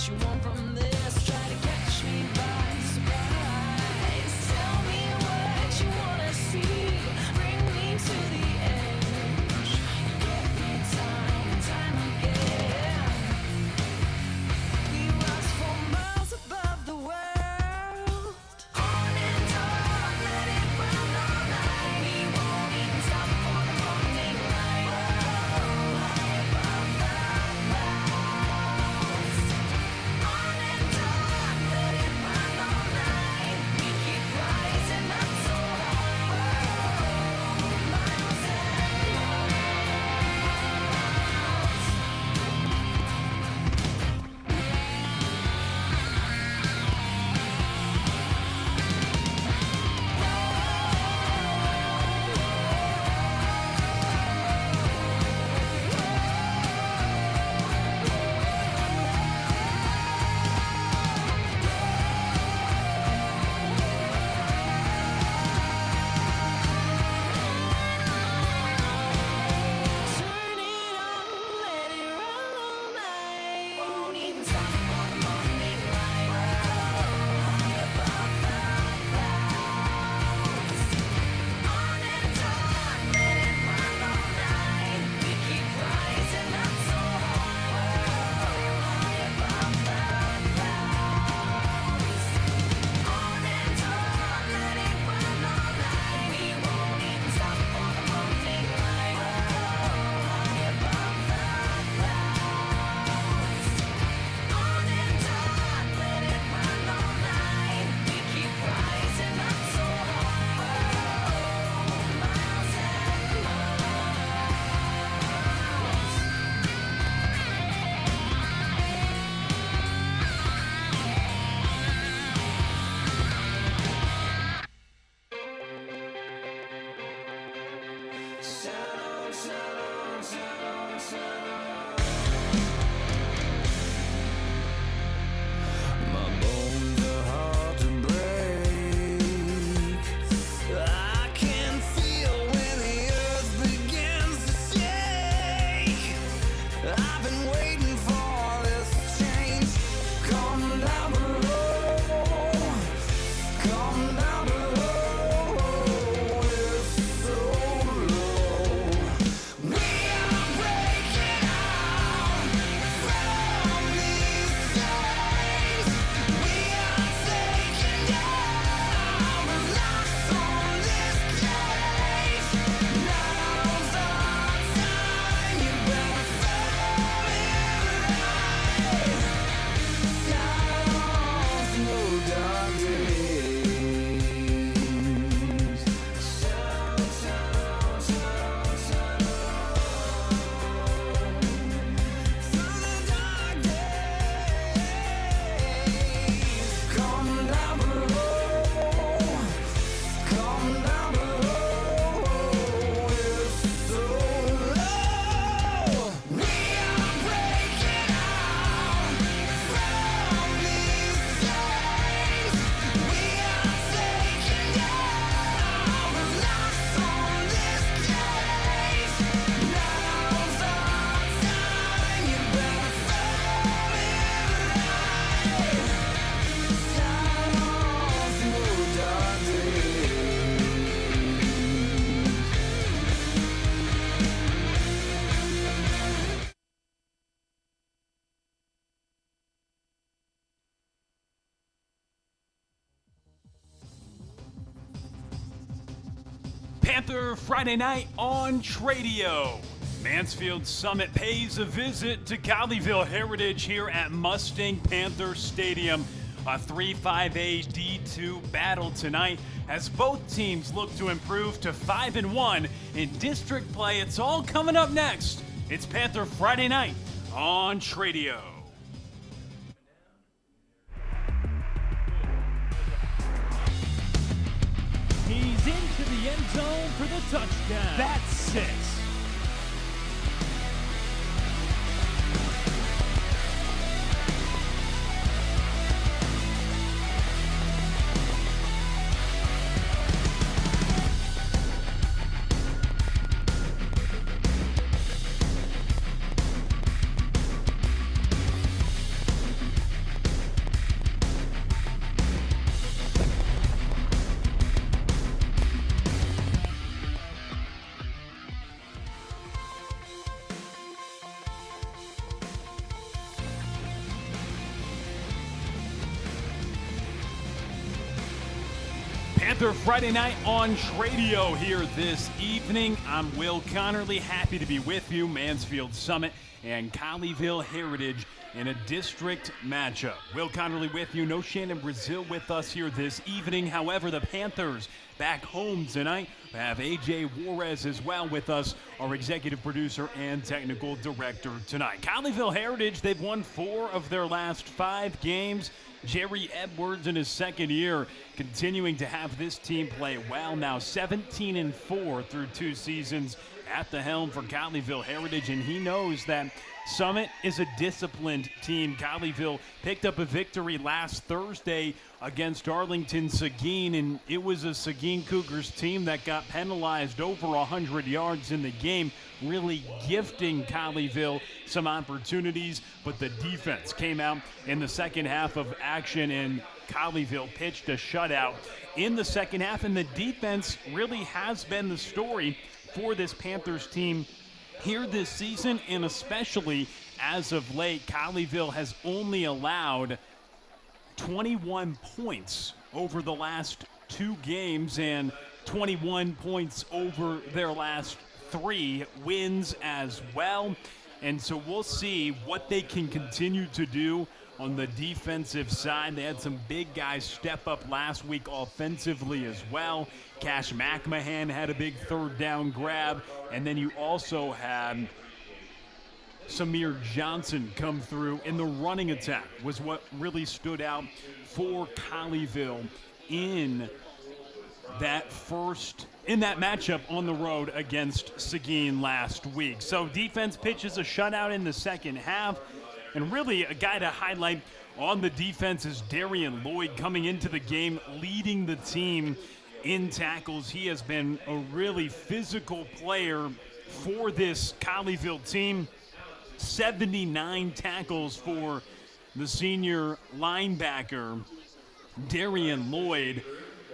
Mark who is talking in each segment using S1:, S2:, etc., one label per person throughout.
S1: what you want from this. Try to catch me by surprise. Tell me what you wanna see. Bring me to the edge. Get me time and time again. We rise for miles above the world. On and on, let it run all night. We won't even stop for the morning light. Oh, high above the clouds. On and on, let it run all night. We keep rising up so high. Oh, miles and miles. Turn it on, let it run all night. Won't even stop for the morning light. Oh, high above the clouds. On and on, let it run all night. We keep rising up so high. Oh, high above the clouds. On and on, let it run all night. We won't even stop for the morning light. Oh, high above the clouds. On and on, let it run all night. We keep rising up so high. Oh, miles and my bones are hard to break. I can feel when the earth begins to shake. I've been waiting for this change. Come down below. Come down below. It's so low. We are breaking out from these chains. We are taking down the locks on this cage. Now's our time. You better fall in line. Shadows, no dark days. Shadows, shadows, shadows, shadows. Through the dark days. Come down below. Come down below. It's so low. We are breaking out from these chains. We are taking down the locks on this cage. Now's our time. You better fall in line. Shadows, no dark days.
S2: Panther Friday night on Tradio. Mansfield Summit pays a visit to Colleyville Heritage here at Mustang Panther Stadium. A 3-5A D2 battle tonight as both teams look to improve to 5-1 in district play. It's all coming up next. It's Panther Friday night on Tradio.
S3: He's into the end zone for the touchdown. That's 6.
S2: Panther Friday night on Radio here this evening. I'm Will Connerly, happy to be with you. Mansfield Summit and Colleyville Heritage in a district matchup. Will Connerly with you. No Shannon Brazil with us here this evening. However, the Panthers back home tonight. We have AJ Juarez as well with us, our executive producer and technical director tonight. Colleyville Heritage, they've won 4 of their last 5 games. Jerry Edwards in his second year continuing to have this team play well. Now 17-4 through 2 seasons at the helm for Colleyville Heritage, and he knows that Summit is a disciplined team. Colleyville picked up a victory last Thursday against Arlington Seguin, and it was a Seguin Cougars team that got penalized over 100 yards in the game, really gifting Colleyville some opportunities, but the defense came out in the second half of action, and Colleyville pitched a shutout in the second half, and the defense really has been the story for this Panthers team here this season, and especially as of late. Colleyville has only allowed 21 points over the last 2 games and 21 points over their last 3 wins as well. And so we'll see what they can continue to do on the defensive side. They had some big guys step up last week offensively as well. Cash McMahon had a big third down grab. And then you also had Samir Johnson come through in the running attack was what really stood out for Colleyville in that matchup on the road against Seguin last week. So defense pitches a shutout in the second half. And really a guy to highlight on the defense is Darian Lloyd coming into the game, leading the team in tackles. He has been a really physical player for this Colleyville team. 79 tackles for the senior linebacker, Darian Lloyd.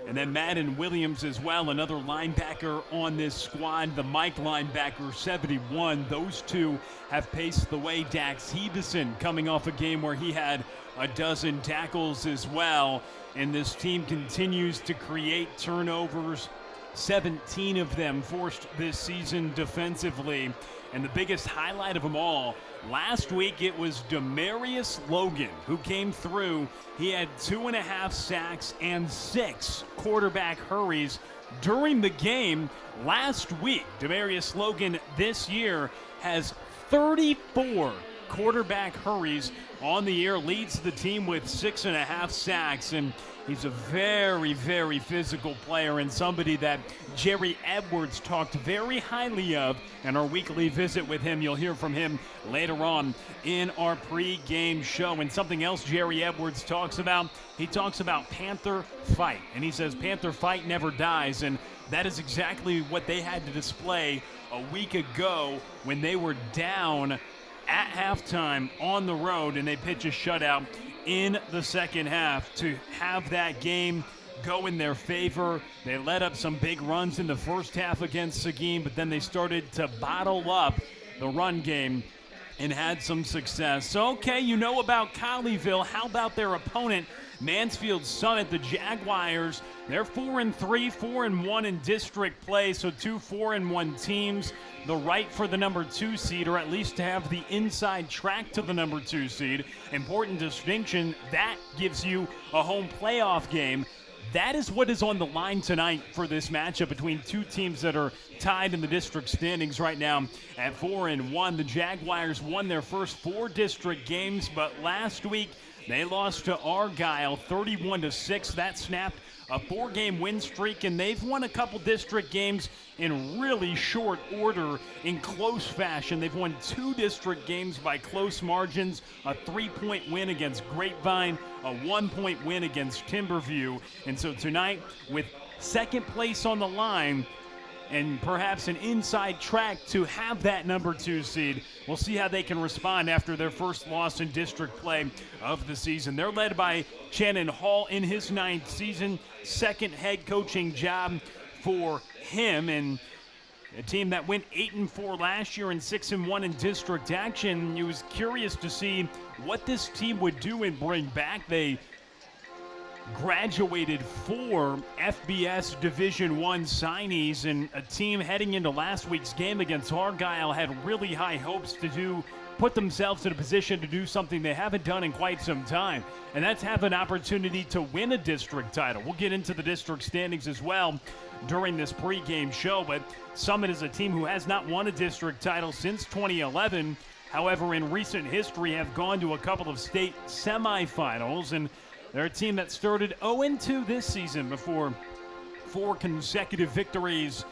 S2: And then Madden Williams as well, another linebacker on this squad. The Mike linebacker, 71. Those two have paced the way. Dax Hebeson coming off a game where he had a dozen tackles as well. And this team continues to create turnovers. 17 of them forced this season defensively. And the biggest highlight of them all, last week it was Demarius Logan who came through. He had 2.5 sacks and 6 quarterback hurries during the game last week. Demarius Logan this year has 34 quarterback hurries on the year, leads the team with 6.5 sacks, and he's a very, very physical player and somebody that Jerry Edwards talked very highly of. And our weekly visit with him, you'll hear from him later on in our pregame show. And something else Jerry Edwards talks about, he talks about Panther fight. And he says Panther fight never dies. And that is exactly what they had to display a week ago when they were down at halftime on the road, and they pitch a shutout in the second half to have that game go in their favor. They let up some big runs in the first half against Seguin, but then they started to bottle up the run game and had some success. So, okay, you know about Colleyville. How about their opponent, Mansfield Summit, the Jaguars? They're 4-3, 4-1 in district play, so 2 4-1 teams. The right for the number 2 seed, or at least to have the inside track to the number 2 seed. Important distinction, that gives you a home playoff game. That is what is on the line tonight for this matchup between 2 teams that are tied in the district standings right now at 4-1. The Jaguars won their first 4 district games, but last week they lost to Argyle 31-6. That snapped a 4-game win streak, and they've won a couple district games in really short order in close fashion. They've won 2 district games by close margins, a 3-point win against Grapevine, a 1-point win against Timberview. And so tonight, with second place on the line and perhaps an inside track to have that number 2 seed, we'll see how they can respond after their first loss in district play of the season. They're led by Shannon Hall in his 9th season, second head coaching job for him, and a team that went 8-4 last year and 6-1 in district action. He was curious to see what this team would do and bring back. They graduated 4 FBS Division I signees, and a team heading into last week's game against Argyle had really high hopes to put themselves in a position to do something they haven't done in quite some time, and that's have an opportunity to win a district title. We'll get into the district standings as well during this pregame show, but Summit is a team who has not won a district title since 2011. However, in recent history have gone to a couple of state semifinals, and they're a team that started 0-2 this season before 4 consecutive victories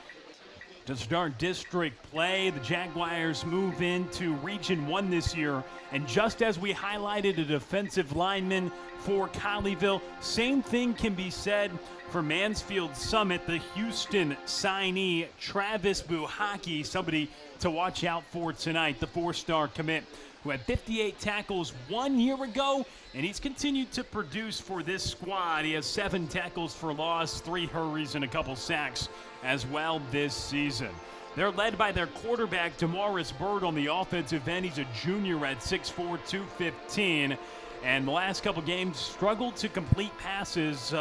S2: to start district play. The Jaguars move into Region 1 this year, and just as we highlighted a defensive lineman for Colleyville, same thing can be said for Mansfield Summit. The Houston signee Travis Buhaki, somebody to watch out for tonight, the 4-star commit who had 58 tackles 1 year ago, and he's continued to produce for this squad. He has 7 tackles for loss, 3 hurries, and a couple sacks as well this season. They're led by their quarterback, Damaris Bird, on the offensive end. He's a junior at 6'4", 215, and the last couple games struggled to complete passes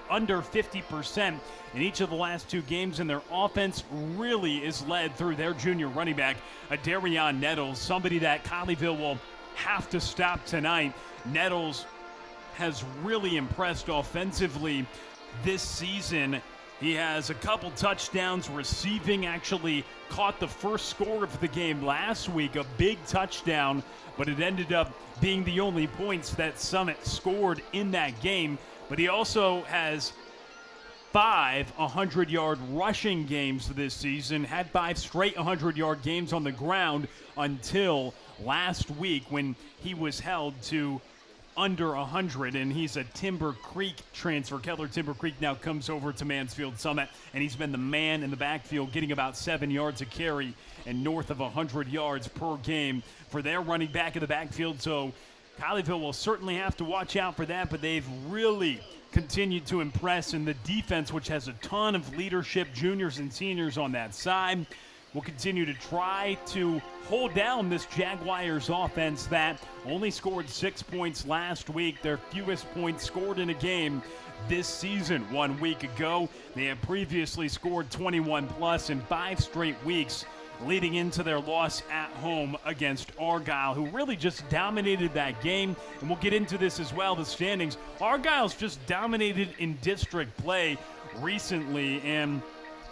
S2: under 50% in each of the last 2 games, and their offense really is led through their junior running back, Darion Nettles, somebody that Colleyville will have to stop tonight. Nettles has really impressed offensively this season. He has a couple touchdowns receiving, actually caught the first score of the game last week, a big touchdown, but it ended up being the only points that Summit scored in that game. But he also has 5 100-yard rushing games this season, had 5 straight 100-yard games on the ground until last week when he was held to under 100, and he's a Timber Creek transfer. Keller Timber Creek now comes over to Mansfield Summit, and he's been the man in the backfield, getting about 7 yards a carry and north of 100 yards per game for their running back in the backfield. So Colleyville will certainly have to watch out for that, but they've really continued to impress in the defense, which has a ton of leadership, juniors and seniors on that side. Will continue to try to hold down this Jaguars offense that only scored 6 points last week, their fewest points scored in a game this season. 1 week ago, they had previously scored 21 plus in 5 straight weeks, leading into their loss at home against Argyle, who really just dominated that game. And we'll get into this as well, the standings. Argyle's just dominated in district play recently, and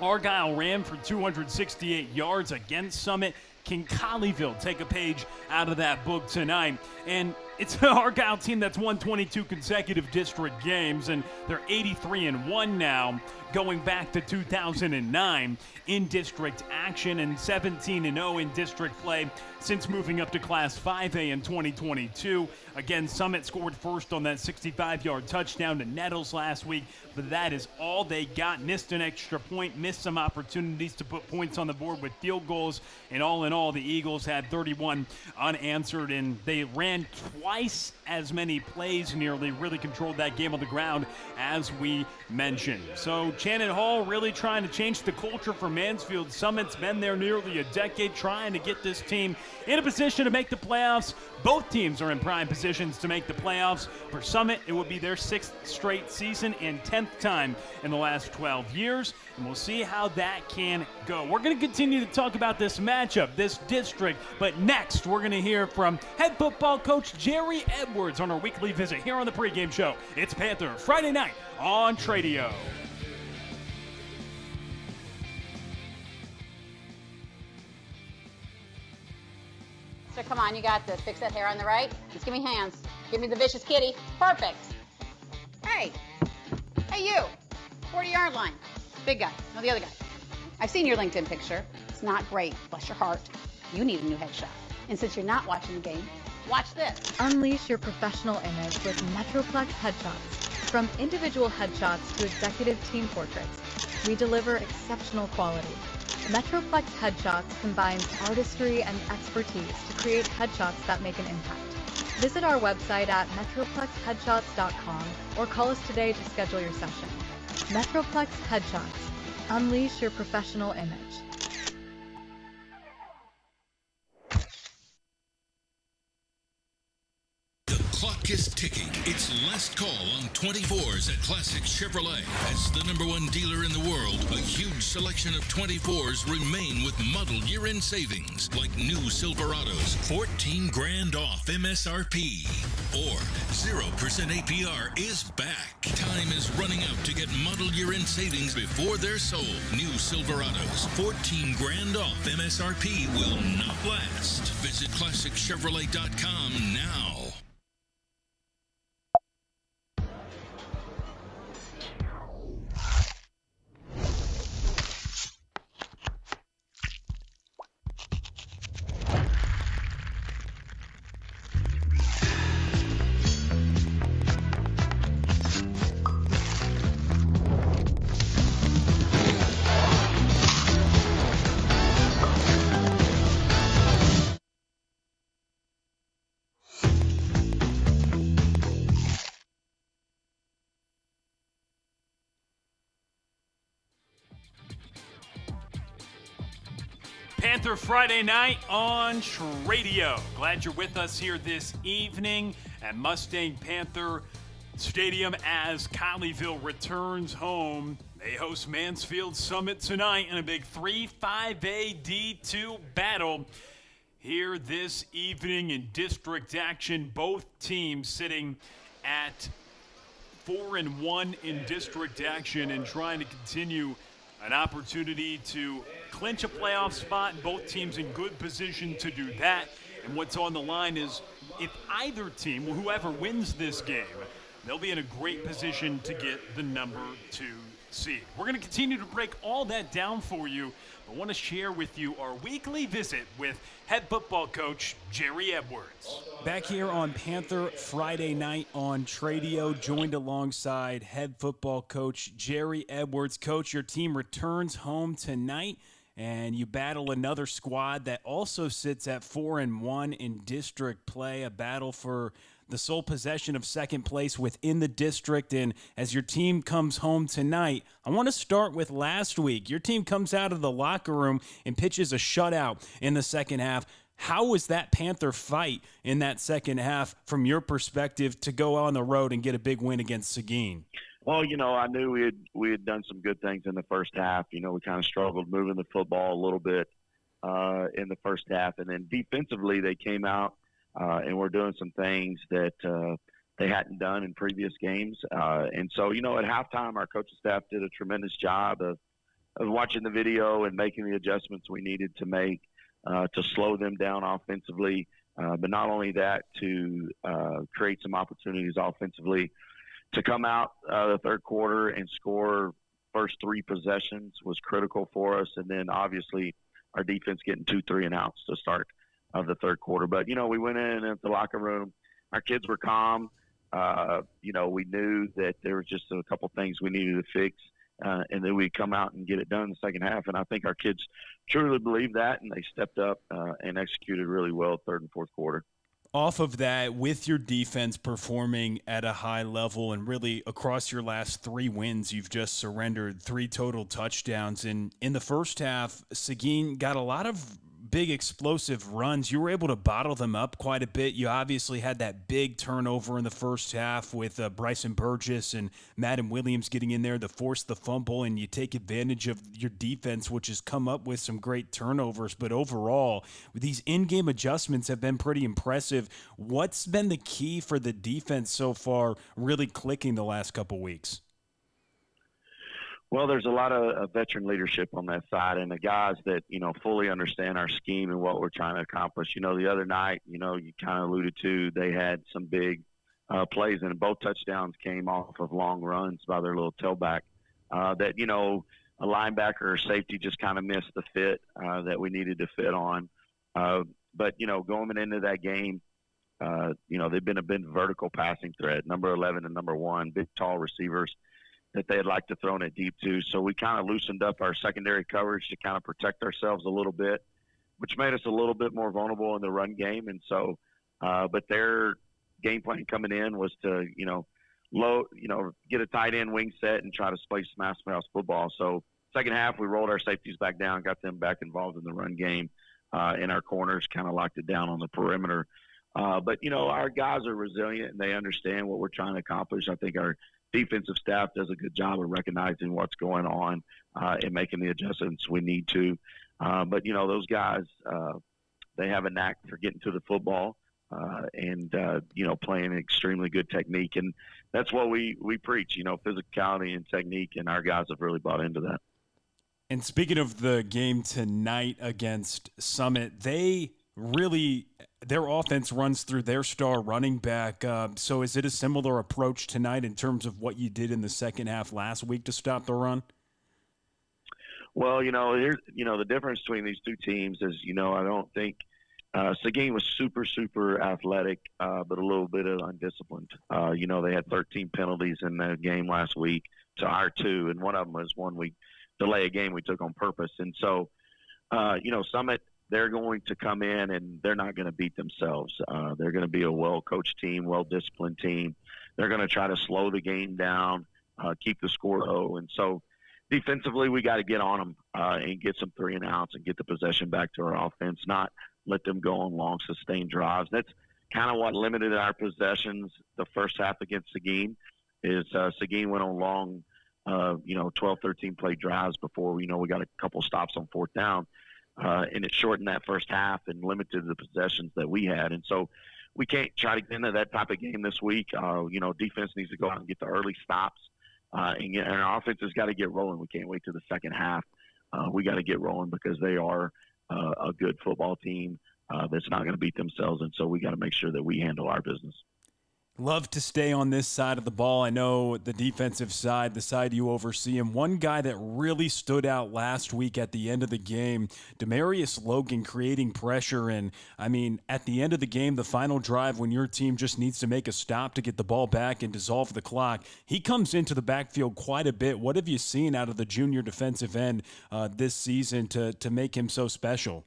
S2: Argyle ran for 268 yards against Summit. Can Colleyville take a page out of that book tonight? And it's an Argyle team that's won 22 consecutive district games, and they're 83-1 now, going back to 2009 in district action, and 17-0 in district play since moving up to Class 5A in 2022. Again, Summit scored first on that 65-yard touchdown to Nettles last week, but that is all they got. Missed an extra point, missed some opportunities to put points on the board with field goals, and all in all, the Eagles had 31 unanswered, and they ran twice as many plays nearly, really controlled that game on the ground as we mentioned. So Shannon Hall really trying to change the culture for Mansfield. Summit's been there nearly a decade, trying to get this team in a position to make the playoffs. Both teams are in prime positions to make the playoffs. For Summit, it would be their 6th straight season and 10th time in the last 12 years, and we'll see how that can go. We're going to continue to talk about this matchup, this district, but next we're going to hear from head football coach Jerry Edwards on our weekly visit here on the pregame show. It's Panther Friday night on Tradio.
S4: So come on, you got this. Fix that hair on the right. Just give me hands. Give me the vicious kitty. Perfect. Hey. Hey, you. 40-yard line. Big guy. No, the other guy. I've seen your LinkedIn picture. It's not great. Bless your heart. You need a new headshot. And since you're not watching the game, watch this.
S5: Unleash your professional image with Metroplex headshots. From individual headshots to executive team portraits, we deliver exceptional quality. Metroplex Headshots combines artistry and expertise to create headshots that make an impact. Visit our website at metroplexheadshots.com or call us today to schedule your session. Metroplex Headshots. Unleash your professional image.
S6: clock is ticking. It's last call on 24s at Classic Chevrolet. As the #1 dealer in the world, a huge selection of 24s remain with model year-end savings, like new Silverados, $14,000 off MSRP. Or 0% APR is back. Time is running out to get model year-end savings before they're sold. New Silverados, $14,000 off MSRP will not last. Visit ClassicChevrolet.com now.
S2: Panther Friday night on radio. Glad you're with us here this evening at Mustang Panther Stadium as Colleyville returns home. They host Mansfield Summit tonight in a big 3-5A D2 battle here this evening in district action. Both teams sitting at 4-1 in district action and trying to continue an opportunity to clinch a playoff spot. Both teams in good position to do that. And what's on the line is if either team, whoever wins this game, they'll be in a great position to get the #2 seed. We're going to continue to break all that down for you. I want to share with you our weekly visit with head football coach Jerry Edwards.
S7: Back here on Panther Friday night on Tradio, joined alongside head football coach Jerry Edwards. Coach, your team returns home tonight, and you battle another squad that also sits at 4-1 in district play, a battle for the sole possession of second place within the district. And as your team comes home tonight, I want to start with last week. Your team comes out of the locker room and pitches a shutout in the second half. How was that Panther fight in that second half from your perspective to go on the road and get a big win against Seguin?
S8: Well, I knew we had done some good things in the first half. We kind of struggled moving the football a little bit in the first half. And then defensively, they came out and we're doing some things that they hadn't done in previous games. And so, at halftime, our coaching staff did a tremendous job of watching the video and making the adjustments we needed to make to slow them down offensively. But not only that, to create some opportunities offensively. To come out the third quarter and score first 3 possessions was critical for us. And then, obviously, our defense getting 2 3-and-outs to start of the third quarter. But, we went in at the locker room. Our kids were calm. We knew that there was just a couple things we needed to fix, and then we'd come out and get it done in the second half. And I think our kids truly believed that, and they stepped up and executed really well third and fourth quarter.
S7: Off of that, with your defense performing at a high level and really across your last 3 wins, you've just surrendered 3 total touchdowns. And in the first half, Seguin got a lot of big explosive runs. You were able to bottle them up quite a bit. You obviously had that big turnover in the first half with Bryson Burgess and Madden Williams getting in there to force the fumble, and you take advantage of your defense, which has come up with some great turnovers. But overall, these in-game adjustments have been pretty impressive. What's been the key for the defense so far really clicking the last couple weeks?
S8: Well, there's a lot of veteran leadership on that side, and the guys that, fully understand our scheme and what we're trying to accomplish. The other night, you kind of alluded to, they had some big plays, and both touchdowns came off of long runs by their little tailback that, a linebacker or safety just kind of missed the fit that we needed to fit on. But, going into that game, they've been a big vertical passing threat, number 11 and number 1, big, tall receivers that they'd like to throw it deep to. So we kind of loosened up our secondary coverage to kind of protect ourselves a little bit, which made us a little bit more vulnerable in the run game. And so, but their game plan coming in was to, get a tight end wing set and try to smash mouse football. So second half, we rolled our safeties back down, got them back involved in the run game, and our corners kind of locked it down on the perimeter. But, our guys are resilient and they understand what we're trying to accomplish. I think our defensive staff does a good job of recognizing what's going on and making the adjustments we need to. But, those guys, they have a knack for getting to the football and playing extremely good technique. And that's what we preach, physicality and technique, and our guys have really bought into that.
S7: And speaking of the game tonight against Summit, their offense runs through their star running back. So is it a similar approach tonight in terms of what you did in the second half last week to stop the run?
S8: Well, here's, the difference between these two teams is, I don't think Seguin was super, super athletic, but a little bit undisciplined. They had 13 penalties in the game last week to our 2, and one of them was one we delay a game we took on purpose. And so, Summit, they're going to come in and they're not going to beat themselves. They're going to be a well-coached team, well-disciplined team. They're going to try to slow the game down, keep the score low. And so defensively, we got to get on them and get some 3 and outs and get the possession back to our offense, not let them go on long, sustained drives. That's kind of what limited our possessions the first half against Seguin is Seguin went on long, 12, 13 play drives before, we got a couple stops on 4th down. And it shortened that first half and limited the possessions that we had. And so we can't try to get into that type of game this week. Defense needs to go out and get the early stops. And our offense has got to get rolling. We can't wait to the second half. We got to get rolling because they are a good football team that's not going to beat themselves. And so we got to make sure that we handle our business.
S7: Love to stay on this side of the ball. I know the defensive side, the side you oversee, and one guy that really stood out last week at the end of the game, Demarius Logan creating pressure. And, at the end of the game, the final drive when your team just needs to make a stop to get the ball back and dissolve the clock, he comes into the backfield quite a bit. What have you seen out of the junior defensive end this season to make him so special?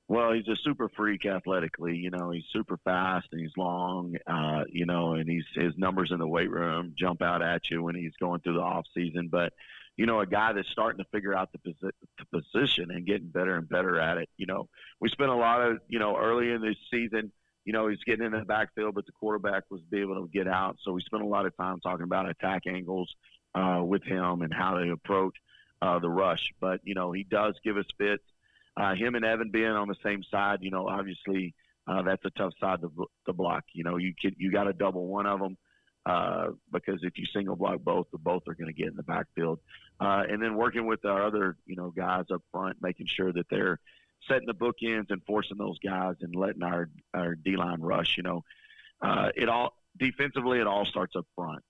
S8: Well, he's a super freak athletically. He's super fast and he's long, and his numbers in the weight room jump out at you when he's going through the off season. But, a guy that's starting to figure out the position and getting better and better at it. We spent a lot of, early in this season, he's getting in the backfield, but the quarterback was able to get out. So we spent a lot of time talking about attack angles with him and how to approach the rush. But, he does give us fits. Him and Evan being on the same side, obviously that's a tough side to block. You got to double one of them because if you single block both are going to get in the backfield. And then working with our other, guys up front, making sure that they're setting the bookends and forcing those guys and letting our D-line rush. Defensively, it all starts up front.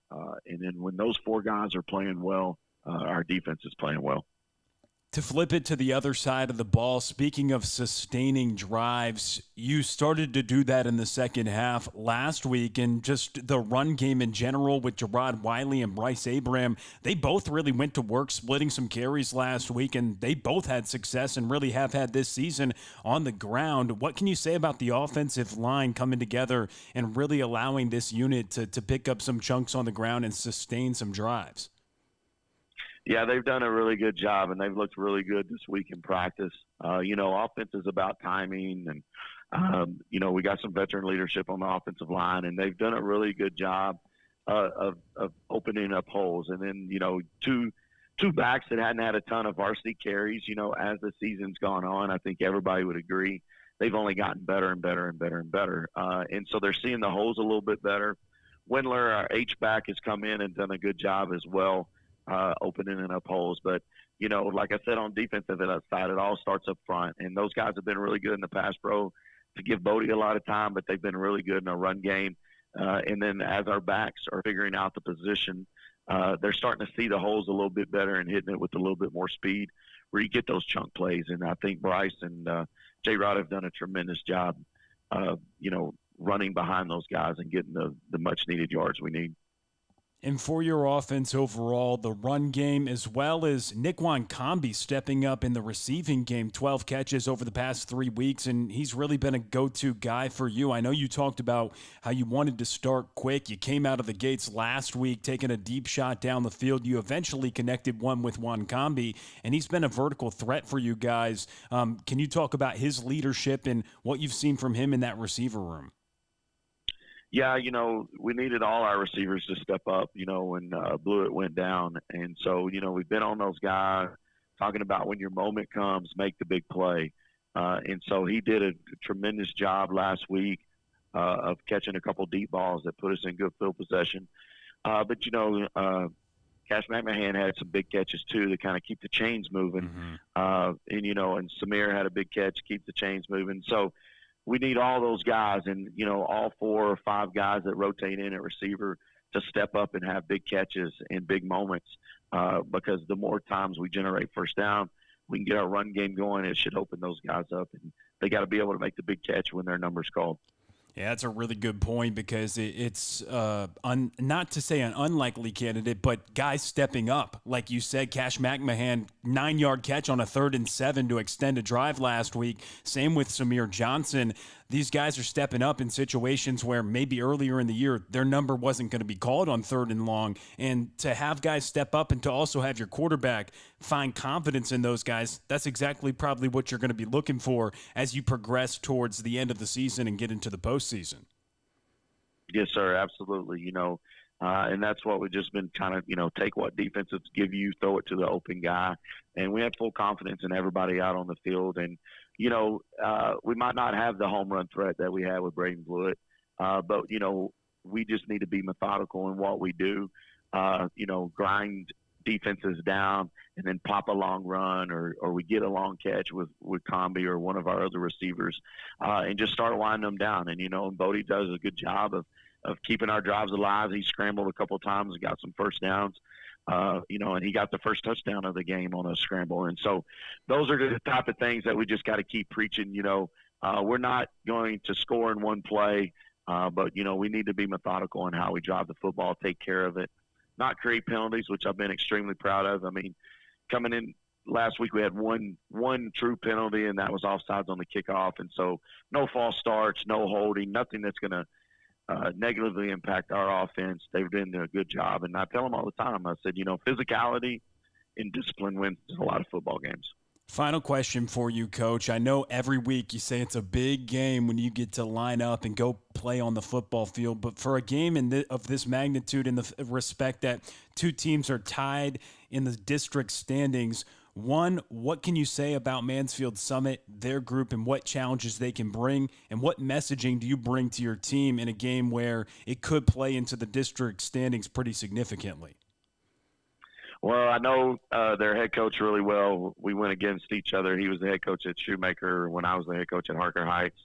S8: And then when those 4 guys are playing well, our defense is playing well.
S7: To flip it to the other side of the ball, speaking of sustaining drives, you started to do that in the second half last week, and just the run game in general with Gerard Wiley and Bryce Abraham, they both really went to work splitting some carries last week, and they both had success and really have had this season on the ground. What can you say about the offensive line coming together and really allowing this unit to pick up some chunks on the ground and sustain some drives?
S8: Yeah, they've done a really good job, and they've looked really good this week in practice. Offense is about timing, and, we got some veteran leadership on the offensive line, and they've done a really good job of opening up holes. And then, two backs that hadn't had a ton of varsity carries, as the season's gone on, I think everybody would agree they've only gotten better and better and better and better. And so they're seeing the holes a little bit better. Wendler, our H-back, has come in and done a good job as well. Opening up holes. But, like I said, on defensive side, it all starts up front. And those guys have been really good in the pass pro to give Bodie a lot of time, but they've been really good in a run game. And then as our backs are figuring out the position, they're starting to see the holes a little bit better and hitting it with a little bit more speed where you get those chunk plays. And I think Bryce and J-Rod have done a tremendous job, running behind those guys and getting the much-needed yards we need.
S7: And for your offense overall, the run game, as well as Nickwan Combi stepping up in the receiving game, 12 catches over the past 3 weeks, and he's really been a go-to guy for you. I know you talked about how you wanted to start quick. You came out of the gates last week taking a deep shot down the field. You eventually connected one with Combi, and he's been a vertical threat for you guys. Can you talk about his leadership and what you've seen from him in that receiver room?
S8: Yeah, we needed all our receivers to step up, when Blewett went down. And so, we've been on those guys talking about when your moment comes, make the big play. And so he did a tremendous job last week of catching a couple deep balls that put us in good field possession. But Cash McMahon had some big catches too to kind of keep the chains moving. And Samir had a big catch, keep the chains moving. So we need all those guys and, all 4 or 5 guys that rotate in at receiver to step up and have big catches and big moments because the more times we generate first down, we can get our run game going. It should open those guys up, and they got to be able to make the big catch when their number's called.
S7: Yeah, that's a really good point because it's not to say an unlikely candidate, but guys stepping up. Like you said, Cash McMahon, 9-yard catch on a 3rd and 7 to extend a drive last week. Same with Samir Johnson. These guys are stepping up in situations where maybe earlier in the year their number wasn't going to be called on 3rd and long. And to have guys step up and to also have your quarterback find confidence in those guys, that's exactly probably what you're going to be looking for as you progress towards the end of the season and get into the postseason.
S8: Yes, sir, absolutely. And that's what we've just been kind of, take what defenses give you, throw it to the open guy. And we have full confidence in everybody out on the field. And, we might not have the home run threat that we had with Braden Blewett, but, we just need to be methodical in what we do, grind defenses down and then pop a long run or we get a long catch with Combi or one of our other receivers and just start winding them down. And, and Bodie does a good job of keeping our drives alive. He scrambled a couple of times and got some first downs, and he got the first touchdown of the game on a scramble. And so those are the type of things that we just got to keep preaching. We're not going to score in one play, but, we need to be methodical in how we drive the football, take care of it, not create penalties, which I've been extremely proud of. I mean, coming in last week, we had one true penalty, and that was offsides on the kickoff. And so no false starts, no holding, nothing that's going to negatively impact our offense. They've been doing a good job. And I tell them all the time, I said, physicality and discipline wins a lot of football games.
S7: Final question for you, Coach. I know every week you say it's a big game when you get to line up and go play on the football field, but for a game of this magnitude, in the respect that 2 teams are tied in the district standings, one, what can you say about Mansfield Summit, their group, and what challenges they can bring, and what messaging do you bring to your team in a game where it could play into the district standings pretty significantly?
S8: Well, I know their head coach really well. We went against each other. He was the head coach at Shoemaker when I was the head coach at Harker Heights.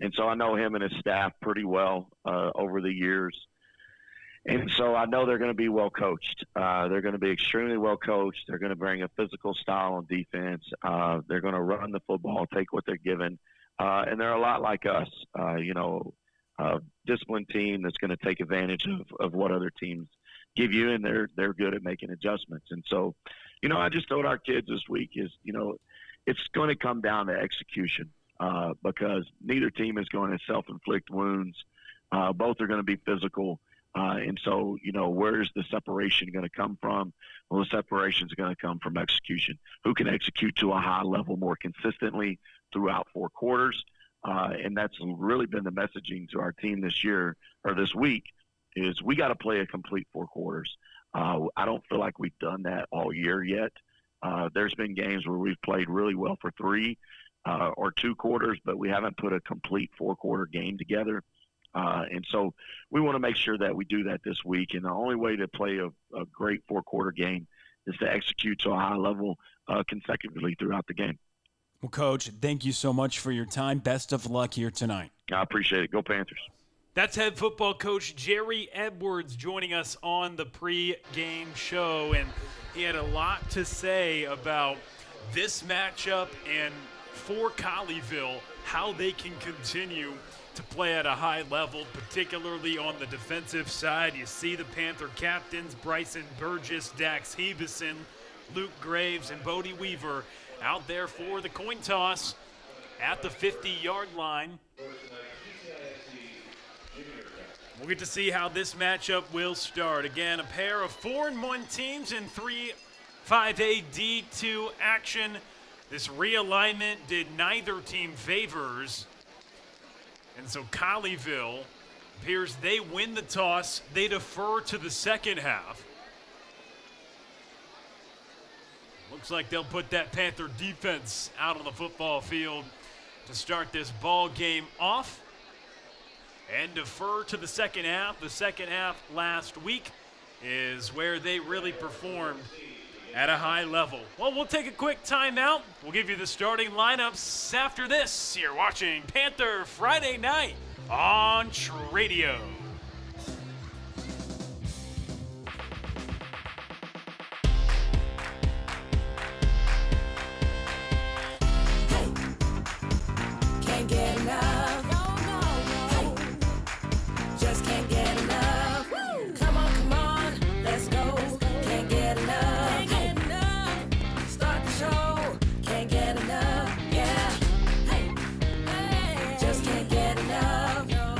S8: And so I know him and his staff pretty well over the years. And so I know they're going to be well coached. They're going to be extremely well coached. They're going to bring a physical style on defense. They're going to run the football, take what they're given. And they're a lot like us, a disciplined team that's going to take advantage of what other teams give you, and they're good at making adjustments. And so, I just told our kids this week is, it's going to come down to execution because neither team is going to self-inflict wounds. Both are going to be physical. And so, where's the separation going to come from? Well, the separation is going to come from execution. Who can execute to a high level more consistently throughout 4 quarters? And that's really been the messaging to our team this week is we got to play a complete 4 quarters. I don't feel like we've done that all year yet. There's been games where we've played really well for 3 or 2 quarters, but we haven't put a complete 4-quarter game together. And so we want to make sure that we do that this week. And the only way to play a great 4-quarter game is to execute to a high level consecutively throughout the game.
S7: Well, Coach, thank you so much for your time. Best of luck here tonight.
S8: I appreciate it. Go Panthers.
S2: That's head football coach Jerry Edwards joining us on the pre-game show, and he had a lot to say about this matchup and for Colleyville, how they can continue to play at a high level, particularly on the defensive side. You see the Panther captains, Bryson Burgess, Dax Hebeson, Luke Graves, and Bodie Weaver out there for the coin toss at the 50-yard line. We'll get to see how this matchup will start. Again, a pair of 4-1 teams in 3-5A D2 action. This realignment did neither team favors. And so Colleyville appears they win the toss. They defer to the second half. Looks like they'll put that Panther defense out on the football field to start this ball game off and defer to the second half. The second half last week is where they really performed at a high level. Well, we'll take a quick timeout. We'll give you the starting lineups after this. You're watching Panther Friday Night on Radio.
S1: Can't get enough. No. Hey. Just can't get enough. Come on, let's go. Can't get enough. Start the show. Can't get enough. Yeah. Hey. Just can't get enough. Oh.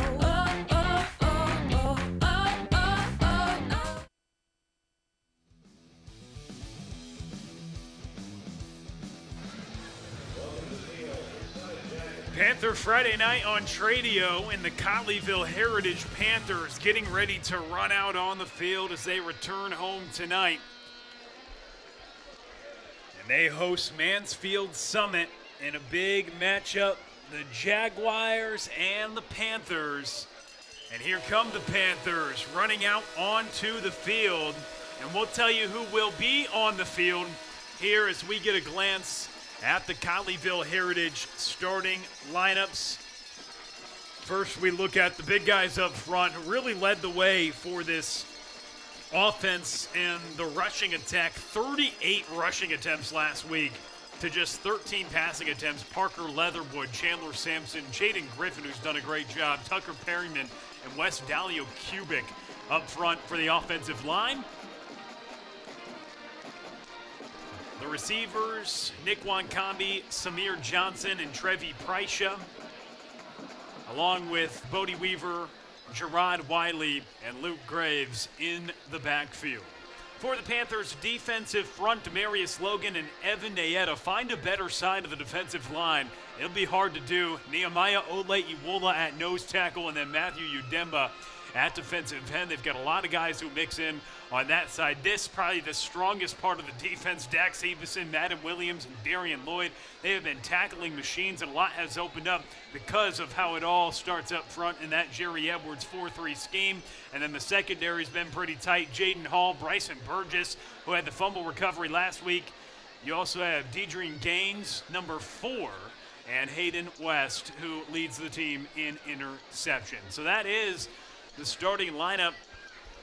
S2: Panther Friday Night on Radio, and the Colleyville Heritage Panthers getting ready to run out on the field as they return home tonight. And they host Mansfield Summit in a big matchup, the Jaguars and the Panthers. And here come the Panthers running out onto the field. And we'll tell you who will be on the field here as we get a glance at the Colleyville Heritage starting lineups. First, we look at the big guys up front who really led the way for this offense in the rushing attack. 38 rushing attempts last week to just 13 passing attempts. Parker Leatherwood, Chandler Sampson, Jaden Griffin, who's done a great job, Tucker Perryman, and Wes Dalio Kubik up front for the offensive line. The receivers, Nick Wankambi, Samir Johnson, and Trevi Prysha, along with Bodie Weaver, Gerard Wiley, and Luke Graves in the backfield. For the Panthers' defensive front, Demarius Logan and Evan Nayetta find a better side of the defensive line. It'll be hard to do. Nehemiah Ole-Iwola at nose tackle, and then Matthew Udemba at defensive end. They've got a lot of guys who mix in on that side. This probably the strongest part of the defense. Dax Hebeson, Madden Williams, and Darian Lloyd. They have been tackling machines, and a lot has opened up because of how it all starts up front in that Jerry Edwards 4-3 scheme. And then the secondary's been pretty tight. Jaden Hall, Bryson Burgess, who had the fumble recovery last week. You also have Deidre Gaines, number 4, and Hayden West, who leads the team in interception. So that is the starting lineup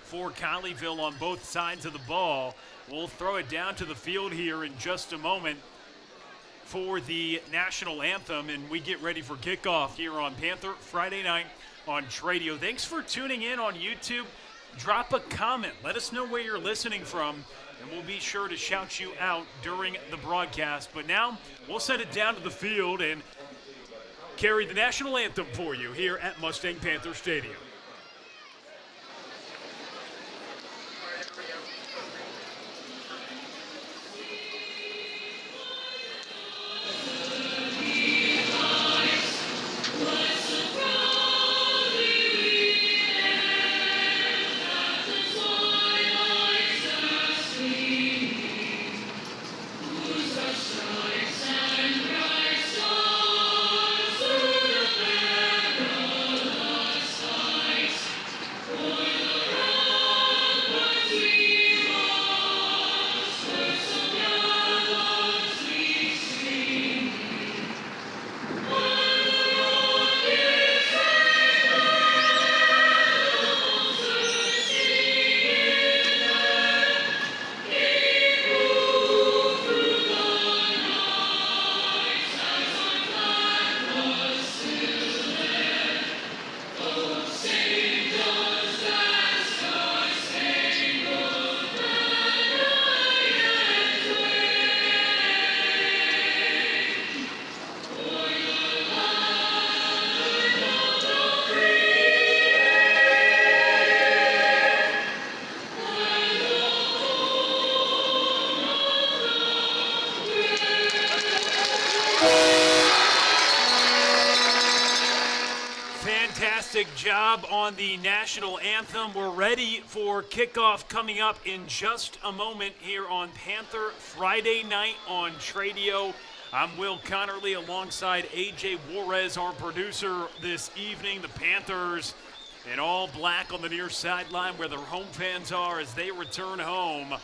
S2: for Colleyville on both sides of the ball. We'll throw it down to the field here in just a moment for the national anthem, and we get ready for kickoff here on Panther Friday Night on Radio. Thanks for tuning in on YouTube. Drop a comment. Let us know where you're listening from, and we'll be sure to shout you out during the broadcast. But now we'll send it down to the field and carry the national anthem for you here at Mustang Panther Stadium. job on the national anthem. We're ready for kickoff coming up in just a moment here on Panther Friday night on Tradio. I'm Will Connerly alongside AJ Juarez, our producer this evening. The Panthers in all black on the near sideline where their home fans are as they return home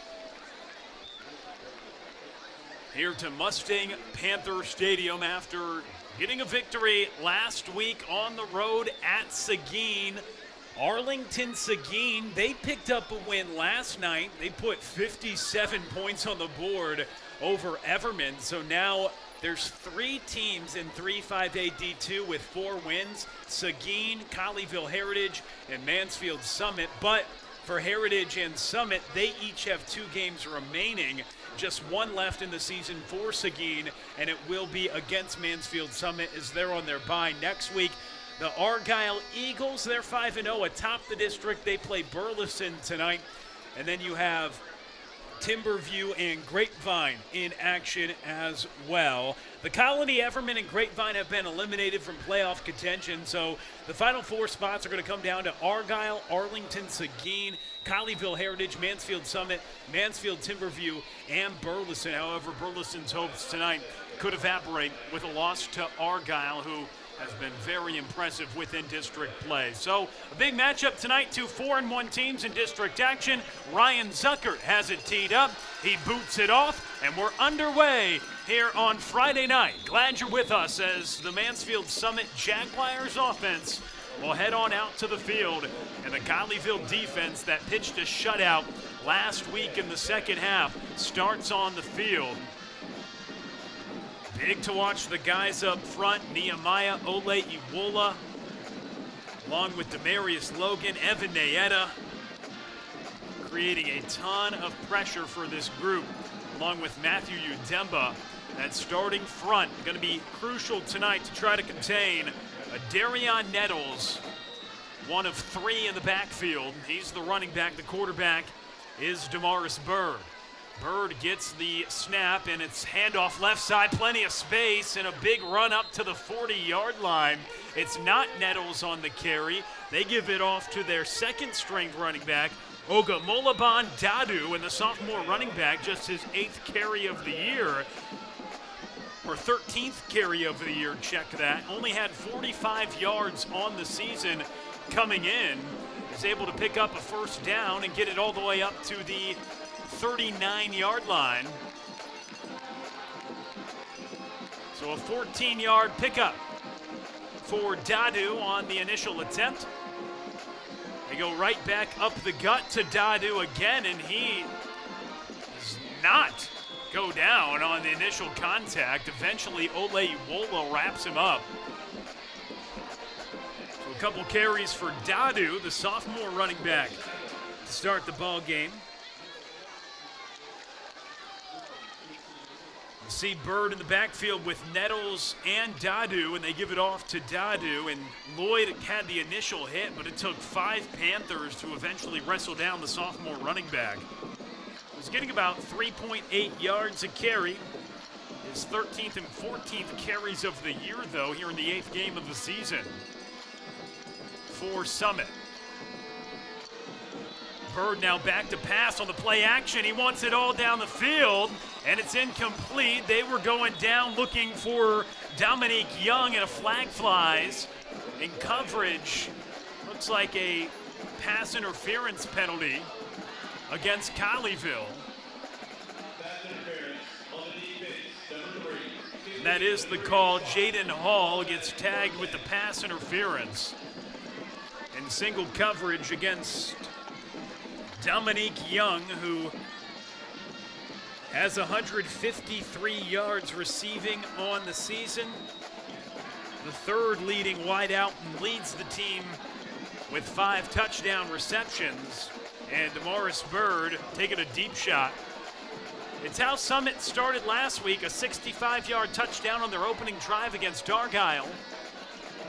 S2: here to Mustang Panther Stadium after getting a victory last week on the road at Seguin. Arlington Seguin, they picked up a win last night. They put 57 points on the board over Everman. So now there's 3 teams in 3-5A D2 with 4 wins. Seguin, Colleyville Heritage, and Mansfield Summit. But for Heritage and Summit, they each have 2 games remaining. Just 1 left in the season for Seguin, and it will be against Mansfield Summit as they're on their bye next week. The Argyle Eagles, they're 5-0 atop the district. They play Burleson tonight. And then you have Timberview and Grapevine in action as well. The Colony, Everman, and Grapevine have been eliminated from playoff contention, so the final 4 spots are going to come down to Argyle, Arlington, Seguin, Colleyville Heritage, Mansfield Summit, Mansfield Timberview, and Burleson. However, Burleson's hopes tonight could evaporate with a loss to Argyle, who has been very impressive within district play. So a big matchup tonight, 2 4-1 teams in district action. Ryan Zuckert has it teed up. He boots it off, and we're underway here on Friday night. Glad you're with us as the Mansfield Summit Jaguars offense will head on out to the field. And the Colleyville defense that pitched a shutout last week in the second half starts on the field. Big to watch the guys up front, Nehemiah Ole Iwola, along with Demarius Logan, Evan Nayetta, creating a ton of pressure for this group, along with Matthew Udemba. That starting front going to be crucial tonight to try to contain Darion Nettles, one of 3 in the backfield. He's the running back. The quarterback is Damaris Bird. Bird gets the snap, and it's handoff left side, plenty of space, and a big run up to the 40-yard line. It's not Nettles on the carry. They give it off to their second-string running back, Ogamolaban Dadu, and the sophomore running back, just his 8th carry of the year, or 13th carry of the year, check that. Only had 45 yards on the season coming in. Is able to pick up a first down and get it all the way up to the 39-yard line. So a 14-yard pickup for Dadu on the initial attempt. They go right back up the gut to Dadu again, and he does not go down on the initial contact. Eventually, Ole Iwola wraps him up. So a couple carries for Dadu, the sophomore running back, to start the ball game. See Bird in the backfield with Nettles and Dadu, and they give it off to Dadu, and Lloyd had the initial hit, but it took 5 Panthers to eventually wrestle down the sophomore running back. He's getting about 3.8 yards a carry. His 13th and 14th carries of the year, though, here in the 8th game of the season for Summit. Bird now back to pass on the play action. He wants it all down the field, and it's incomplete. They were going down looking for Dominique Young, and a flag flies in coverage. Looks like a pass interference penalty against Colleyville. And that is the call. Jaden Hall gets tagged with the pass interference in single coverage against Dominique Young, who has 153 yards receiving on the season. The 3rd leading wideout and leads the team with 5 touchdown receptions. And Damaris Bird taking a deep shot. It's how Summit started last week, a 65-yard touchdown on their opening drive against Argyle.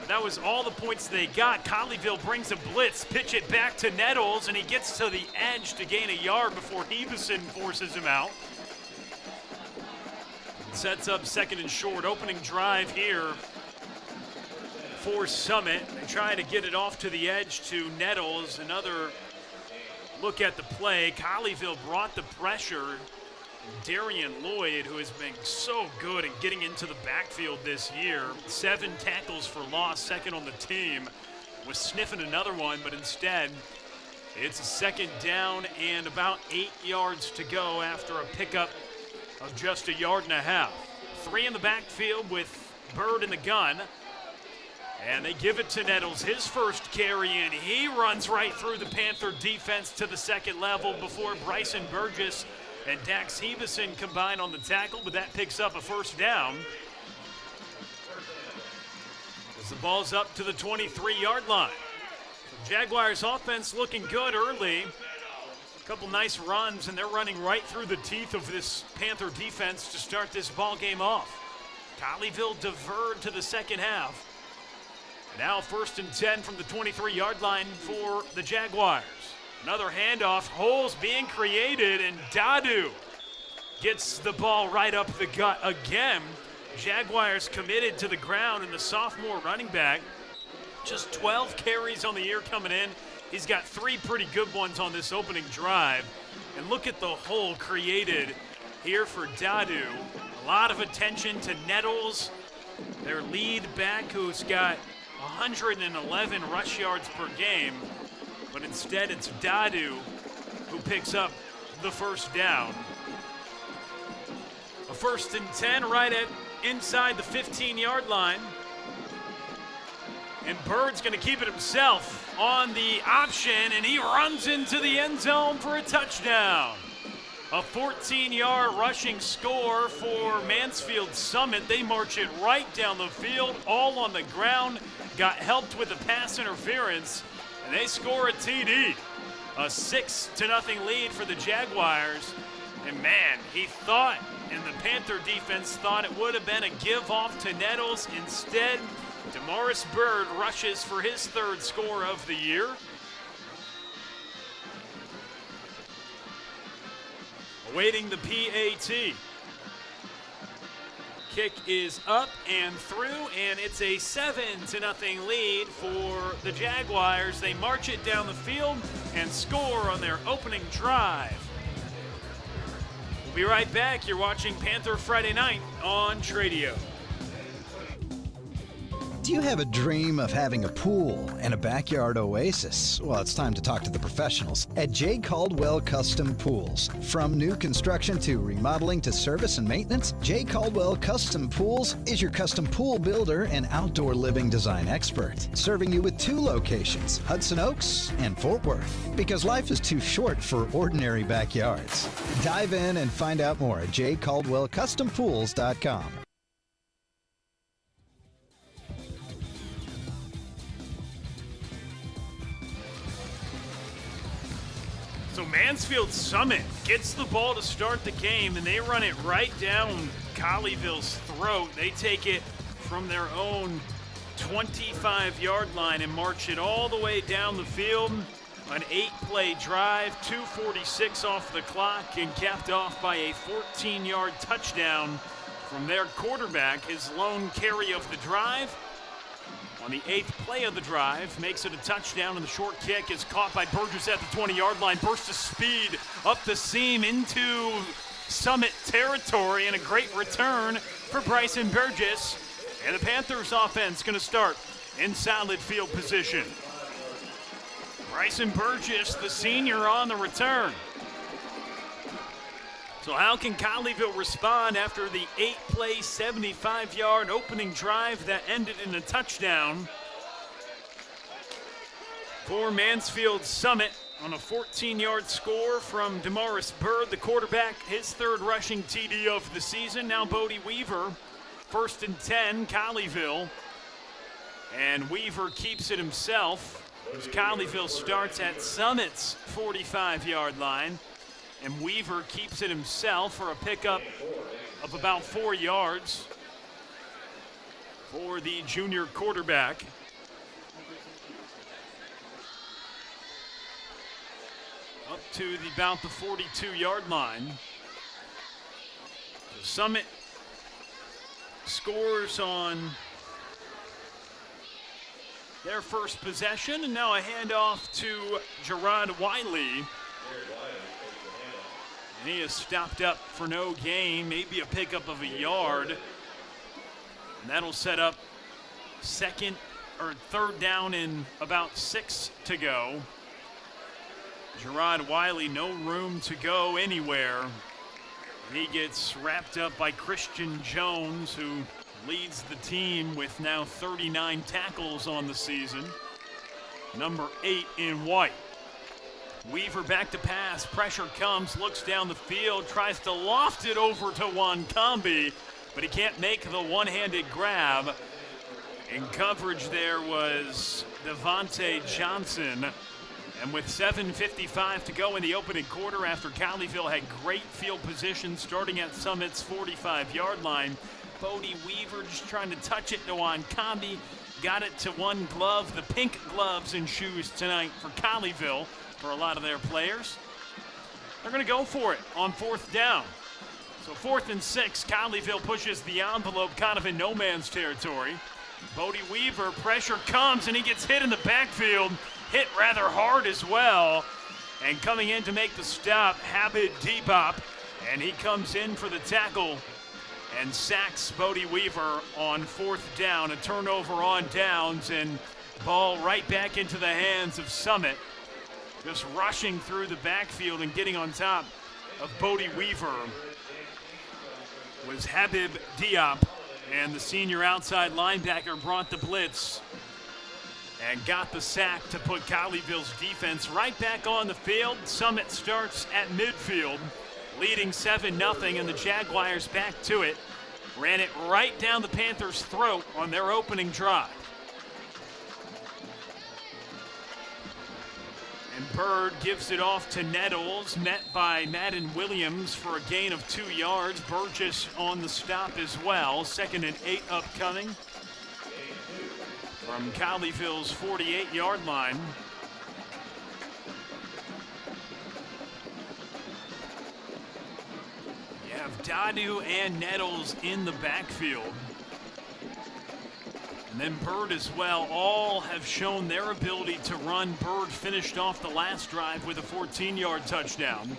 S2: That was all the points they got. Colleyville brings a blitz, pitch it back to Nettles, and he gets to the edge to gain a yard before Hebeson forces him out. Sets up 2nd and short. Opening drive here for Summit. They try to get it off to the edge to Nettles. Another look at the play. Colleyville brought the pressure. Darian Lloyd, who has been so good at getting into the backfield this year, 7 tackles for loss, second on the team, was sniffing another one, but instead it's a second down and about 8 yards to go after a pickup of just 1.5 yards. 3 in the backfield with Bird in the gun. And they give it to Nettles, his first carry, and he runs right through the Panther defense to the second level before Bryson Burgess and Dax Hebeson combine on the tackle, but that picks up a first down. As the ball's up to the 23-yard line. The Jaguars offense looking good early. A couple nice runs, and they're running right through the teeth of this Panther defense to start this ball game off. Colleyville diverted to the second half. Now 1st and 10 from the 23-yard line for the Jaguars. Another handoff, holes being created, and Dadu gets the ball right up the gut again. Jaguars committed to the ground, and the sophomore running back, just 12 carries on the year coming in. He's got 3 pretty good ones on this opening drive. And look at the hole created here for Dadu. A lot of attention to Nettles, their lead back, who's got 111 rush yards per game. But instead, it's Dadu who picks up the first down. A 1st and 10 right at inside the 15-yard line. And Bird's going to keep it himself on the option, and he runs into the end zone for a touchdown. A 14-yard rushing score for Mansfield Summit. They march it right down the field, all on the ground. Got helped with a pass interference, and they score a TD. A 6-0 lead for the Jaguars. And man, he thought, and the Panther defense thought it would have been a give off to Nettles. Instead, Damaris Bird rushes for his 3rd score of the year. Awaiting the PAT. Kick is up and through, and it's a 7-0 lead for the Jaguars. They march it down the field and score on their opening drive. We'll be right back. You're watching Panther Friday Night on Tradio.
S9: Do you have a dream of having a pool and a backyard oasis? Well, it's time to talk to the professionals at J. Caldwell Custom Pools. From new construction to remodeling to service and maintenance, J. Caldwell Custom Pools is your custom pool builder and outdoor living design expert, serving you with 2 locations, Hudson Oaks and Fort Worth, because life is too short for ordinary backyards. Dive in and find out more at jcaldwellcustompools.com.
S2: So Mansfield Summit gets the ball to start the game, and they run it right down Colleyville's throat. They take it from their own 25-yard line and march it all the way down the field. An 8-play drive, 2:46 off the clock, and capped off by a 14-yard touchdown from their quarterback, his lone carry of the drive. On the 8th play of the drive, makes it a touchdown, and the short kick is caught by Burgess at the 20-yard line. Burst of speed up the seam into Summit territory, and a great return for Bryson Burgess. And the Panthers offense going to start in solid field position. Bryson Burgess, the senior, on the return. So how can Colleyville respond after the 8-play, 75-yard opening drive that ended in a touchdown for Mansfield Summit on a 14-yard score from Damaris Bird, the quarterback, his 3rd rushing TD of the season. Now Bodie Weaver, 1st and 10, Colleyville. And Weaver keeps it himself as Colleyville starts at Summit's 45-yard line. And Weaver keeps it himself for a pickup of about 4 yards for the junior quarterback. Up to about the 42-yard line. So Summit scores on their first possession, and now a handoff to Gerard Wiley. And he is stopped up for no gain, maybe a pickup of a yard. And that'll set up third down and about 6 to go. Gerard Wiley, no room to go anywhere. He gets wrapped up by Christian Jones, who leads the team with now 39 tackles on the season. Number 8 in white. Weaver back to pass. Pressure comes, looks down the field, tries to loft it over to Wankambi, but he can't make the one-handed grab. In coverage there was Devontae Johnson. And with 7:55 to go in the opening quarter, after Colleyville had great field position starting at Summit's 45-yard line, Bodie Weaver just trying to touch it to Wankambi. Got it to one glove, the pink gloves and shoes tonight for Colleyville for a lot of their players. They're going to go for it on 4th down. So 4th and 6, Colleyville pushes the envelope kind of in no man's territory. Bodie Weaver, pressure comes, and he gets hit in the backfield. Hit rather hard as well. And coming in to make the stop, Habib Debop. And he comes in for the tackle and sacks Bodie Weaver on 4th down. A turnover on downs, and ball right back into the hands of Summit. Just rushing through the backfield and getting on top of Bodie Weaver was Habib Diop. And the senior outside linebacker brought the blitz and got the sack to put Colleyville's defense right back on the field. Summit starts at midfield, leading 7-0, and the Jaguars back to it. Ran it right down the Panthers' throat on their opening drive. And Bird gives it off to Nettles, met by Madden Williams for a gain of 2 yards. Burgess on the stop as well. 2nd and 8 upcoming from Colleyville's 48-yard line. You have Dadu and Nettles in the backfield. And then Bird as well. All have shown their ability to run. Bird finished off the last drive with a 14-yard touchdown.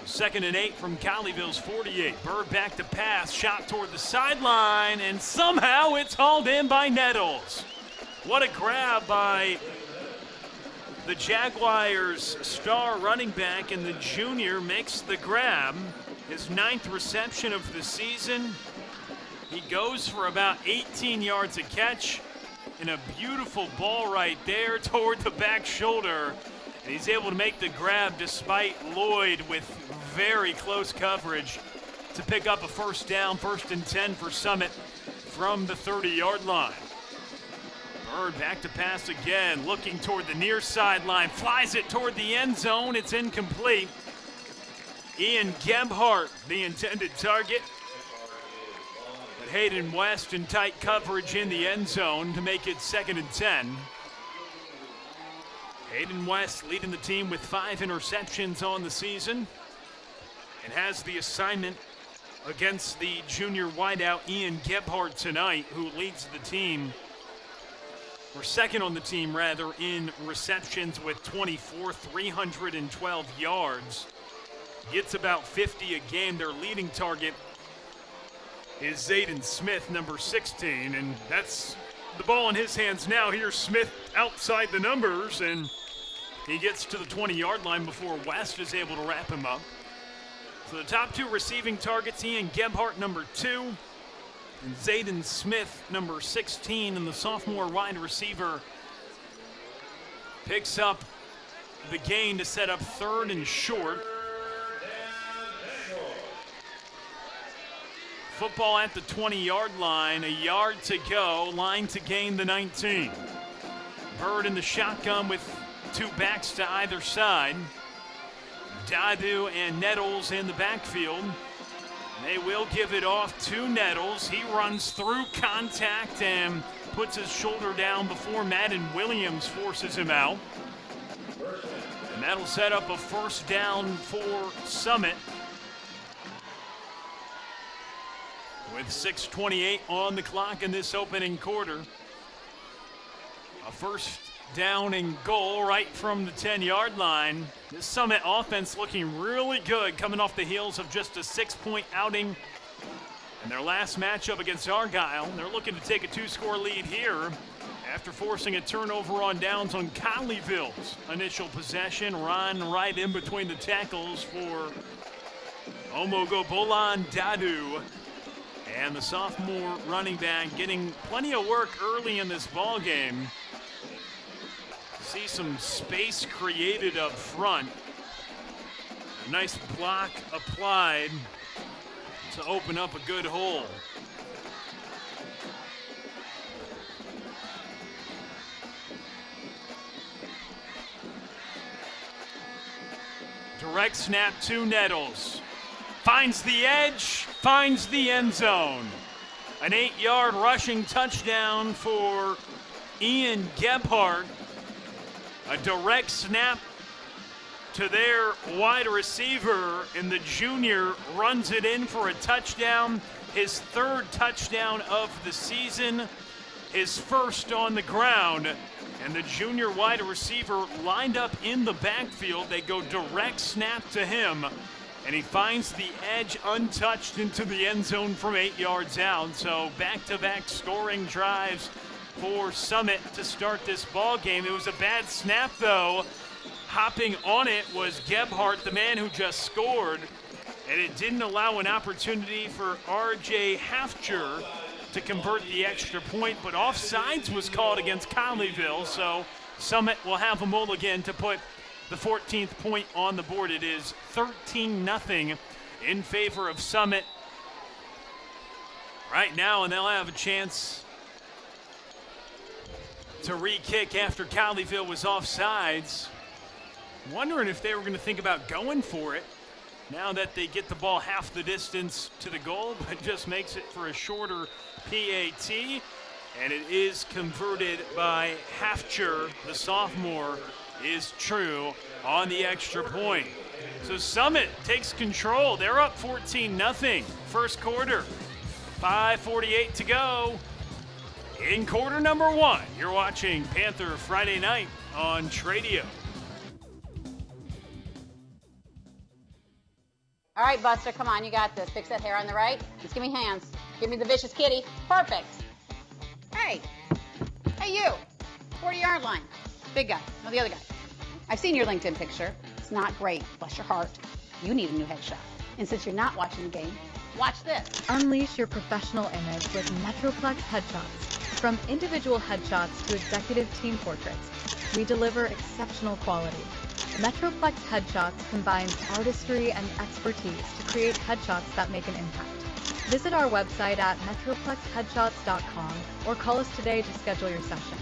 S2: 2nd and 8 from Colleyville's 48. Bird back to pass, shot toward the sideline, and somehow it's hauled in by Nettles. What a grab by the Jaguars' star running back, and the junior makes the grab. His 9th reception of the season. He goes for about 18 yards a catch, and a beautiful ball right there toward the back shoulder. And he's able to make the grab despite Lloyd with very close coverage to pick up a 1st down, 1st and 10 for Summit from the 30-yard line. Bird back to pass again, looking toward the near sideline, flies it toward the end zone. It's incomplete. Ian Gebhardt, the intended target. But Hayden West in tight coverage in the end zone to make it 2nd and 10. Hayden West leading the team with 5 interceptions on the season and has the assignment against the junior wideout Ian Gebhardt tonight, who leads the team, or second on the team rather, in receptions with 24, 312 yards. Gets about 50 a game. Their leading target is Zayden Smith, number 16, and that's the ball in his hands now. Here's Smith outside the numbers, and he gets to the 20-yard line before West is able to wrap him up. So the top 2 receiving targets, Ian Gebhardt, number 2, and Zayden Smith, number 16, and the sophomore wide receiver picks up the gain to set up 3rd and short. Football at the 20-yard line, a yard to go, line to gain the 19. Bird in the shotgun with 2 backs to either side. Dadu and Nettles in the backfield. They will give it off to Nettles. He runs through contact and puts his shoulder down before Madden Williams forces him out. And that'll set up a 1st down for Summit. With 6:28 on the clock in this opening quarter. A first down and goal right from the 10-yard line. This Summit offense looking really good, coming off the heels of just a 6-point outing in their last matchup against Argyle. They're looking to take a 2-score lead here after forcing a turnover on downs on Colleyville's initial possession. Run right in between the tackles for Omogobolan Dadu. And the sophomore running back getting plenty of work early in this ball game. See some space created up front. A nice block applied to open up a good hole. Direct snap to Nettles. Finds the edge, finds the end zone. An 8-yard rushing touchdown for Ian Gebhardt. A direct snap to their wide receiver, and the junior runs it in for a touchdown. His 3rd touchdown of the season, his first on the ground. And the junior wide receiver lined up in the backfield. They go direct snap to him, and he finds the edge untouched into the end zone from 8 yards out. So back-to-back scoring drives for Summit to start this ball game. It was a bad snap, though. Hopping on it was Gebhardt, the man who just scored, and it didn't allow an opportunity for R.J. Hafcher to convert the extra point, but offsides was called against Colleyville, so Summit will have a mulligan to put the 14th point on the board. It is 13-0 in favor of Summit right now, and they'll have a chance to re-kick after Colleyville was offsides. Wondering if they were going to think about going for it now that they get the ball half the distance to the goal, but just makes it for a shorter PAT, and it is converted by Hafcher. The sophomore is true on the extra point. So Summit takes control. They're up 14-0 first quarter. 5:48 to go in quarter number 1. You're watching Panther Friday Night on Tradio.
S4: All right, Buster, come on, you got this. Fix that hair on the right. Just give me hands. Give me the vicious kitty. Perfect. Hey. Hey, you. 40-yard line. Big guy. No, the other guy. I've seen your LinkedIn picture. It's not great. Bless your heart. You need a new headshot. And since you're not watching the game, watch this.
S5: Unleash your professional image with Metroplex headshots. From individual headshots to executive team portraits, we deliver exceptional quality. Metroplex headshots combines artistry and expertise to create headshots that make an impact. Visit our website at metroplexheadshots.com or call us today to schedule your session.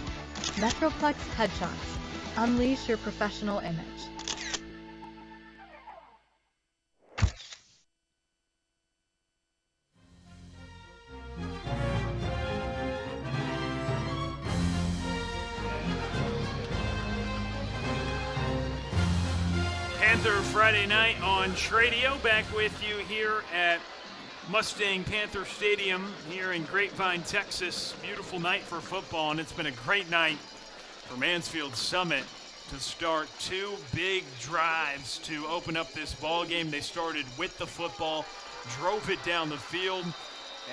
S5: Metroplex Headshots. Unleash your professional image.
S2: Panther Friday Night on Tradio, back with you here at Mustang Panther Stadium here in Grapevine, Texas. Beautiful night for football, and it's been a great night for Mansfield Summit to start 2 big drives to open up this ball game. They started with the football, drove it down the field,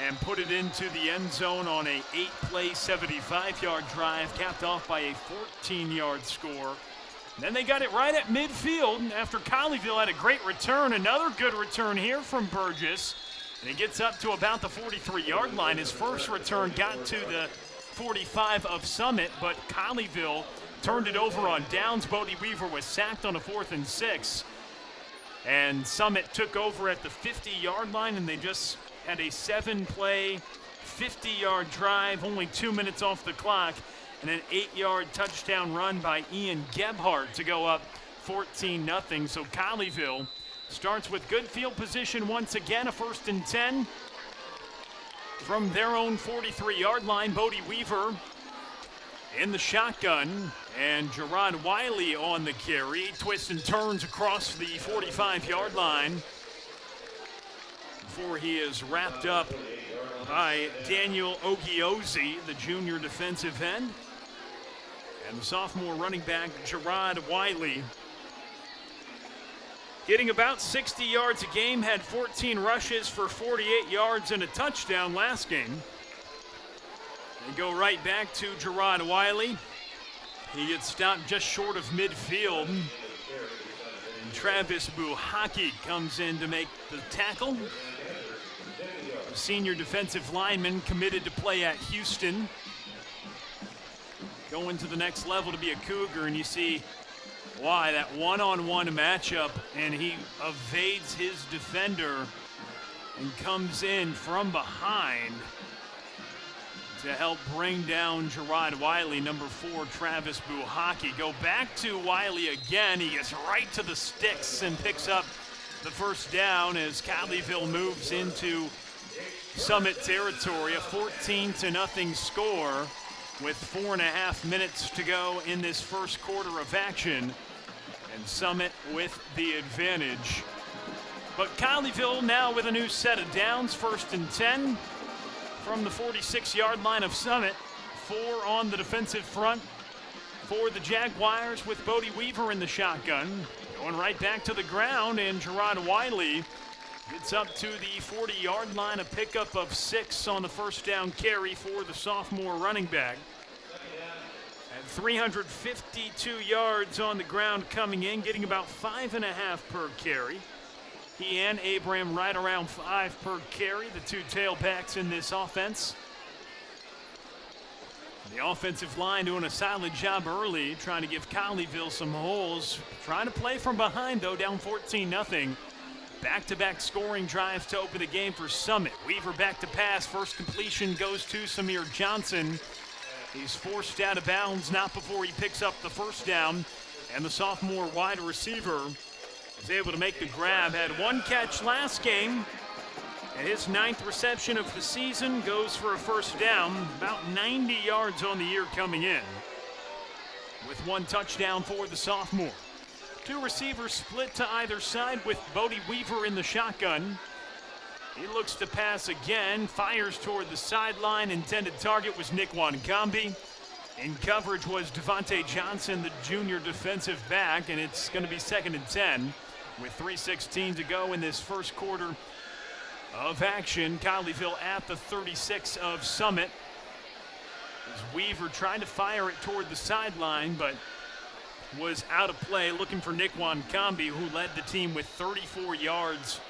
S2: and put it into the end zone on a 8-play, 75-yard drive, capped off by a 14-yard score. Then they got it right at midfield after Colleyville had a great return. Another good return here from Burgess. And he gets up to about the 43-yard line. His first return got to the 45 of Summit, but Colleyville turned it over on downs. Bodie Weaver was sacked on a 4th and 6. And Summit took over at the 50-yard line, and they just had a 7-play, 50-yard drive, only 2 minutes off the clock, and an 8-yard touchdown run by Ian Gebhardt to go up 14-0. So Colleyville starts with good field position once again, a 1st and 10 from their own 43-yard line. Bodie Weaver in the shotgun, and Gerard Wiley on the carry. Twists and turns across the 45-yard line before he is wrapped up by Daniel Ogiozi, the junior defensive end. And the sophomore running back, Gerard Wiley, getting about 60 yards a game, had 14 rushes for 48 yards and a touchdown last game. They go right back to Gerard Wiley. He gets stopped just short of midfield. And Travis Buhaki comes in to make the tackle. The senior defensive lineman committed to play at Houston. Going to the next level to be a Cougar, and you see why, that one-on-one matchup, and he evades his defender and comes in from behind to help bring down Gerard Wiley. Number 4, Travis Buhaki. Go back to Wiley again. He gets right to the sticks and picks up the first down as Colleyville moves into Summit territory. A 14-0 score with 4.5 minutes to go in this first quarter of action. And Summit with the advantage. But Colleyville now with a new set of downs. 1st and 10 from the 46-yard line of Summit. 4 on the defensive front for the Jaguars with Bodie Weaver in the shotgun. Going right back to the ground, and Gerard Wiley gets up to the 40-yard line, a pickup of 6 on the first down carry for the sophomore running back. At 352 yards on the ground coming in, getting about 5.5 per carry. He and Abraham right around 5 per carry, the two tailbacks in this offense. The offensive line doing a solid job early, trying to give Colleyville some holes. Trying to play from behind, though, down 14-0. Back-to-back scoring drives to open the game for Summit. Weaver back to pass. First completion goes to Samir Johnson. He's forced out of bounds, not before he picks up the first down. And the sophomore wide receiver is able to make the grab. Had 1 catch last game. And his 9th reception of the season goes for a first down. About 90 yards on the year coming in. With 1 touchdown for the sophomore. 2 receivers split to either side with Bodie Weaver in the shotgun. He looks to pass again, fires toward the sideline. Intended target was Nick Wankambi. In coverage was Devontae Johnson, the junior defensive back, and it's going to be 2nd and 10 with 3:16 to go in this first quarter of action. Colleyville at the 36 of Summit. As Weaver trying to fire it toward the sideline, but was out of play, looking for Nick Wankambi, who led the team with 34 yards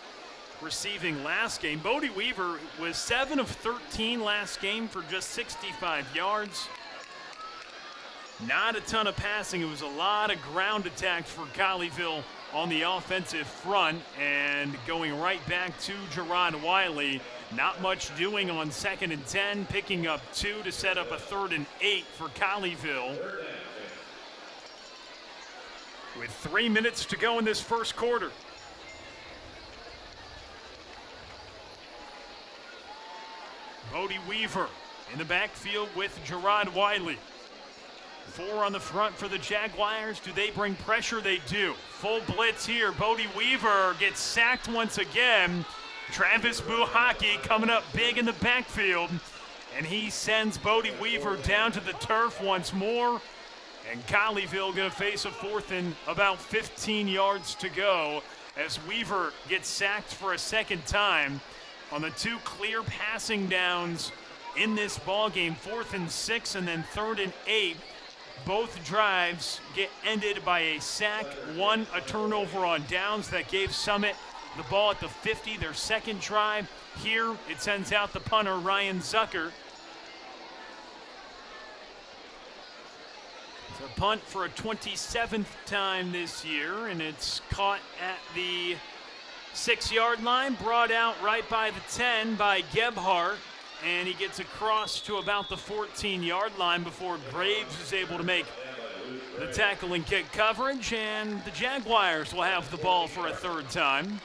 S2: receiving last game. Bodie Weaver was 7 of 13 last game for just 65 yards. Not a ton of passing. It was a lot of ground attacks for Colleyville on the offensive front, and going right back to Gerard Wiley. Not much doing on 2nd and 10, picking up 2 to set up a 3rd and 8 for Colleyville. With 3 minutes to go in this first quarter. Bodie Weaver in the backfield with Gerard Wiley. 4 on the front for the Jaguars. Do they bring pressure? They do. Full blitz here. Bodie Weaver gets sacked once again. Travis Buhaki coming up big in the backfield. And he sends Bodie Weaver down to the turf once more. And Colleyville going to face a 4th and about 15 yards to go as Weaver gets sacked for a 2nd time on the 2 clear passing downs in this ball game. 4th and 6 and then 3rd and 8. Both drives get ended by a sack, 1 a turnover on downs that gave Summit the ball at the 50, their 2nd drive. Here it sends out the punter, Ryan Zucker. It's a punt for a 27th time this year, and it's caught at the 6-yard line, brought out right by the 10 by Gebhardt. And he gets across to about the 14-yard line before Graves is able to make the tackle and kick coverage. And the Jaguars will have the ball for a 3rd time.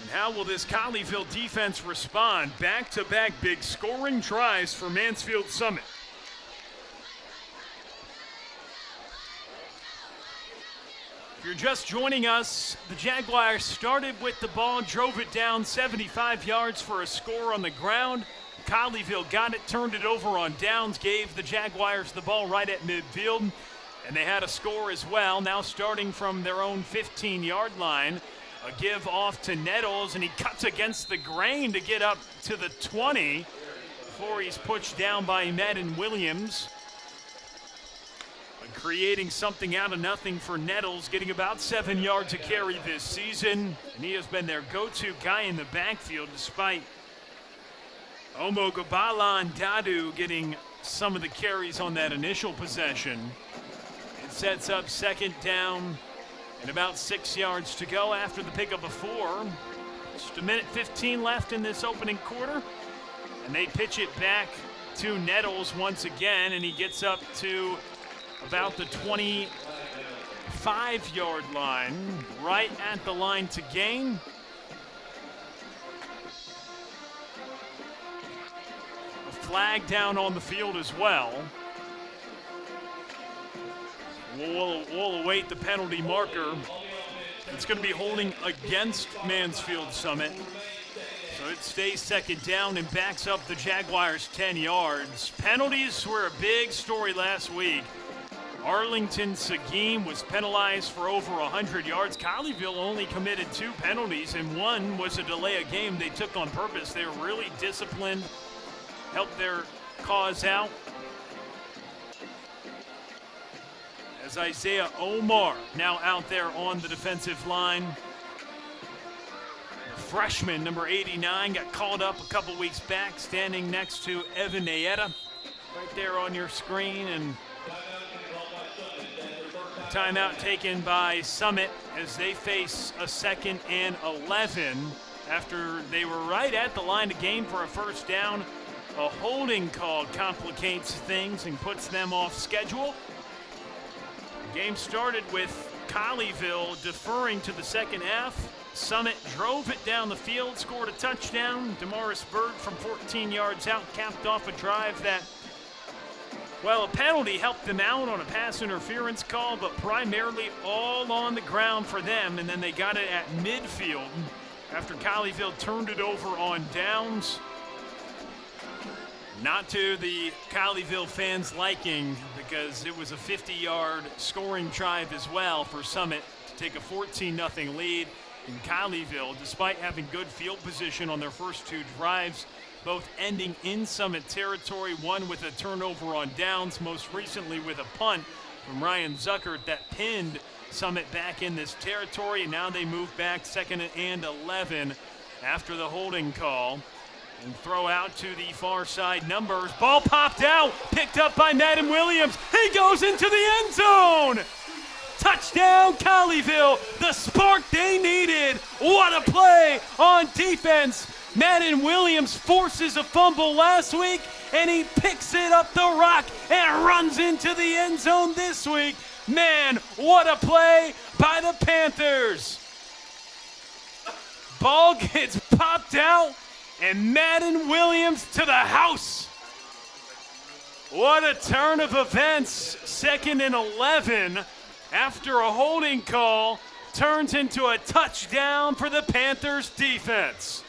S2: And how will this Colleyville defense respond? Back-to-back big scoring tries for Mansfield Summit. If you're just joining us, the Jaguars started with the ball, drove it down 75 yards for a score on the ground, Colleyville got it, turned it over on downs, gave the Jaguars the ball right at midfield, and they had a score as well. Now starting from their own 15-yard line, a give off to Nettles, and he cuts against the grain to get up to the 20 before he's pushed down by Madden Williams. Creating something out of nothing for Nettles, getting about 7 yards a carry this season, and he has been their go-to guy in the backfield despite Omogobala and Dadu getting some of the carries on that initial possession. It sets up second down and about 6 yards to go after the pickup of 4. Just a minute 15 left in this opening quarter, and they pitch it back to Nettles once again, and he gets up to about the 25-yard line, right at the line to gain. A flag down on the field as well. We'll await the penalty marker. It's going to be holding against Mansfield Summit. So it stays second down and backs up the Jaguars 10 yards. Penalties were a big story last week. Arlington Seguin was penalized for over 100 yards. Colleyville only committed 2 penalties, and one was a delay of game they took on purpose. They were really disciplined, helped their cause out. As Isaiah Omar now out there on the defensive line. The freshman, number 89, got called up a couple weeks back, standing next to Evan Ayeta. Right there on your screen, and timeout taken by Summit as they face a 2nd and 11 after they were right at the line to gain for a first down. A holding call complicates things and puts them off schedule. The game started with Colleyville deferring to the second half. Summit drove it down the field, scored a touchdown. Damaris Bird from 14 yards out capped off a drive that, well, a penalty helped them out on a pass interference call, but primarily all on the ground for them, and then they got it at midfield after Colleyville turned it over on downs. Not to the Colleyville fans' liking, because it was a 50-yard scoring drive as well for Summit to take a 14-0 lead in Colleyville, despite having good field position on their first 2 drives, both ending in Summit territory, one with a turnover on downs, most recently with a punt from Ryan Zuckert that pinned Summit back in this territory, and now they move back 2nd and 11 after the holding call. And throw out to the far side numbers. Ball popped out, picked up by Madden Williams. He goes into the end zone. Touchdown, Colleyville, the spark they needed. What a play on defense. Madden Williams forces a fumble last week, and he picks it up the rock and runs into the end zone this week. Man, what a play by the Panthers. Ball gets popped out, and Madden Williams to the house. What a turn of events. 2nd and 11 after a holding call turns into a touchdown for the Panthers defense.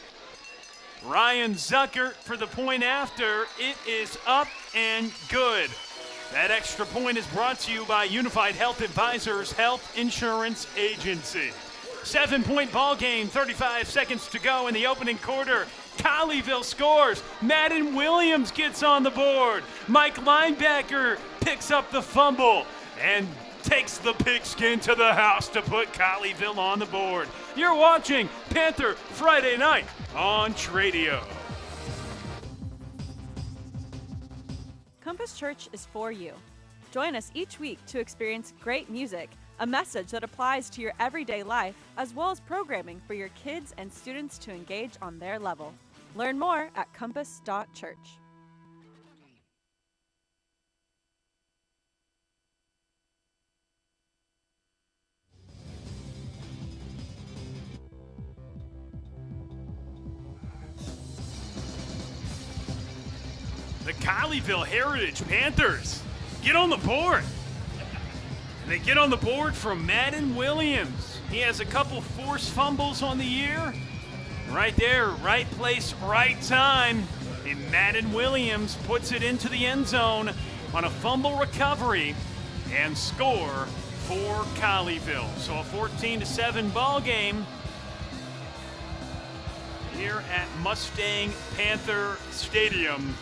S2: Ryan Zuckert for the point after. It is up and good. That extra point is brought to you by Unified Health Advisors Health Insurance Agency. 7-point ball game, 35 seconds to go in the opening quarter. Colleyville scores. Madden Williams gets on the board. Mike Linebacker picks up the fumble and takes the pigskin to the house to put Colleyville on the board. You're watching Panther Friday Night on Tradio.
S10: Compass Church is for you. Join us each week to experience great music, a message that applies to your everyday life, as well as programming for your kids and students to engage on their level. Learn more at compass.church.
S2: The Colleyville Heritage Panthers get on the board. And they get on the board from Madden Williams. He has a couple forced fumbles on the year. Right there, right place, right time. And Madden Williams puts it into the end zone on a fumble recovery and score for Colleyville. So a 14-7 ball game here at Mustang Panther Stadium.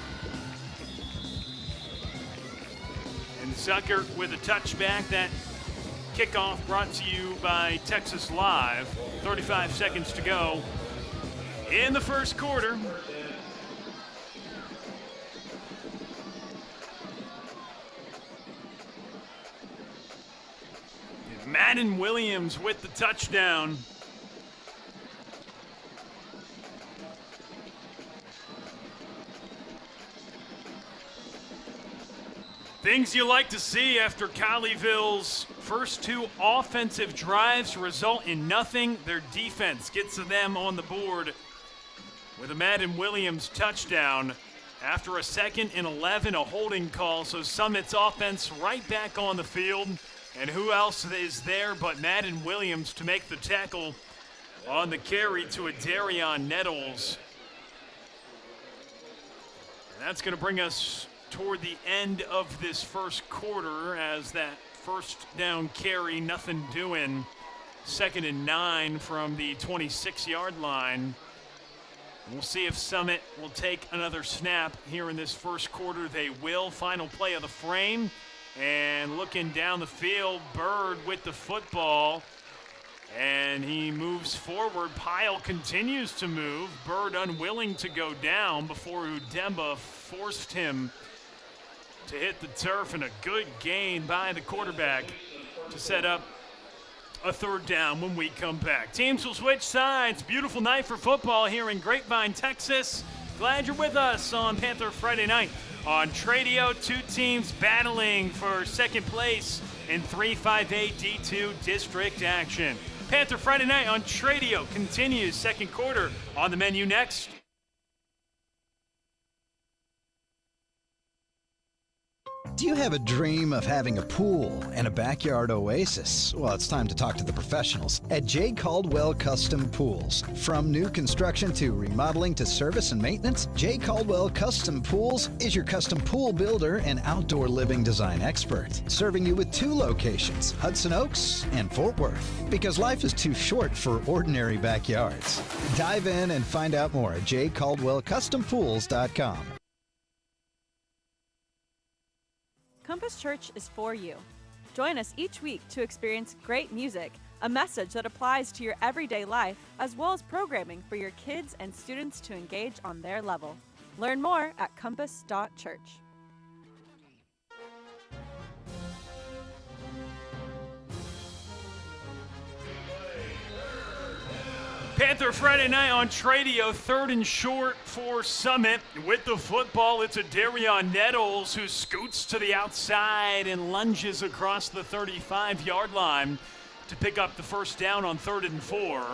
S2: And Zucker with a touchback. That kickoff brought to you by Texas Live. 35 seconds to go in the first quarter. Madden Williams with the touchdown. Things you like to see after Colleyville's first two offensive drives result in nothing. Their defense gets them on the board with a Madden Williams touchdown. After a 2nd and 11, a holding call, so Summit's offense right back on the field. And who else is there but Madden Williams to make the tackle on the carry to a Darion Nettles. And that's going to bring us toward the end of this first quarter as that first down carry, nothing doing. 2nd and 9 from the 26-yard line. We'll see if Summit will take another snap here in this first quarter. They will. Final play of the frame. And looking down the field, Bird with the football. And he moves forward. Pyle continues to move. Bird unwilling to go down before Udemba forced him to hit the turf, and a good gain by the quarterback to set up a 3rd down when we come back. Teams will switch sides. Beautiful night for football here in Grapevine, Texas. Glad you're with us on Panther Friday night. On Tradio, 2 teams battling for 2nd place in 3-5A D2 district action. Panther Friday night on Tradio continues. 2nd quarter on the menu next.
S9: Do you have a dream of having a pool and a backyard oasis? Well, it's time to talk to the professionals at J. Caldwell Custom Pools. From new construction to remodeling to service and maintenance, J. Caldwell Custom Pools is your custom pool builder and outdoor living design expert, serving you with 2 locations, Hudson Oaks and Fort Worth, because life is too short for ordinary backyards. Dive in and find out more at jcaldwellcustompools.com.
S10: Compass Church is for you. Join us each week to experience great music, a message that applies to your everyday life, as well as programming for your kids and students to engage on their level. Learn more at compass.church.
S2: Panther Friday night on Tradio, 3rd and short for Summit. With the football, it's a Darion Nettles who scoots to the outside and lunges across the 35-yard line to pick up the 1st down on 3rd and 4.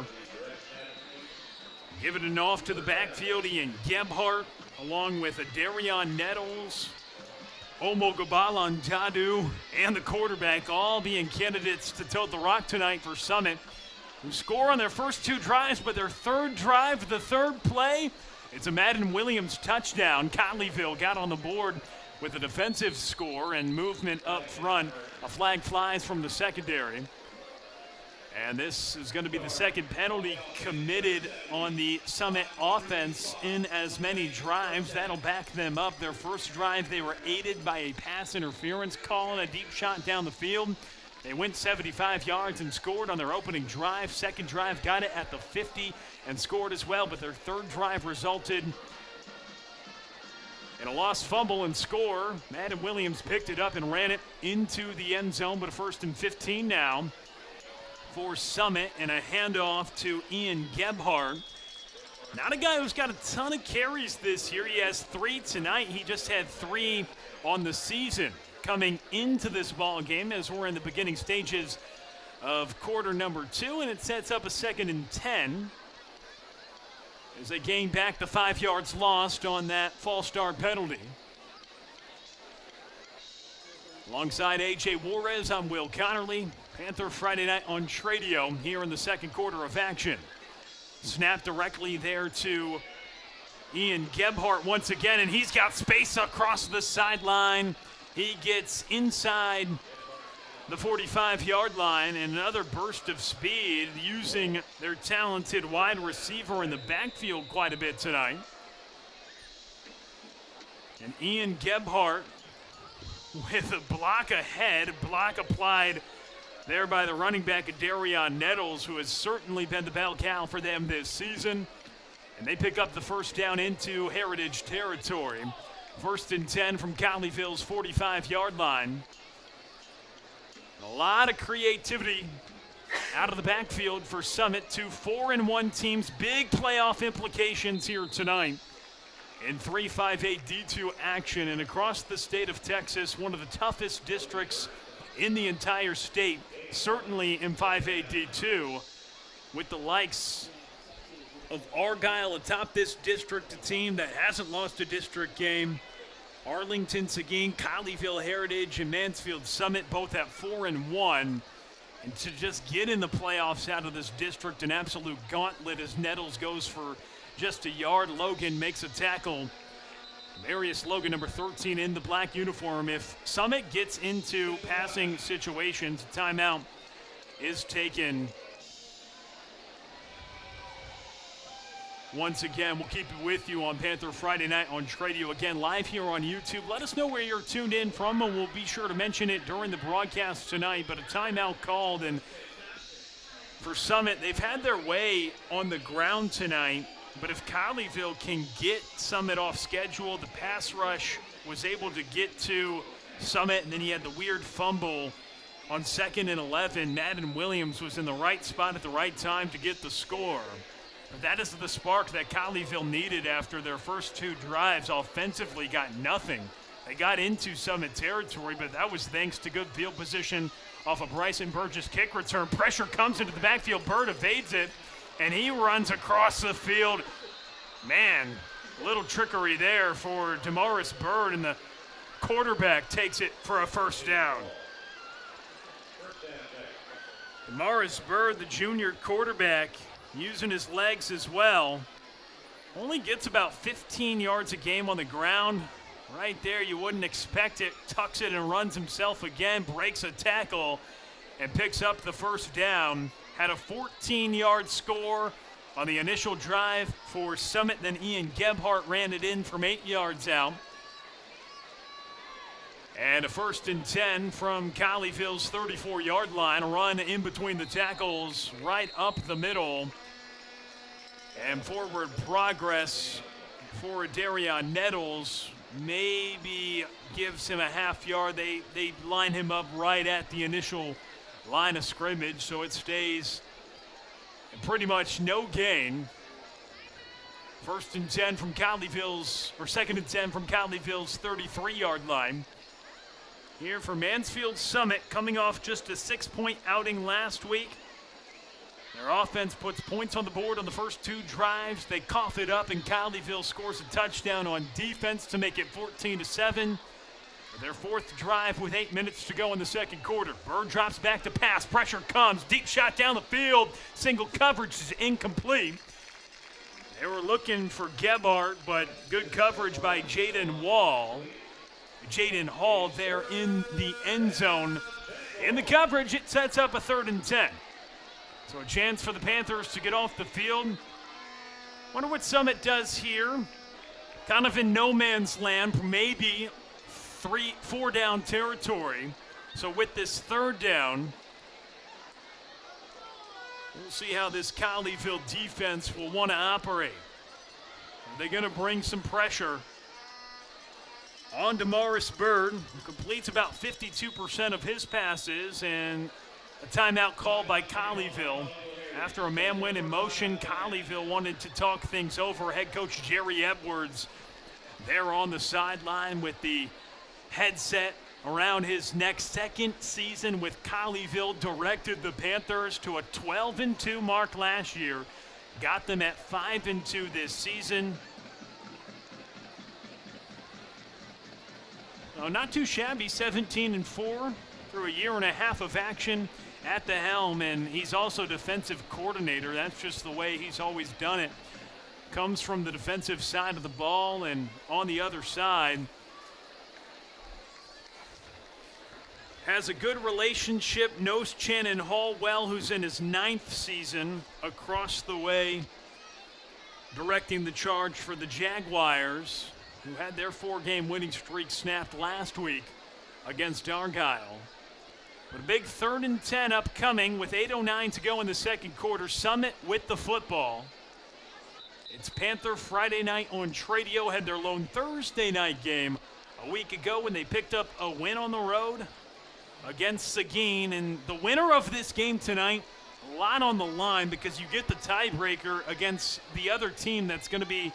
S2: Giving it off to the backfield, Ian Gebhardt, along with a Darion Nettles, Omogobalan Dadu, and the quarterback, all being candidates to tote the rock tonight for Summit, who score on their first 2 drives, but their 3rd drive, the 3rd play, it's a Madden Williams touchdown. Colleyville got on the board with a defensive score and movement up front. A flag flies from the secondary. And this is going to be the 2nd penalty committed on the Summit offense in as many drives. That'll back them up. Their first drive, they were aided by a pass interference call and a deep shot down the field. They went 75 yards and scored on their opening drive. 2nd drive got it at the 50 and scored as well, but their 3rd drive resulted in a lost fumble and score. Madden Williams picked it up and ran it into the end zone, but a 1st and 15 now for Summit, and a handoff to Ian Gebhardt. Not a guy who's got a ton of carries this year. He has 3 tonight. He just had 3 on the season coming into this ball game as we're in the beginning stages of quarter number 2, and it sets up a 2nd and 10 as they gain back the 5 yards lost on that false start penalty. Alongside A.J. Juarez, I'm Will Connerly. Panther Friday night on Tradio here in the 2nd quarter of action. Snap directly there to Ian Gebhardt once again, and he's got space across the sideline. He gets inside the 45-yard line, and another burst of speed using their talented wide receiver in the backfield quite a bit tonight. And Ian Gebhardt with a block ahead, block applied there by the running back, Darion Nettles, who has certainly been the bell cow for them this season. And they pick up the first down into Heritage territory. 1st and 10 from Colleyville's 45-yard line. A lot of creativity out of the backfield for Summit. 2 4-1 teams. Big playoff implications here tonight in 3-5-8 D2 action. And across the state of Texas, one of the toughest districts in the entire state, certainly in 5-8 D2, with the likes of Argyle atop this district, a team that hasn't lost a district game. Arlington, Seguin, Colleyville Heritage, and Mansfield Summit both at 4-1. And to just get in the playoffs out of this district, an absolute gauntlet as Nettles goes for just a yard. Logan makes a tackle. Marius Logan, number 13, in the black uniform. If Summit gets into passing situations, a timeout is taken. Once again, we'll keep it with you on Panther Friday Night on Tradio. Again, live here on YouTube. Let us know where you're tuned in from, and we'll be sure to mention it during the broadcast tonight. But a timeout called, and for Summit, they've had their way on the ground tonight. But if Colleyville can get Summit off schedule, the pass rush was able to get to Summit, and then he had the weird fumble on 2nd and 11. Madden Williams was in the right spot at the right time to get the score. But that is the spark that Colleyville needed after their first 2 drives. Offensively got nothing. They got into Summit territory, but that was thanks to good field position off of Bryson Burgess kick return. Pressure comes into the backfield. Bird evades it, and he runs across the field. Man, a little trickery there for Damaris Bird, and the quarterback takes it for a first down. Damaris Bird, the junior quarterback, using his legs as well. Only gets about 15 yards a game on the ground. Right there, you wouldn't expect it. Tucks it and runs himself again, breaks a tackle, and picks up the first down. Had a 14-yard score on the initial drive for Summit. Then Ian Gebhardt ran it in from 8 yards out. And a 1st and 10 from Colleyville's 34-yard line. A run in between the tackles right up the middle. And forward progress for Darion Nettles. Maybe gives him a half yard. They line him up right at the initial line of scrimmage, so it stays pretty much no gain. 1st and 10 from Colleyville's, or 2nd and 10 from Colleyville's 33-yard line. Here for Mansfield Summit, coming off just a 6-point outing last week. Their offense puts points on the board on the first 2 drives. They cough it up, and Colleyville scores a touchdown on defense to make it 14-7. For their 4th drive with 8 minutes to go in the 2nd quarter. Bird drops back to pass. Pressure comes. Deep shot down the field. Single coverage is incomplete. They were looking for Gebhardt, but good coverage by Jaden Hall there in the end zone. In the coverage, it sets up a 3rd and 10. So a chance for the Panthers to get off the field. Wonder what Summit does here. Kind of in no man's land, maybe 4 down territory. So with this 3rd down, we'll see how this Colleyville defense will want to operate. Are they going to bring some pressure on Damaris Bird, who completes about 52% of his passes, and a timeout called by Colleyville. After a man went in motion, Colleyville wanted to talk things over. Head coach Jerry Edwards there on the sideline with the headset around his neck. 2nd season with Colleyville, directed the Panthers to a 12-2 mark last year. Got them at 5-2 this season. Not too shabby, 17-4 through a year and a half of action at the helm, and he's also defensive coordinator. That's just the way he's always done it. comes from the defensive side of the ball, and on the other side has a good relationship, knows Shannon Hall well, who's in his 9th season across the way, directing the charge for the Jaguars, who had their 4-game winning streak snapped last week against Argyle. But a big 3rd and 10 upcoming with 8:09 to go in the second quarter. Summit with the football. It's Panther Friday night on Tradio. Had their lone Thursday night game a week ago when they picked up a win on the road against Seguin. And the winner of this game tonight, a lot on the line because you get the tiebreaker against the other team that's going to be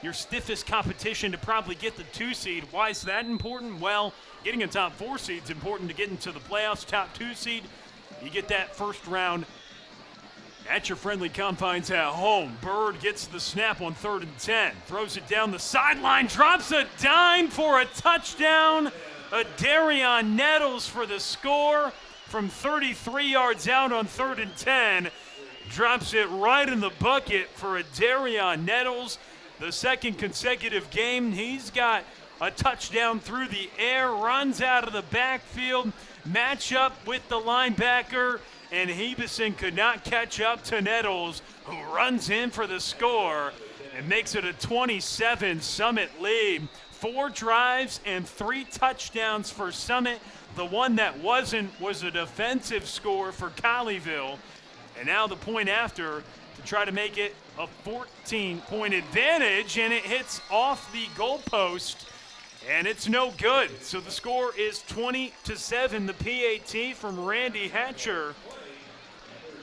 S2: your stiffest competition to probably get the 2 seed. Why is that important? Well, getting a top 4 seed is important to get into the playoffs. Top 2 seed, you get that first round at your friendly confines at home. Bird gets the snap on 3rd and 10. Throws it down the sideline, drops a dime for a touchdown. Darion Nettles for the score from 33 yards out on 3rd and 10. Drops it right in the bucket for Darion Nettles. The second consecutive game, he's got a touchdown through the air, runs out of the backfield, match up with the linebacker, and Hebeson could not catch up to Nettles, who runs in for the score and makes it a 27 Summit lead. 4 drives and 3 touchdowns for Summit. The one that wasn't was a defensive score for Colleyville. And now the point after to try to make it a 14-point advantage, and it hits off the goalpost, and it's no good. So the score is 20-7. The PAT from Randy Hatcher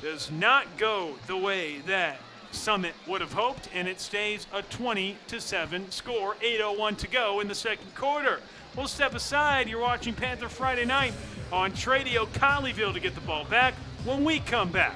S2: does not go the way that Summit would have hoped, and it stays a 20-7 score. 8:01 to go in the second quarter. We'll step aside. You're watching Panther Friday night on Tradio. Colleyville to get the ball back when we come back.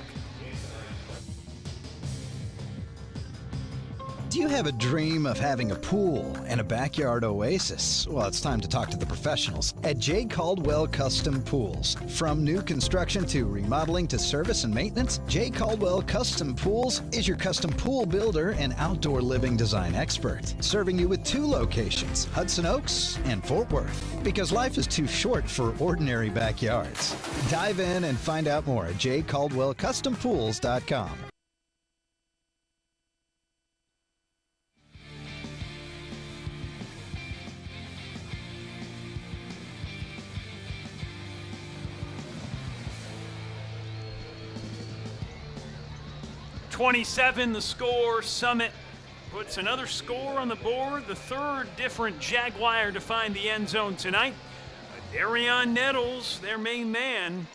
S9: Do you have a dream of having a pool and a backyard oasis? Well, it's time to talk to the professionals at J. Caldwell Custom Pools. From new construction to remodeling to service and maintenance, J. Caldwell Custom Pools is your custom pool builder and outdoor living design expert, serving you with 2 locations, Hudson Oaks and Fort Worth, because life is too short for ordinary backyards. Dive in and find out more at jcaldwellcustompools.com.
S2: The score. Summit puts another score on the board, the 3rd different Jaguar to find the end zone tonight. Darion Nettles, their main man,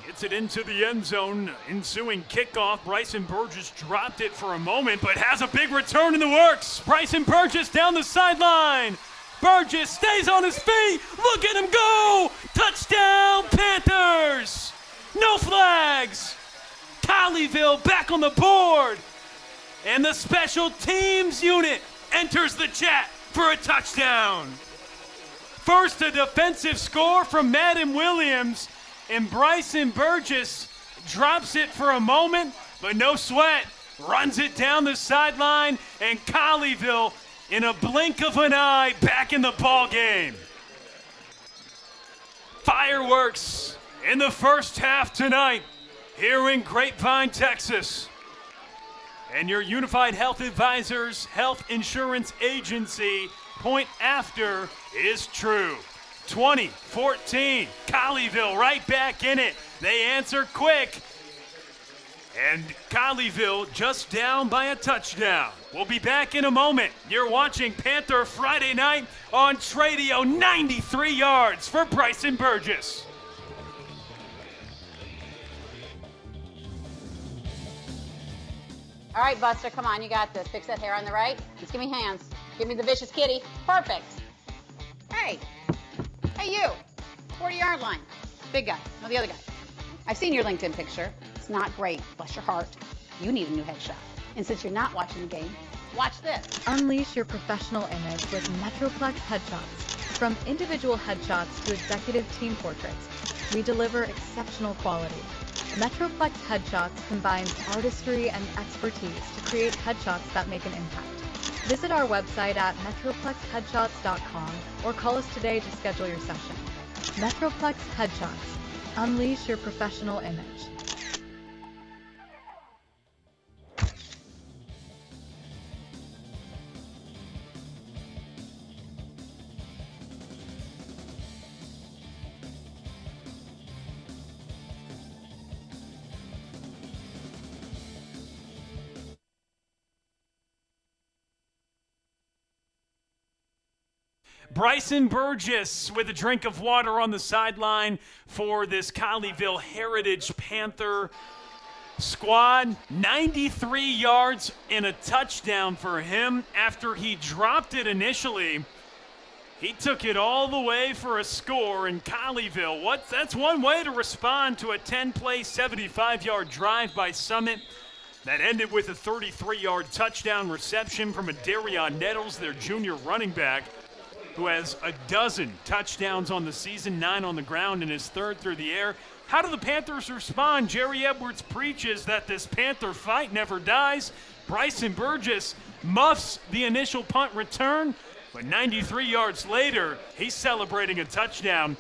S2: gets it into the end zone. Ensuing kickoff, Bryson Burgess dropped it for a moment, but has a big return in the works. Bryson Burgess down the sideline. Burgess stays on his feet. Look at him go! Touchdown, Panthers! No flags! Colleyville back on the board, and the special teams unit enters the chat for a touchdown. First, a defensive score from Madden Williams, and Bryson Burgess drops it for a moment, but no sweat, runs it down the sideline, and Colleyville, in a blink of an eye, back in the ball game. Fireworks in the first half tonight here in Grapevine, Texas. And your Unified Health Advisors Health Insurance Agency point after is true. 20-14, Colleyville right back in it. They answer quick. And Colleyville just down by a touchdown. We'll be back in a moment. You're watching Panther Friday night on Tradio. 93 yards for Bryson Burgess.
S4: All right, Buster, come on, you got this. Fix that hair on the right. Just give me hands. Give me the vicious kitty. Perfect. Hey. Hey, you. 40-yard line. Big guy. No, the other guy. I've seen your LinkedIn picture. It's not great. Bless your heart. You need a new headshot. And since you're not watching the game, watch this.
S5: Unleash your professional image with Metroplex headshots. From individual headshots to executive team portraits, we deliver exceptional quality. Metroplex Headshots combines artistry and expertise to create headshots that make an impact. Visit our website at metroplexheadshots.com or call us today to schedule your session. Metroplex Headshots. Unleash your professional image.
S2: Bryson Burgess with a drink of water on the sideline for this Colleyville Heritage Panther squad. 93 yards and a touchdown for him after he dropped it initially. He took it all the way for a score in Colleyville. That's one way to respond to a 10-play, 75-yard drive by Summit that ended with a 33-yard touchdown reception from Adarion Nettles, their junior running back, who has a dozen touchdowns on the season, 9 on the ground, and his 3rd through the air. How do the Panthers respond? Jerry Edwards preaches that this Panther fight never dies. Bryson Burgess muffs the initial punt return, but 93 yards later, he's celebrating a touchdown.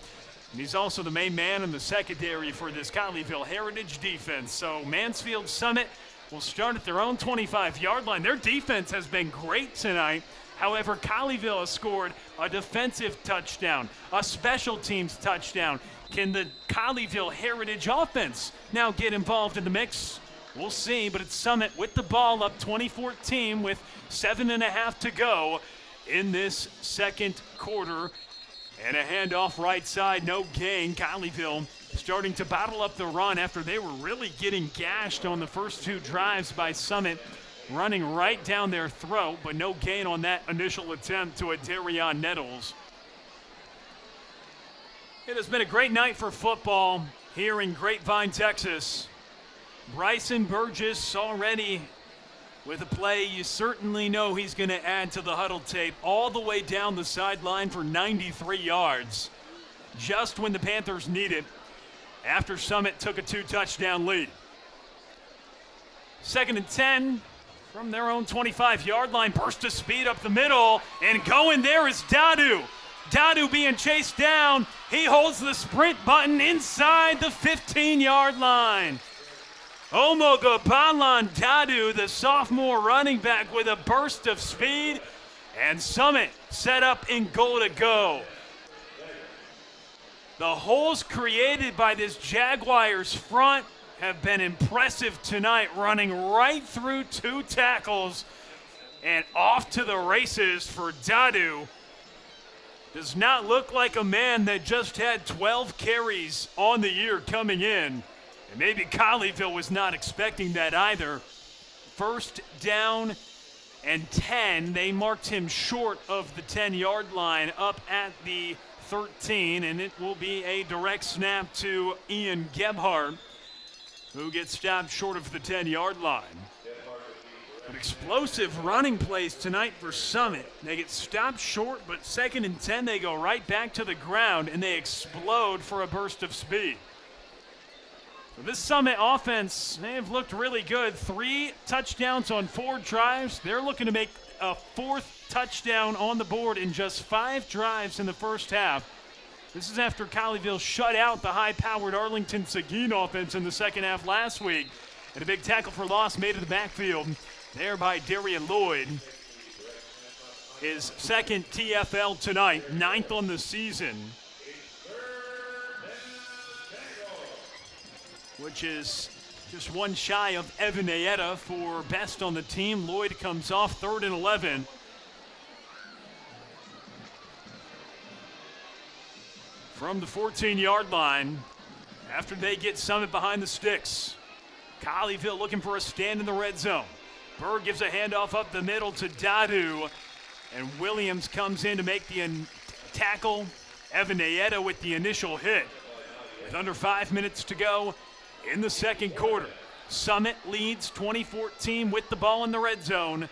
S2: And he's also the main man in the secondary for this Colleyville Heritage defense. So Mansfield Summit will start at their own 25-yard line. Their defense has been great tonight. However, Colleyville has scored a defensive touchdown, a special teams touchdown. Can the Colleyville Heritage offense now get involved in the mix? We'll see, but it's Summit with the ball up 2014 with 7.5 to go in this second quarter. And a handoff right side, no gain. Colleyville starting to battle up the run after they were really getting gashed on the first 2 drives by Summit, running right down their throat, but no gain on that initial attempt to Adarion Nettles. It has been a great night for football here in Grapevine, Texas. Bryson Burgess already with a play you certainly know he's going to add to the huddle tape all the way down the sideline for 93 yards. Just when the Panthers need it after Summit took a 2-touchdown lead. 2nd and 10. From their own 25-yard line, burst of speed up the middle, and going there is Dadu. Dadu being chased down. He holds the sprint button inside the 15-yard line. Omogopalan Dadu, the sophomore running back, with a burst of speed, and Summit set up in goal to go. The holes created by this Jaguars front have been impressive tonight, running right through 2 tackles and off to the races for Dadu. Does not look like a man that just had 12 carries on the year coming in. And maybe Colleyville was not expecting that either. 1st down and 10. They marked him short of the 10-yard line up at the 13, and it will be a direct snap to Ian Gebhardt, who gets stopped short of the 10-yard line. But explosive running plays tonight for Summit. They get stopped short, but 2nd and 10, they go right back to the ground, and they explode for a burst of speed. So this Summit offense, they have looked really good. 3 touchdowns on 4 drives. They're looking to make a 4th touchdown on the board in just 5 drives in the first half. This is after Colleyville shut out the high-powered Arlington Seguin offense in the second half last week. And a big tackle for loss made to the backfield there by Darian Lloyd. His 2nd TFL tonight, 9th on the season, which is just one shy of Evan Ayetta for best on the team. Lloyd comes off 3rd and 11. From the 14-yard line, after they get Summit behind the sticks. Colleyville looking for a stand in the red zone. Berg gives a handoff up the middle to Dadu, and Williams comes in to make the tackle. Evan Ayetta with the initial hit. With under 5 minutes to go in the second quarter, Summit leads 2014 with the ball in the red zone,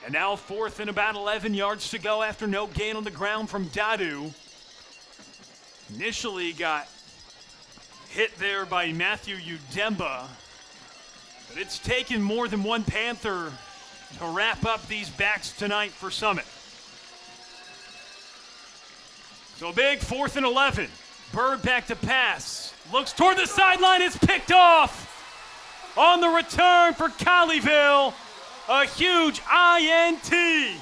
S2: and now 4th and about 11 yards to go after no gain on the ground from Dadu. Initially got hit there by Matthew Udemba. But it's taken more than one Panther to wrap up these backs tonight for Summit. So big 4th and 11. Bird back to pass. Looks toward the sideline. It's picked off. On the return for Colleyville, a huge INT.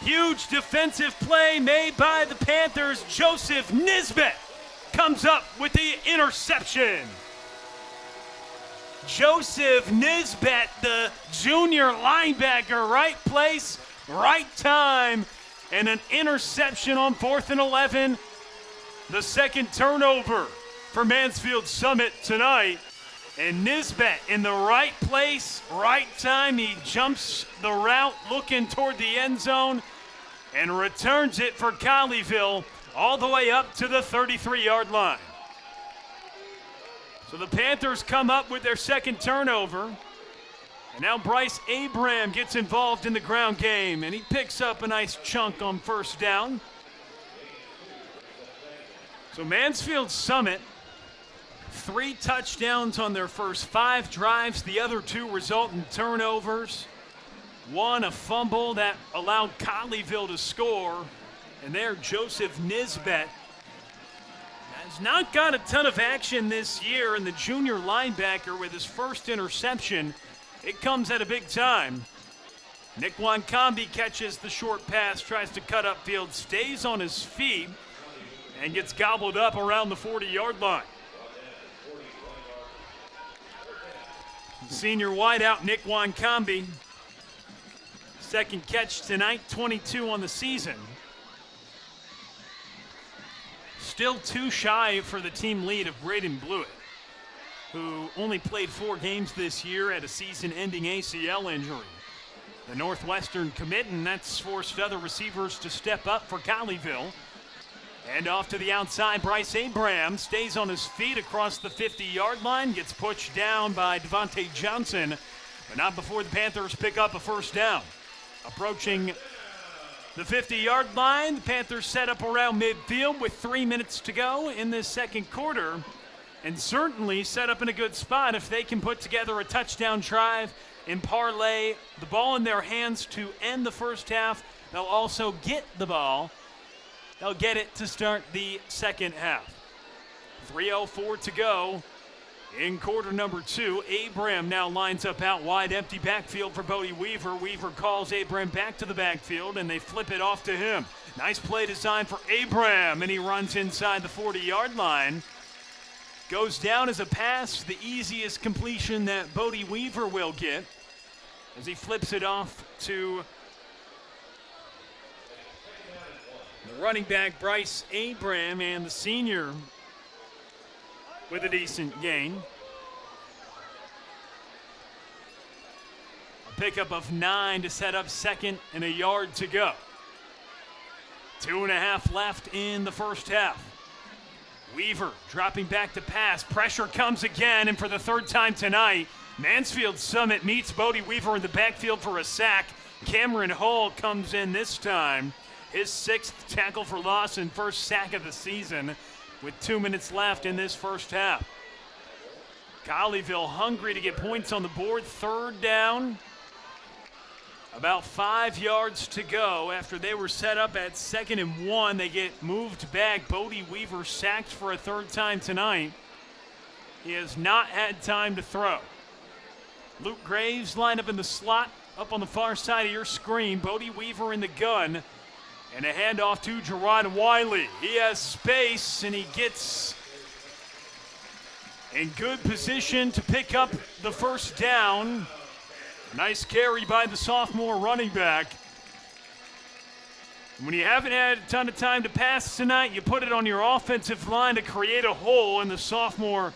S2: Huge defensive play made by the Panthers. Joseph Nisbet comes up with the interception. Joseph Nisbet, the junior linebacker, right place, right time, and an interception on 4th and 11. The second turnover for Mansfield Summit tonight. And Nisbet in the right place, right time. He jumps the route looking toward the end zone and returns it for Colleyville all the way up to the 33-yard line. So the Panthers come up with their second turnover. And now Bryce Abram gets involved in the ground game, and he picks up a nice chunk on first down. So Mansfield Summit, 3 touchdowns on their first 5 drives. The other 2 result in turnovers. 1 a fumble that allowed Colleyville to score. And there, Joseph Nisbet has not got a ton of action this year, and the junior linebacker with his first interception, it comes at a big time. Nick Wankambi catches the short pass, tries to cut upfield, stays on his feet, and gets gobbled up around the 40-yard line. Senior wideout Nick Wankambi, second catch tonight, 22 on the season. Still 2 shy for the team lead of Braden Blewett, who only played 4 games this year at a season-ending ACL injury. The Northwestern commit, and that's forced other receivers to step up for Colleyville. And off to the outside, Bryce Abram stays on his feet across the 50-yard line, gets pushed down by Devontae Johnson, but not before the Panthers pick up a first down. Approaching the 50-yard line, the Panthers set up around midfield with 3 minutes to go in this second quarter, and certainly set up in a good spot if they can put together a touchdown drive and parlay the ball in their hands to end the first half. They'll also get the ball. They'll get it to start the second half. 3:04 to go in quarter number 2. Abram now lines up out wide, empty backfield for Bodie Weaver. Weaver calls Abram back to the backfield, and they flip it off to him. Nice play design for Abram, and he runs inside the 40-yard line. Goes down as a pass, the easiest completion that Bodie Weaver will get, as he flips it off to the running back Bryce Abram, and the senior with a decent gain. A pickup of 9 to set up second and a yard to go. 2.5 left in the first half. Weaver dropping back to pass. Pressure comes again, and for the 3rd time tonight, Mansfield Summit meets Bodie Weaver in the backfield for a sack. Cameron Hull comes in this time. His 6th tackle for loss and first sack of the season with 2 minutes left in this first half. Colleyville hungry to get points on the board. 3rd down. About 5 yards to go after they were set up at 2nd and 1. They get moved back. Bodie Weaver sacked for a 3rd time tonight. He has not had time to throw. Luke Graves lined up in the slot up on the far side of your screen. Bodie Weaver in the gun. And a handoff to Gerard Wiley. He has space, and he gets in good position to pick up the first down. Nice carry by the sophomore running back. When you haven't had a ton of time to pass tonight, you put it on your offensive line to create a hole, and the sophomore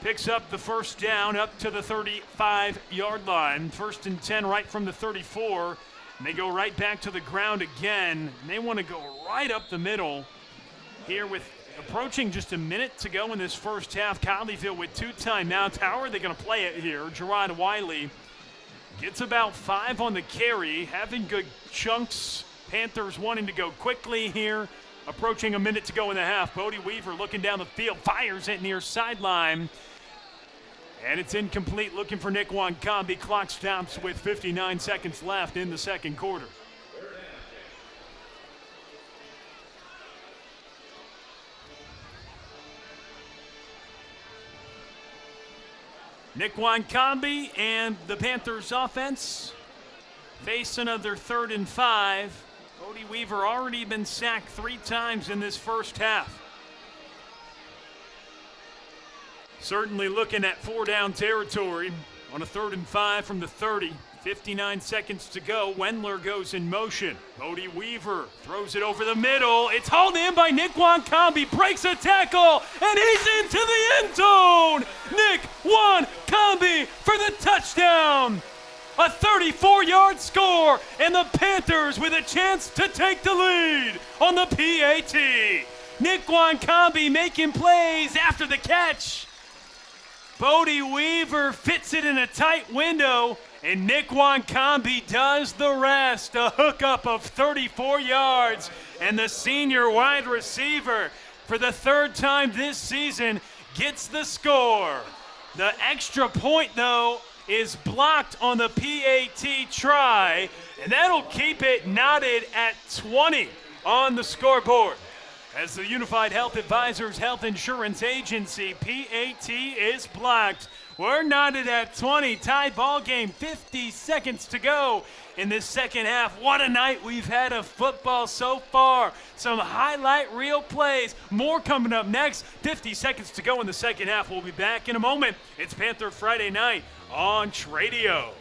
S2: picks up the first down up to the 35-yard line. 1st and 10 right from the 34. And they go right back to the ground again. And they want to go right up the middle here with approaching just a minute to go in this first half. Colleyville with 2 timeouts. How are they going to play it here? Gerard Wiley gets about 5 on the carry, having good chunks. Panthers wanting to go quickly here. Approaching a minute to go in the half. Bodie Weaver looking down the field, fires it near sideline. And it's incomplete, looking for Nick Wankambi. Clock stops with 59 seconds left in the second quarter. Nick Wankambi and the Panthers offense face another 3rd and 5. Bodie Weaver already been sacked 3 times in this first half. Certainly looking at 4-down territory on a 3rd and 5 from the 30. 59 seconds to go. Wendler goes in motion. Bodie Weaver throws it over the middle. It's hauled in by Nick Wankambi. Breaks a tackle, and he's into the end zone. Nick Wankambi for the touchdown. A 34-yard score, and the Panthers with a chance to take the lead on the PAT. Nick Wankambi making plays after the catch. Bodie Weaver fits it in a tight window, and Nick Wankambi does the rest. A hookup of 34 yards, and the senior wide receiver, for the 3rd time this season, gets the score. The extra point, though, is blocked on the PAT try, and that'll keep it knotted at 20 on the scoreboard. As the Unified Health Advisors Health Insurance Agency, PAT is blocked. We're knotted at 20. Tie ball game, 50 seconds to go in this second half. What a night we've had of football so far. Some highlight reel plays. More coming up next. 50 seconds to go in the second half. We'll be back in a moment. It's Panther Friday night on Tradio.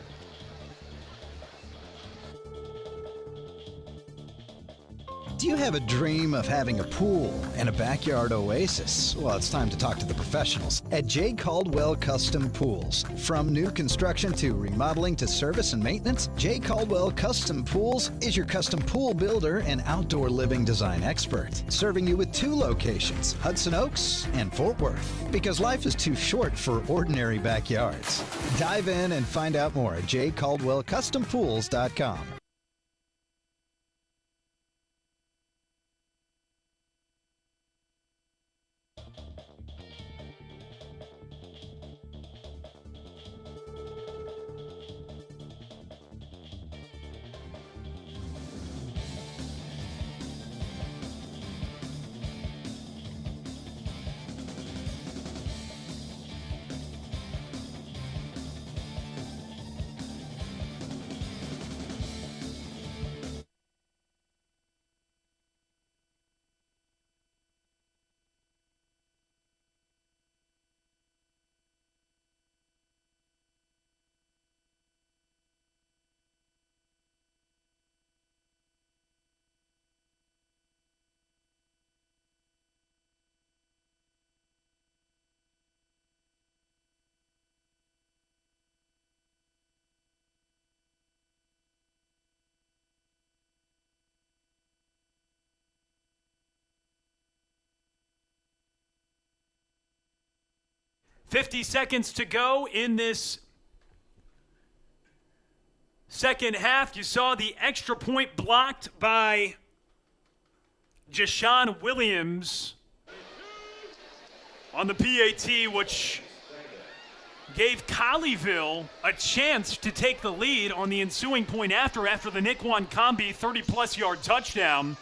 S9: Do you have a dream of having a pool and a backyard oasis? Well, it's time to talk to the professionals at J. Caldwell Custom Pools. From new construction to remodeling to service and maintenance, J. Caldwell Custom Pools is your custom pool builder and outdoor living design expert, serving you with 2 locations, Hudson Oaks and Fort Worth, because life is too short for ordinary backyards. Dive in and find out more at jcaldwellcustompools.com.
S2: $50 seconds to go in this second half. You saw the extra point blocked by Jashawn Williams on the PAT, which gave Colleyville a chance to take the lead on the ensuing point after the Nick Wankambi 30-plus yard touchdown.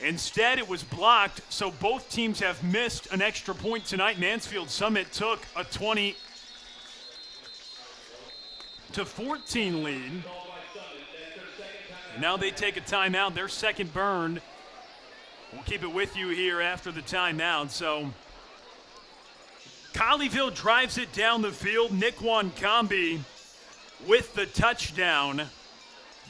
S2: Instead, it was blocked, so both teams have missed an extra point tonight. Mansfield Summit took a 20-14 lead. And now they take a timeout. Their second burned. We'll keep it with you here after the timeout. So Colleyville drives it down the field. Nick Wankambi with the touchdown.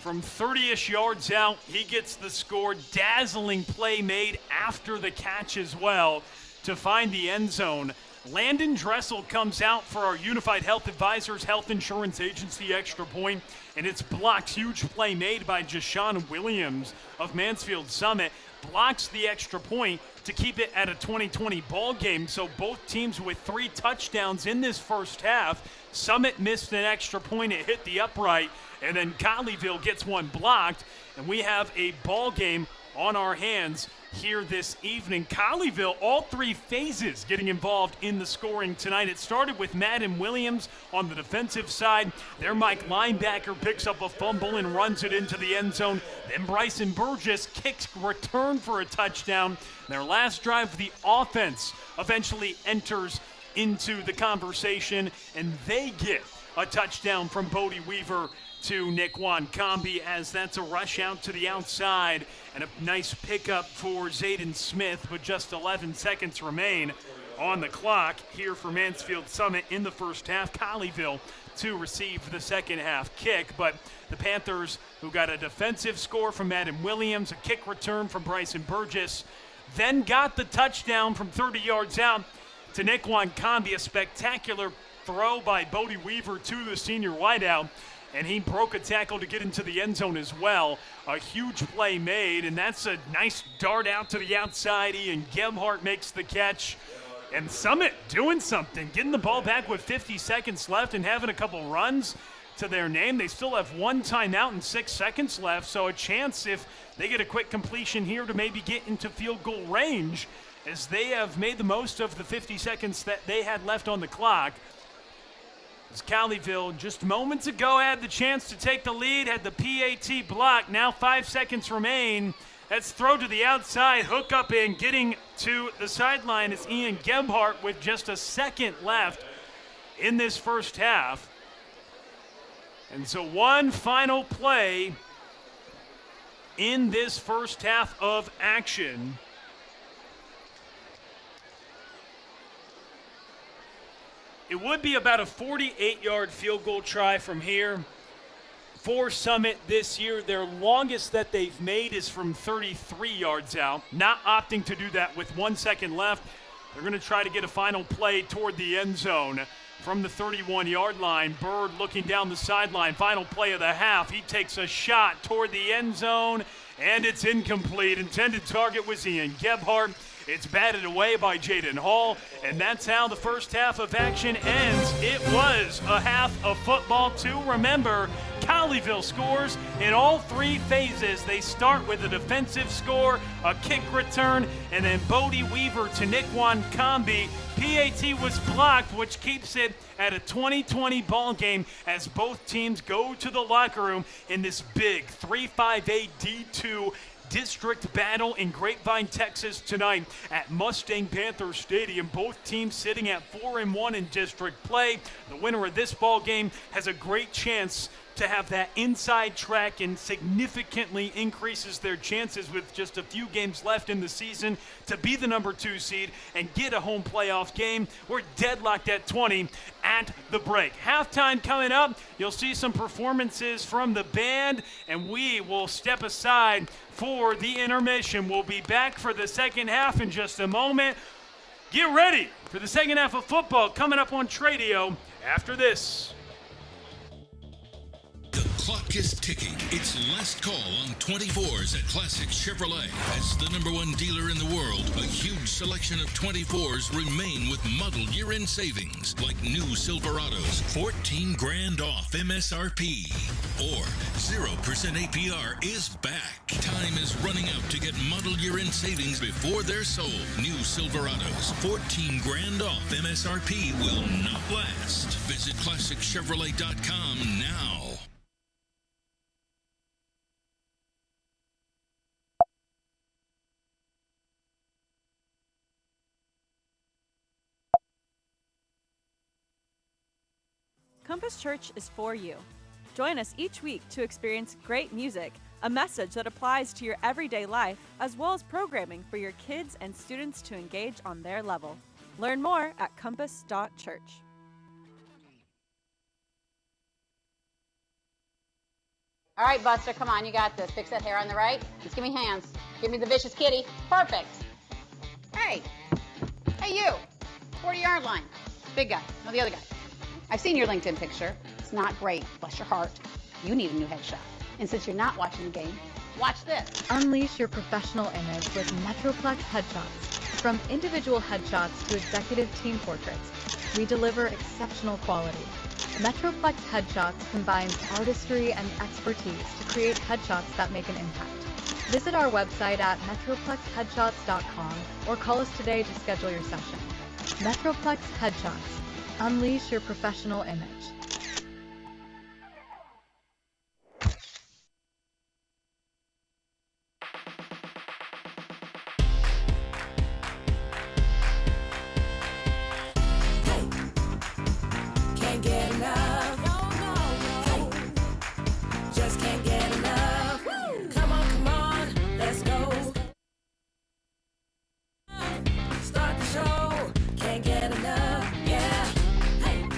S2: From 30-ish yards out, he gets the score. Dazzling play made after the catch as well to find the end zone. Landon Dressel comes out for our Unified Health Advisors Health Insurance Agency extra point, and it's blocked. Huge play made by Jashawn Williams of Mansfield Summit. Blocks the extra point to keep it at a 20-20 ball game. So both teams with 3 touchdowns in this first half. Summit missed an extra point. It hit the upright, and then Colleyville gets one blocked, and we have a ball game on our hands here this evening. Colleyville, all three phases getting involved in the scoring tonight. It started with Madden Williams on the defensive side. Their Mike linebacker picks up a fumble and runs it into the end zone. Then Bryson Burgess kicks return for a touchdown. Their last drive, the offense eventually enters into the conversation, and they get a touchdown from Bodie Weaver to Nickwan Combi, as that's a rush out to the outside and a nice pickup for Zayden Smith, with just 11 seconds remain on the clock here for Mansfield Summit in the first half. Colleyville to receive the second half kick, but the Panthers, who got a defensive score from Madden Williams, a kick return from Bryson Burgess, then got the touchdown from 30 yards out to Nickwan Combi, a spectacular throw by Bodie Weaver to the senior wideout, and he broke a tackle to get into the end zone as well. A huge play made, and that's a nice dart out to the outside. Ian Gebhardt makes the catch, and Summit doing something, getting the ball back with 50 seconds left and having a couple runs to their name. They still have one timeout and 6 seconds left, so a chance if they get a quick completion here to maybe get into field goal range, as they have made the most of the 50 seconds that they had left on the clock. As Colleyville just moments ago had the chance to take the lead, had the PAT block. Now 5 seconds remain. That's throw to the outside, hook up in, getting to the sideline is Ian Gebhardt with just a second left in this first half. And so one final play in this first half of action. It would be about a 48-yard field goal try from here for Summit this year. Their longest that they've made is from 33 yards out. Not opting to do that with 1 second left. They're going to try to get a final play toward the end zone from the 31-yard line. Bird looking down the sideline. Final play of the half. He takes a shot toward the end zone, and it's incomplete. Intended target was Ian Gebhardt. It's batted away by Jaden Hall, and that's how the first half of action ends. It was a half of football to remember. Colleyville scores in all three phases. They start with a defensive score, a kick return, and then Bodie Weaver to Nickwan Combi. PAT was blocked, which keeps it at a 20-20 ball game as both teams go to the locker room in this big 3-5A D2 district battle in Grapevine, Texas tonight at Mustang Panther Stadium. Both teams sitting at 4-1 in district play. The winner of this ball game has a great chance to have that inside track and significantly increases their chances with just a few games left in the season to be the number 2 seed and get a home playoff game. We're deadlocked at 20 at the break. Halftime coming up. You'll see some performances from the band, and we will step aside for the intermission. We'll be back for the second half in just a moment. Get ready for the second half of football coming up on Tradio after this.
S6: The clock is ticking. It's last call on 24s at Classic Chevrolet. As the #1 dealer in the world, a huge selection of 24s remain with model year-end savings, like new Silverados, $14,000 off MSRP. Or 0% APR is back. Time is running out to get model year-end savings before they're sold. New Silverados, $14,000 off MSRP will not last. Visit ClassicChevrolet.com now.
S10: Compass Church is for you. Join us each week to experience great music, a message that applies to your everyday life, as well as programming for your kids and students to engage on their level. Learn more at compass.church.
S4: All right, Buster, come on, you got this. Fix that hair on the right. Just give me hands. Give me the vicious kitty. Perfect. Hey. Hey, you. 40-yard line. Big guy. No, the other guy. I've seen your LinkedIn picture. It's not great. Bless your heart. You need a new headshot. And since you're not watching the game, watch this.
S5: Unleash your professional image with Metroplex headshots. From individual headshots to executive team portraits, we deliver exceptional quality. Metroplex headshots combines artistry and expertise to create headshots that make an impact. Visit our website at metroplexheadshots.com or call us today to schedule your session. Metroplex Headshots. Unleash your professional image.
S1: Can't get enough. Hey, just can't get enough. Come on, let's go. Start the show. Can't get enough. Yeah. Hey,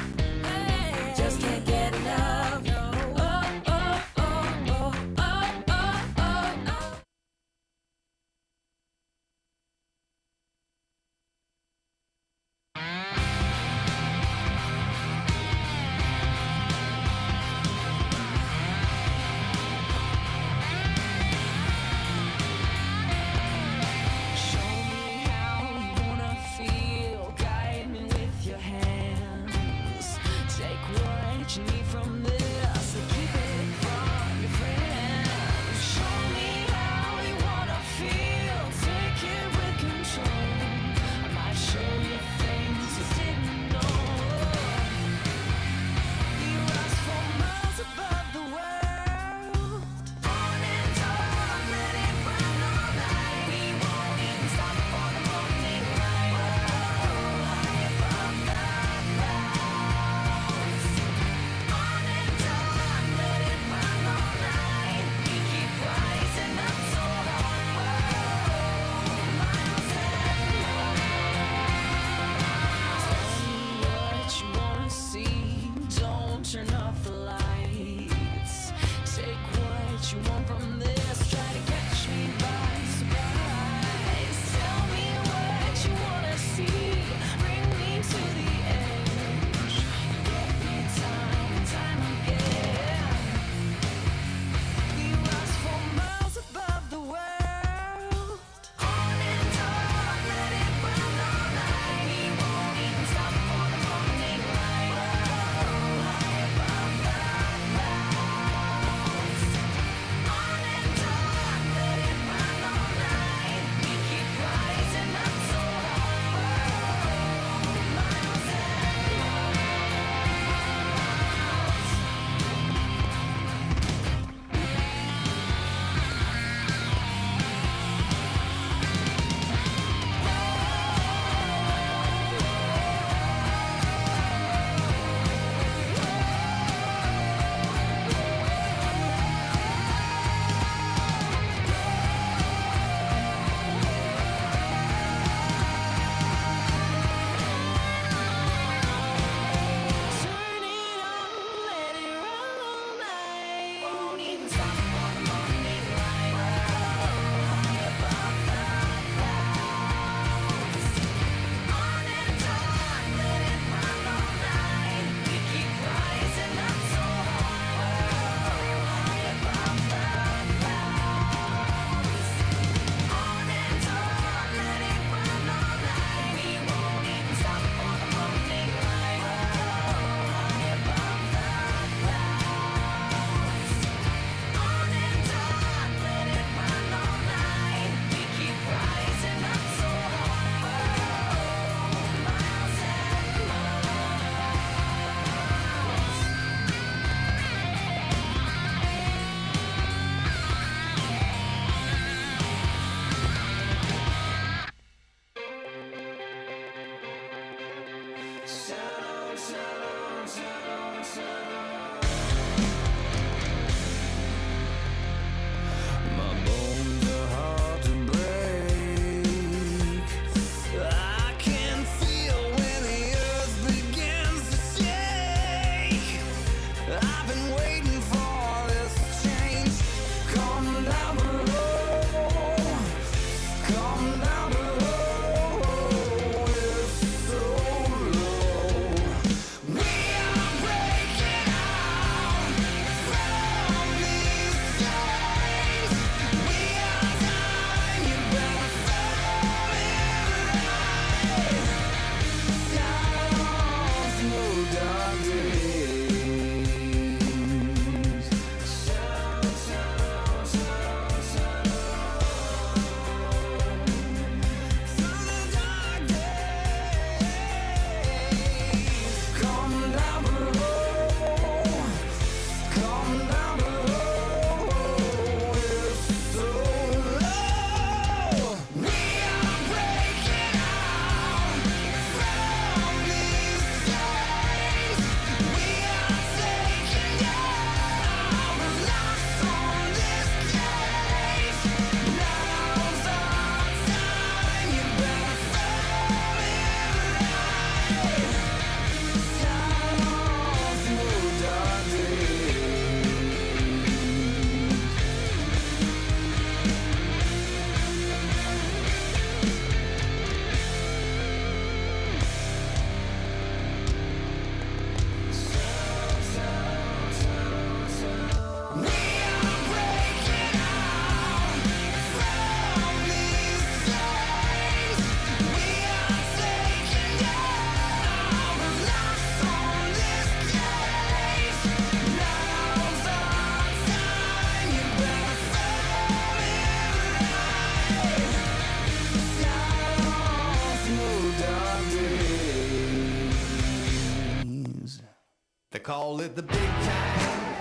S11: They call it the big time.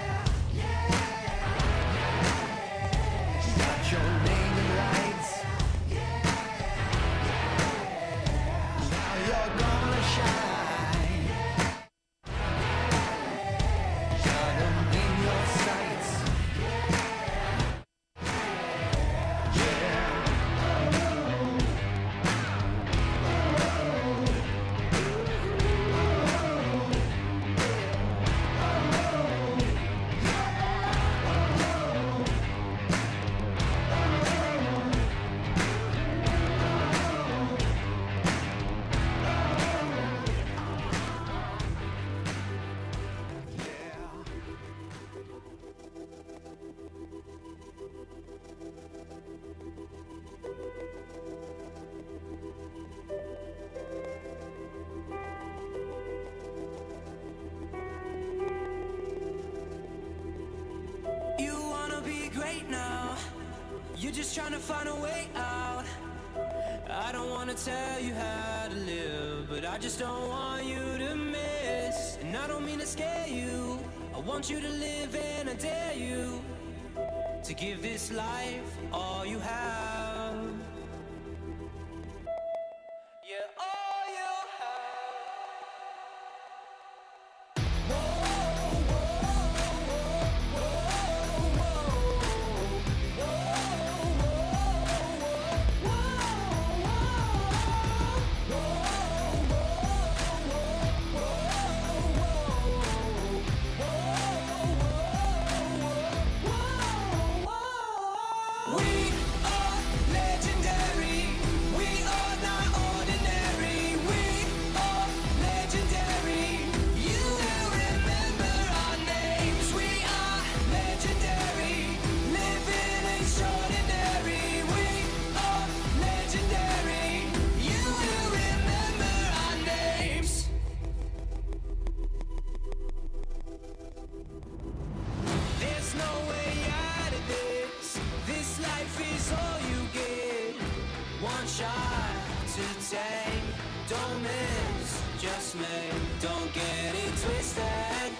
S11: Got your name in lights. Now you're gonna shine. Got 'em in your sights.
S1: You wanna be great now. You're just trying to find a way out. I don't wanna tell you how to live, but I just don't want you to miss. And I don't mean to scare you. I want you to live, and I dare you to give this life all you have. Yeah, all you have. We are legendary. We are not ordinary. We are legendary. You will remember our names. We are legendary. Living extraordinary. We are legendary. You will remember our names. There's no way out of this. This life is all you get. One shot to take. Don't miss, just make. Don't get it twisted.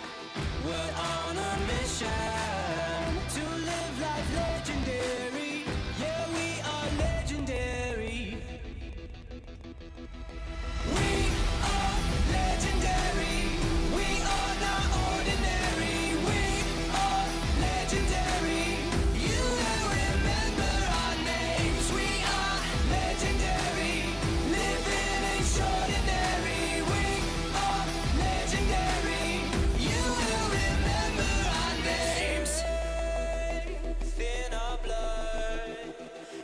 S1: We're on a mission to live life legendary. Yeah, we are legendary. We are legendary. We are not ordinary. We are legendary. You will remember our names. We are legendary. Living extraordinary. We are legendary. You will remember our names. Thin our blood.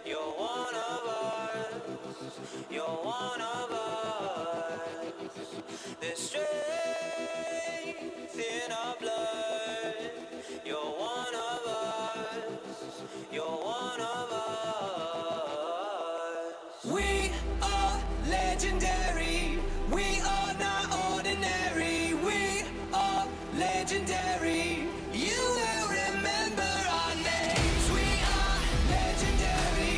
S1: You're one of us. You're one of us. There's strength in our blood. You're one of us. You're one of us. We are legendary. We are not ordinary. We are legendary. You will remember our names. We are legendary.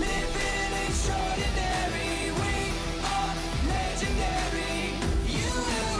S1: Living extraordinary. We are legendary. You will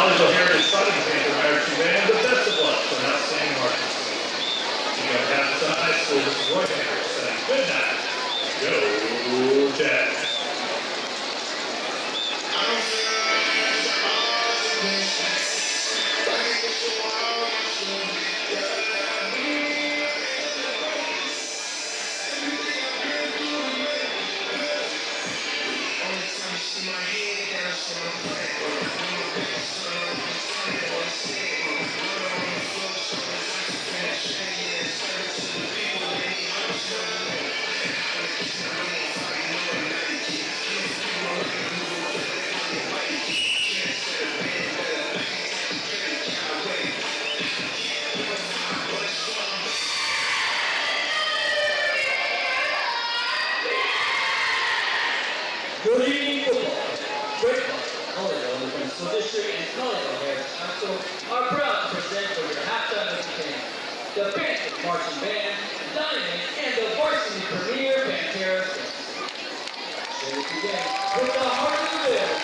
S12: Colleyville Heritage Summit Jaguars band the best of luck for an outstanding marching school. You got Happenstone High School, this is Roy Baker saying good night. Go Jags.
S13: Good evening, football. Great Colleyville Lutheran School District and Colleyville Heritage High School are proud to present for your halftime entertainment the Panthers Marching Band, Dynamite, and the varsity premier Panthers. So we begin with the heart of the bill.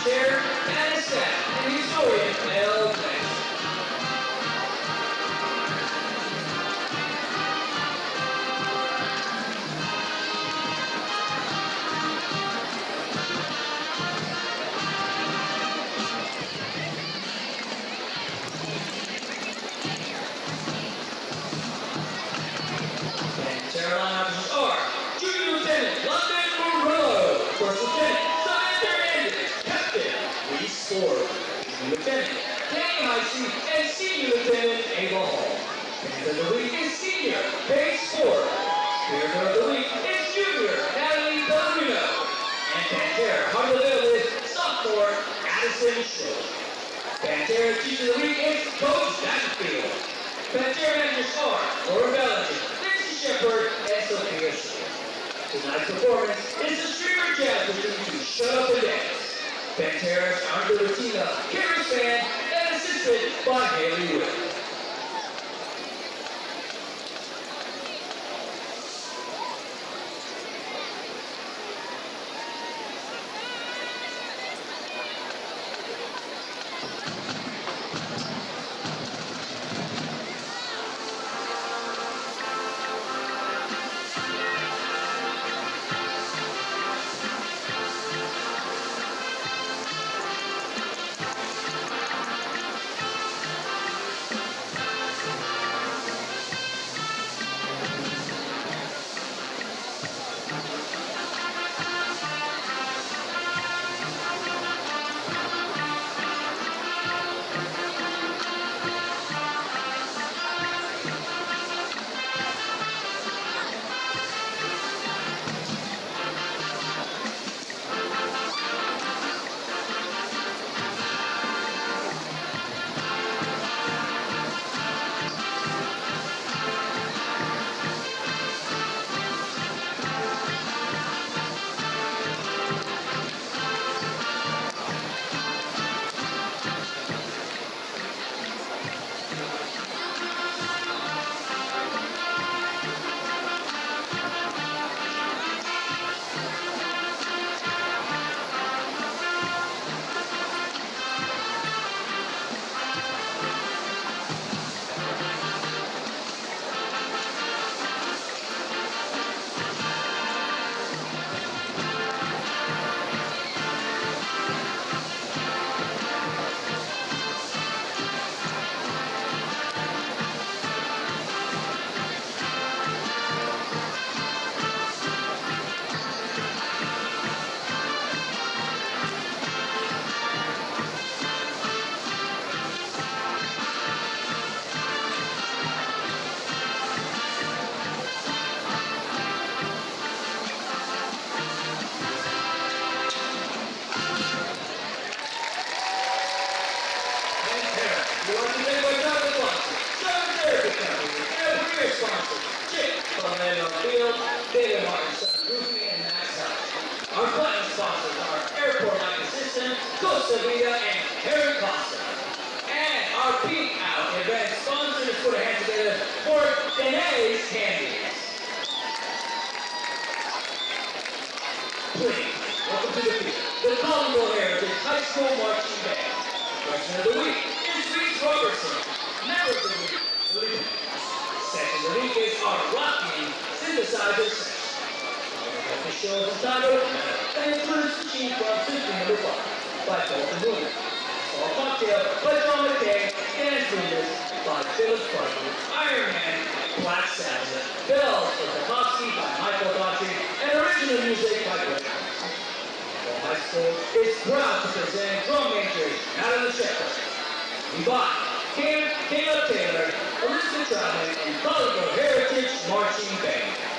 S13: Chair and his staff, and historian L. Banks. And Carolina officers are Junior Lieutenant London Morello, First Lieutenant Samantha Hernandez, Captain Reese Ford, Junior Lieutenant Danny Heisey, and Senior Lieutenant Ava Hall. Panther of the Week is Senior Paige Ford. Panther of the Week is Junior Natalie Pellegrino. And Panther Heart of the Bill is Sophomore Addison Schroeder. Panther Teacher of the Week is Coach Danfield. Panther managers are Laura Bellinger, Lindsay Shepard, and Sophia Schwartz. Tonight's performance is the Streamer Jazz routine to Shut Up and Dance. Panthers are the routine of Carrie Span and assisted by Haley Wood. David Martin, Sutton Roofing, and Max House. Sevilla, and Harry Costa. And our peak out event sponsors put a hand together for Danae's Candies. Please, welcome to the field, the Colleyville Heritage High School Marching Band. Question of the week is Reese Robertson. Member of the week, Lee. Section of the week is our rocking synthesizer section. The show is entitled, and includes the chief from Symphony No. 5 by Bolton Williams. Small Cocktail by John McKay, Dance Movements by Phyllis Parker, Iron Man, Black Sabbath, Bells for Tchaikovsky by Michael Daughtry, and original music by Greg Thompson. High School is proud to present drum majors out of the shepherd. Yvonne, Caleb Taylor, Elizabeth Troutman, and Colleyville Heritage Marching Band.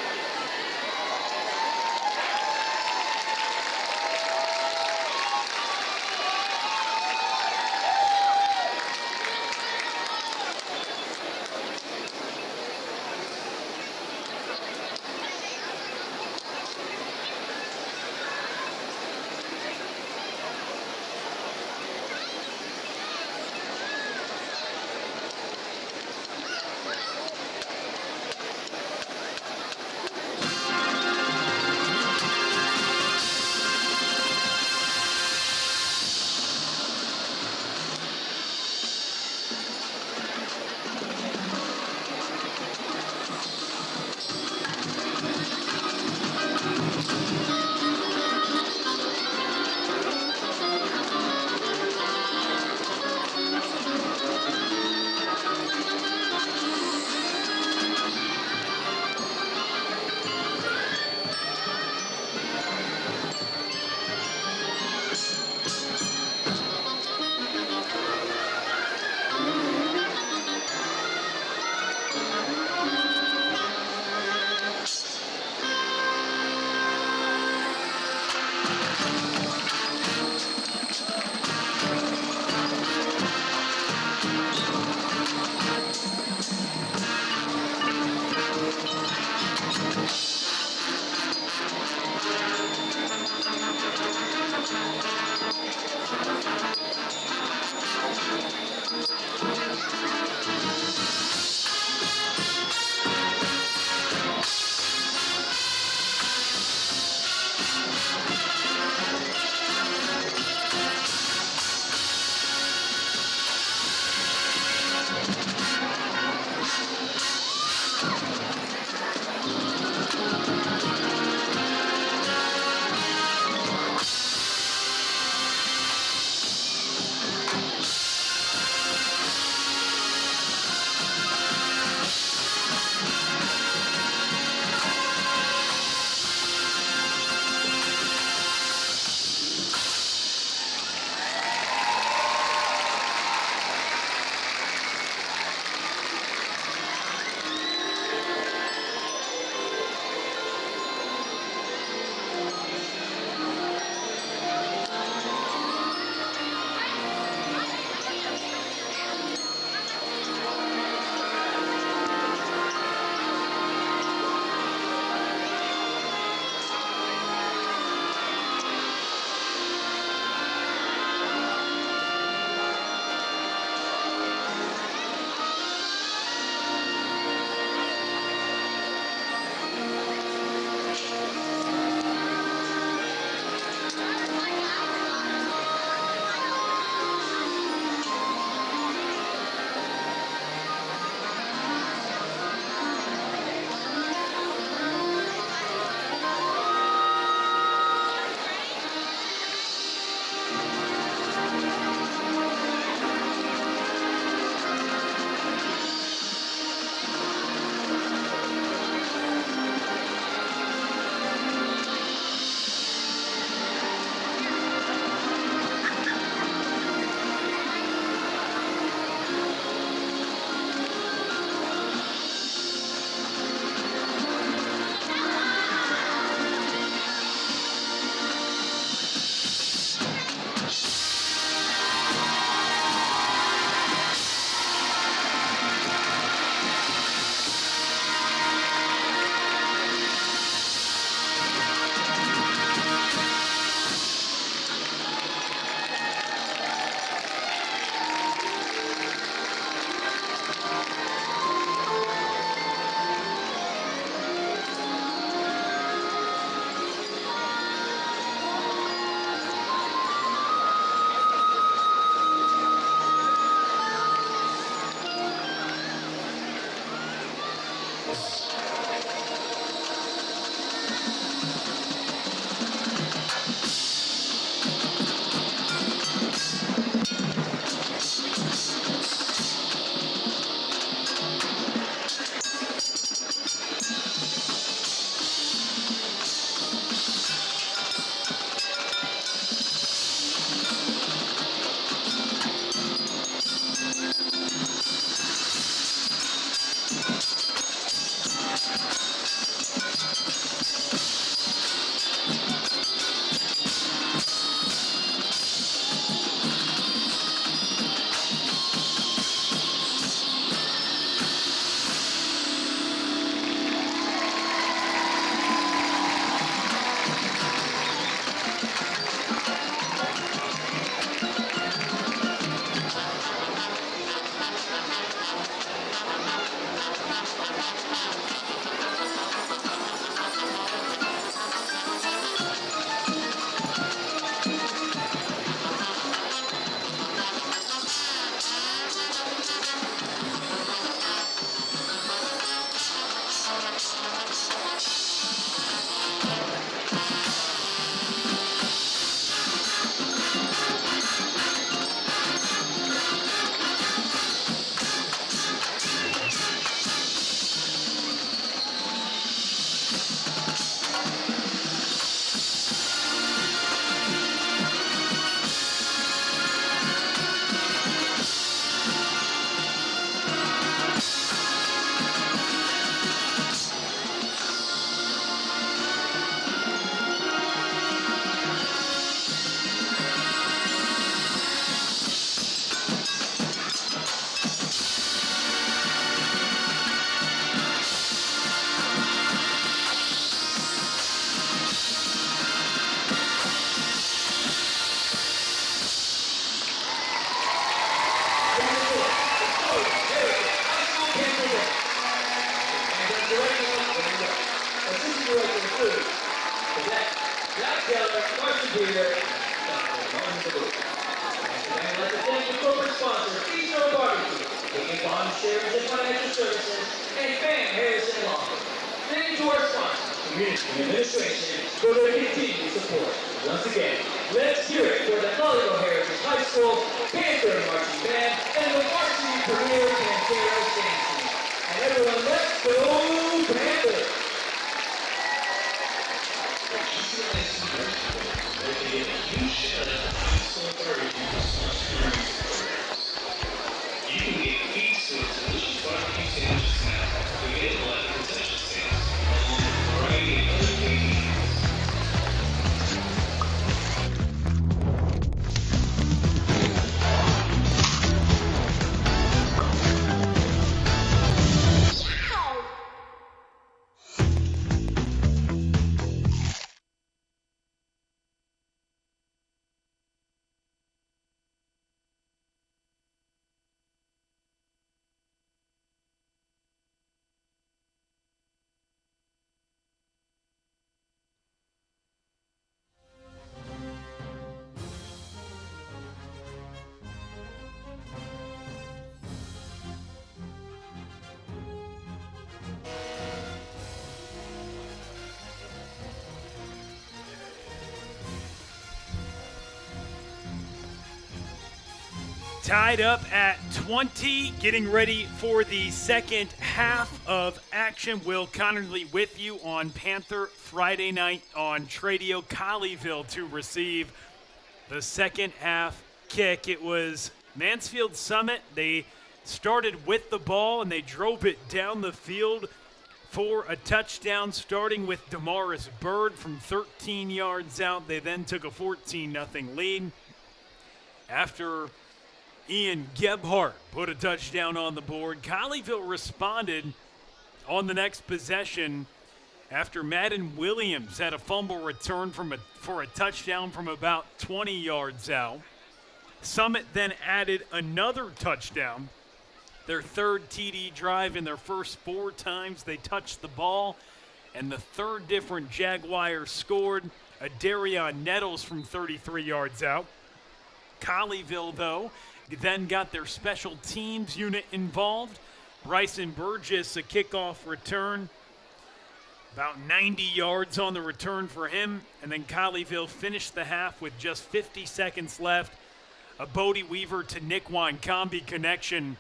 S13: Administration for their continued support. Once again, let's hear it for the Colleyville Heritage High School Panther Marching Band and the Varsity Premier Pantera Singing Team. And everyone, let's go Panthers!
S12: You can get pizza with delicious barbecue sandwiches now. We get a lot of concession stands, along with a variety of other conveniences.
S2: Tied up at 20, getting ready for the second half of action. Will Connerly with you on Panther Friday night on Tradio. Colleyville to receive the second half kick. It was Mansfield Summit. They started with the ball and they drove it down the field for a touchdown, starting with Damaris Bird from 13 yards out. They then took a 14-0 lead after Ian Gebhardt put a touchdown on the board. Colleyville responded on the next possession after Madden Williams had a fumble return for a touchdown from about 20 yards out. Summit then added another touchdown, their third TD drive in their first 4 times they touched the ball, and the third different Jaguars scored, a Darion Nettles from 33 yards out. Colleyville, though, then got their special teams unit involved. Bryson Burgess, a kickoff return. About 90 yards on the return for him. And then Colleyville finished the half with just 50 seconds left. A Bodie Weaver to Nick Wankambi connection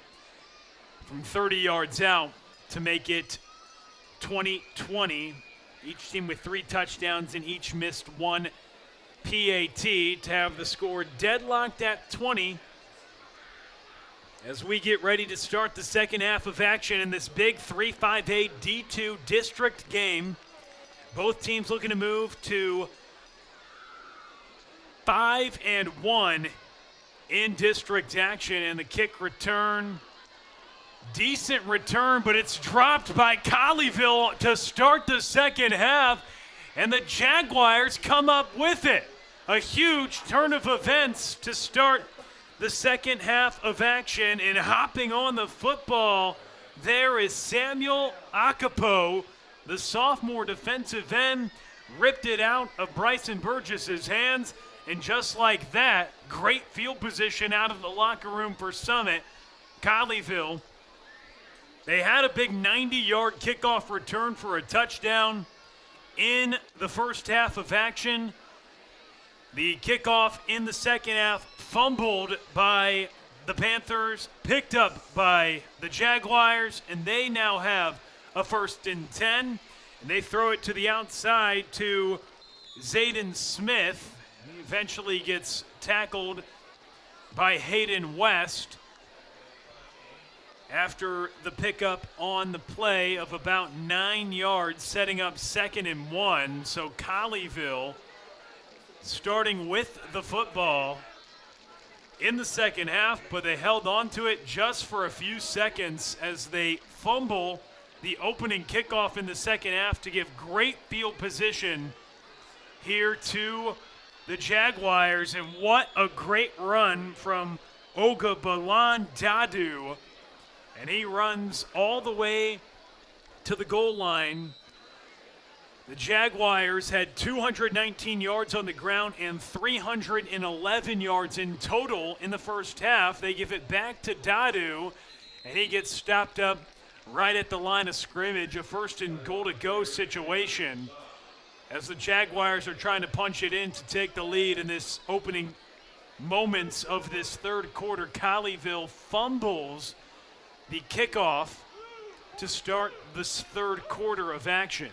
S2: from 30 yards out to make it 20-20. Each team with 3 touchdowns and each missed 1 PAT to have the score deadlocked at 20 as we get ready to start the second half of action in this big 3-5A D2 district game. Both teams looking to move to 5-1 in district action, and the kick return, decent return, but it's dropped by Colleyville to start the second half, and the Jaguars come up with it. A huge turn of events to start the second half of action, and hopping on the football there is Samuel Akapo, the sophomore defensive end, ripped it out of Bryson Burgess's hands, and just like that, great field position out of the locker room for Summit. Colleyville, they had a big 90-yard kickoff return for a touchdown in the first half of action. The kickoff in the second half fumbled by the Panthers, picked up by the Jaguars, and they now have a 1st and 10. And they throw it to the outside to Zayden Smith. He eventually gets tackled by Hayden West after the pickup on the play of about 9 yards, setting up 2nd and 1. So Colleyville starting with the football in the second half, but they held on to it just for a few seconds as they fumble the opening kickoff in the second half to give great field position here to the Jaguars. And what a great run from Ogabalan Dadu. And he runs all the way to the goal line. The Jaguars had 219 yards on the ground and 311 yards in total in the first half. They give it back to Dadu, and he gets stopped up right at the line of scrimmage. A 1st and goal to go situation as the Jaguars are trying to punch it in to take the lead in this opening moments of this third quarter. Colleyville fumbles the kickoff to start this third quarter of action.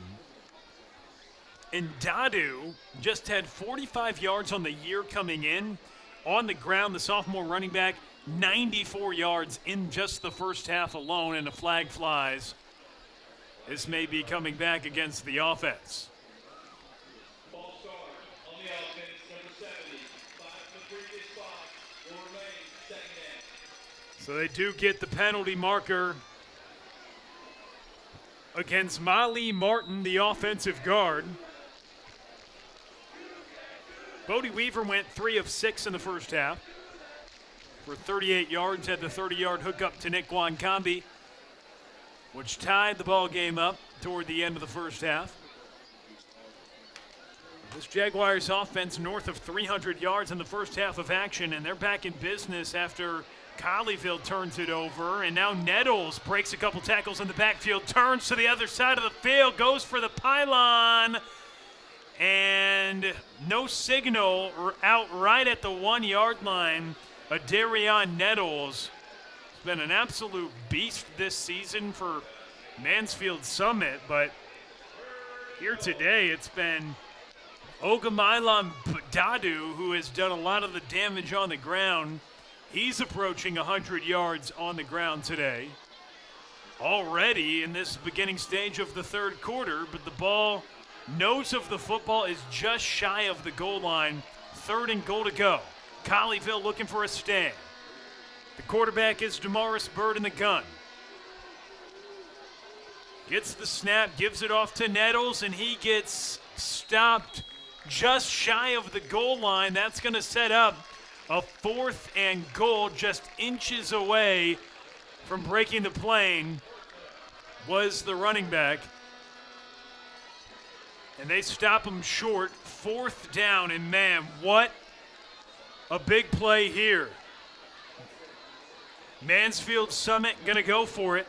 S2: And Dadu just had 45 yards on the year coming in. On the ground, the sophomore running back, 94 yards in just the first half alone, and a flag flies. This may be coming back against the offense.
S12: Ball start on the offense, number 70, 5 from the previous spot, will remain 2nd down.
S2: So they do get the penalty marker against Molly Martin, the offensive guard. Bodie Weaver went 3 of 6 in the first half for 38 yards, had the 30-yard hookup to Nick Wankambi, which tied the ball game up toward the end of the first half. This Jaguars offense north of 300 yards in the first half of action, and they're back in business after Colleyville turns it over. And now Nettles breaks a couple tackles in the backfield, turns to the other side of the field, goes for the pylon, and no signal, out right at the 1-yard line. Adarian Nettles has been an absolute beast this season for Mansfield Summit, but here today it's been Ogamailan Dadu who has done a lot of the damage on the ground. He's approaching 100 yards on the ground today already in this beginning stage of the third quarter, but the ball, nose of the football, is just shy of the goal line. 3rd and goal to go. Colleyville looking for a stand. The quarterback is Damaris Bird in the gun. Gets the snap, gives it off to Nettles, and he gets stopped just shy of the goal line. That's going to set up a 4th and goal, just inches away from breaking the plane was the running back. And they stop him short, 4th down, and man, what a big play here. Mansfield Summit gonna go for it.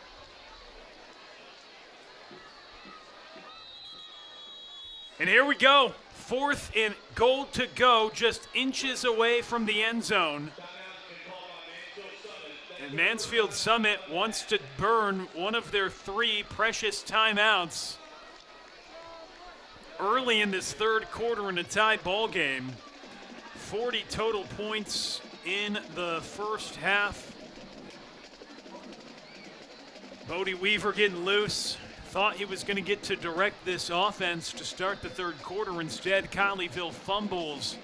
S2: And here we go. 4th and goal to go, just inches away from the end zone. And Mansfield Summit wants to burn one of their 3 precious timeouts early in this third quarter in a tied ball game. 40 total points in the first half. Bodie Weaver getting loose. Thought he was going to get to direct this offense to start the third quarter. Instead, Colleyville fumbles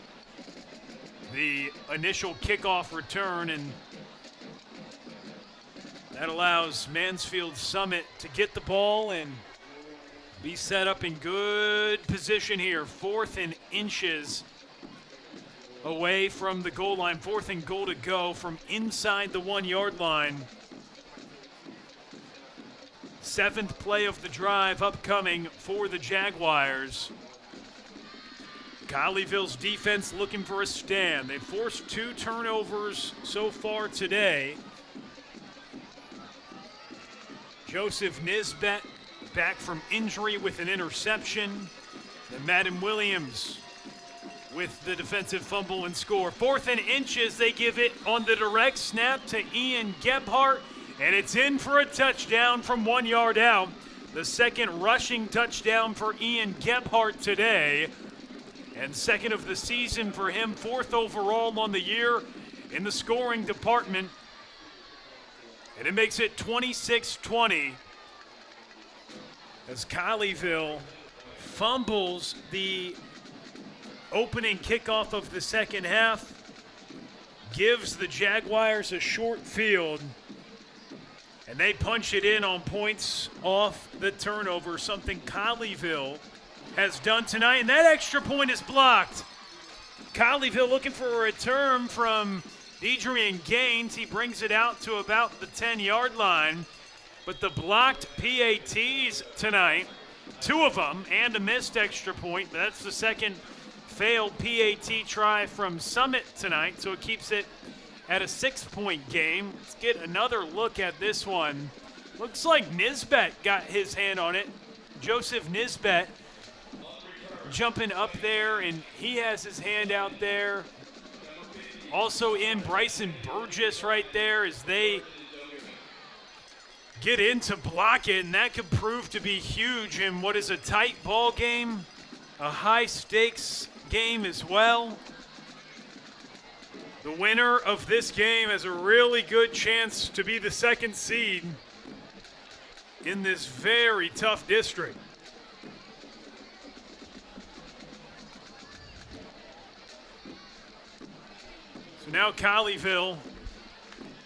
S2: the initial kickoff return, and that allows Mansfield Summit to get the ball and be set up in good position here. 4th and inches away from the goal line. 4th and goal to go from inside the 1-yard line. 7th play of the drive upcoming for the Jaguars. Colleyville's defense looking for a stand. They've forced 2 turnovers so far today. Joseph Nisbet back from injury with an interception. And Madden Williams with the defensive fumble and score. 4th and inches, they give it on the direct snap to Ian Gebhardt. And it's in for a touchdown from 1 yard out. The second rushing touchdown for Ian Gebhardt today. And 2nd of the season for him, 4th overall on the year in the scoring department. And it makes it 26-20 as Colleyville fumbles the opening kickoff of the second half, gives the Jaguars a short field. And they punch it in on points off the turnover, something Colleyville has done tonight. And that extra point is blocked. Colleyville looking for a return from Adrian Gaines. He brings it out to about the 10-yard line. But the blocked PATs tonight, 2 of them, and a missed extra point. But that's the second failed PAT try from Summit tonight, so it keeps it at a 6-point game. Let's get another look at this one. Looks like Nisbet got his hand on it. Joseph Nisbet jumping up there, and he has his hand out there. Also in Bryson Burgess right there as they get in to block it, and that could prove to be huge in what is a tight ball game, a high-stakes game as well. The winner of this game has a really good chance to be the 2nd seed in this very tough district. So now Colleyville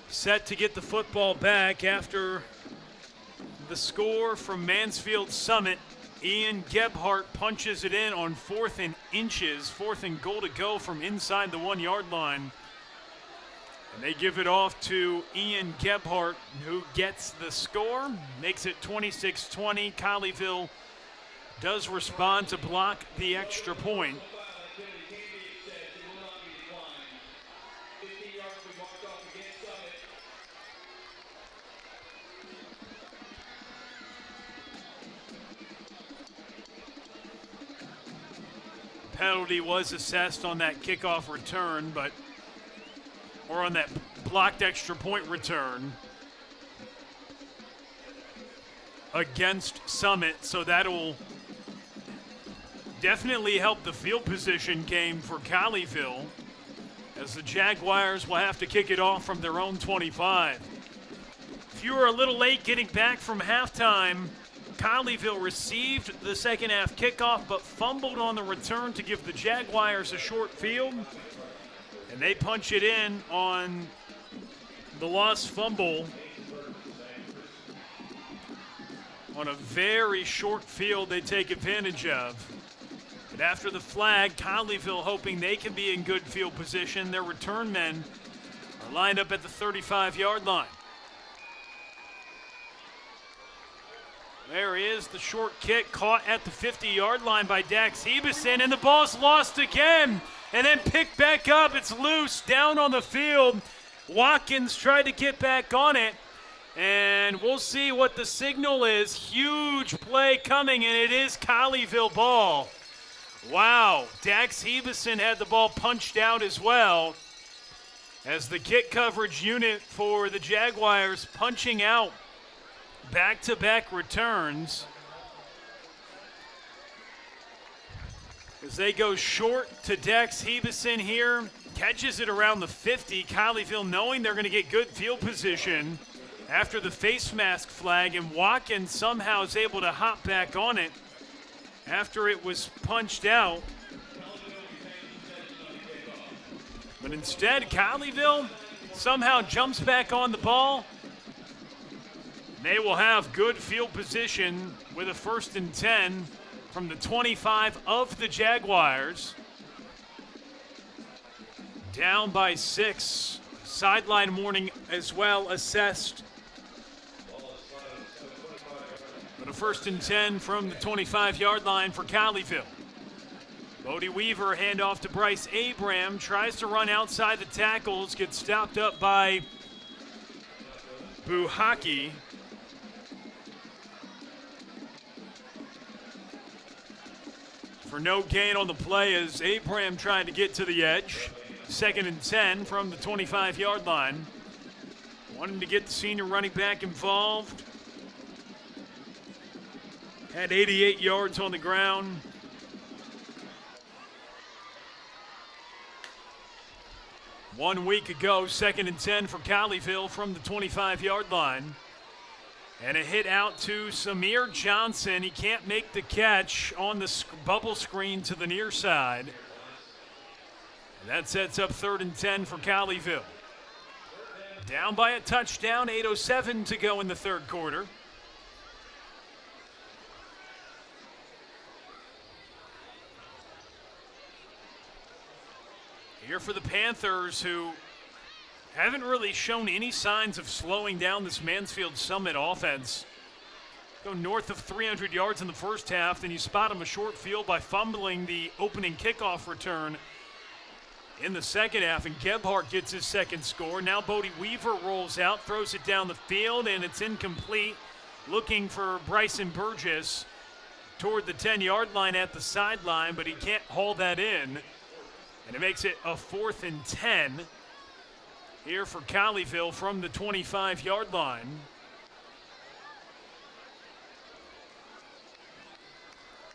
S2: set to get the football back after the score from Mansfield Summit. Ian Gebhardt punches it in on 4th and inches, 4th and goal to go from inside the 1-yard line. And they give it off to Ian Gebhardt, who gets the score, makes it 26-20. Colleyville does respond to block the extra point. Penalty was assessed on that kickoff return, or on that blocked extra point return against Summit, so that'll definitely help the field position game for Colleyville, as the Jaguars will have to kick it off from their own 25. If you were a little late getting back from halftime, Colleyville received the second half kickoff but fumbled on the return to give the Jaguars a short field. And they punch it in on the lost fumble on a very short field they take advantage of. But after the flag, Colleyville hoping they can be in good field position. Their return men are lined up at the 35-yard line. There is the short kick caught at the 50-yard line by Dax Hebeson, and the ball's lost again and then picked back up. It's loose down on the field. Watkins tried to get back on it, and we'll see what the signal is. Huge play coming, and it is Colleyville ball. Wow, Dax Hebeson had the ball punched out as well as the kick coverage unit for the Jaguars punching out back-to-back returns as they go short to Dax Hebeson here. Catches it around the 50. Colleyville knowing they're going to get good field position after the face mask flag, and Watkins somehow is able to hop back on it after it was punched out. But instead, Colleyville somehow jumps back on the ball. They will have good field position with a 1st and 10 from the 25 of the Jaguars. Down by 6. Sideline warning as well assessed. But a 1st and 10 from the 25-yard line for Colleyville. Bodie Weaver handoff to Bryce Abram, tries to run outside the tackles, gets stopped up by Buhaki. For no gain on the play as Abram trying to get to the edge. 2nd and 10 from the 25-yard line. Wanting to get the senior running back involved. Had 88 yards on the ground. One week ago, 2nd and 10 for Colleyville from the 25-yard line. And a hit out to Samir Johnson. He can't make the catch on the bubble screen to the near side. And that sets up 3rd and 10 for Colleyville. Down by a touchdown, 8:07 to go in the 3rd quarter. Here for the Panthers, who haven't really shown any signs of slowing down this Mansfield Summit offense. Go north of 300 yards in the first half, then you spot them a short field by fumbling the opening kickoff return in the second half, and Gebhardt gets his 2nd score. Now Bodie Weaver rolls out, throws it down the field, and it's incomplete. Looking for Bryson Burgess toward the 10-yard line at the sideline, but he can't haul that in. And it makes it a 4th and 10 here for Colleyville from the 25-yard line.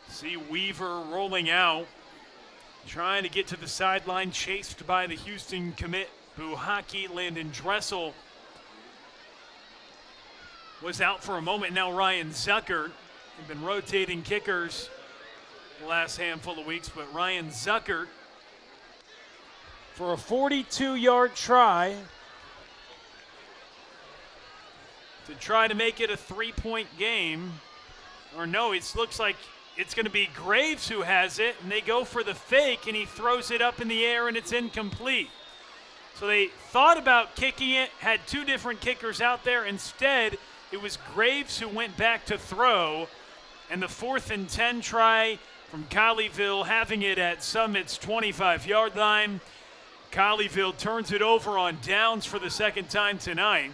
S2: See Weaver rolling out, trying to get to the sideline, chased by the Houston commit Buhaki. Landon Dressel was out for a moment. Now Ryan Zuckert. We've been rotating kickers the last handful of weeks, but Ryan Zuckert for a 42-yard try to try to make it a 3-point game. Or no, it looks like it's going to be Graves who has it, and they go for the fake, and he throws it up in the air, and it's incomplete. So they thought about kicking it, had 2 different kickers out there. Instead, it was Graves who went back to throw, and the 4th and 10 try from Colleyville, having it at Summit's 25-yard line. Colleyville turns it over on downs for the 2nd time tonight.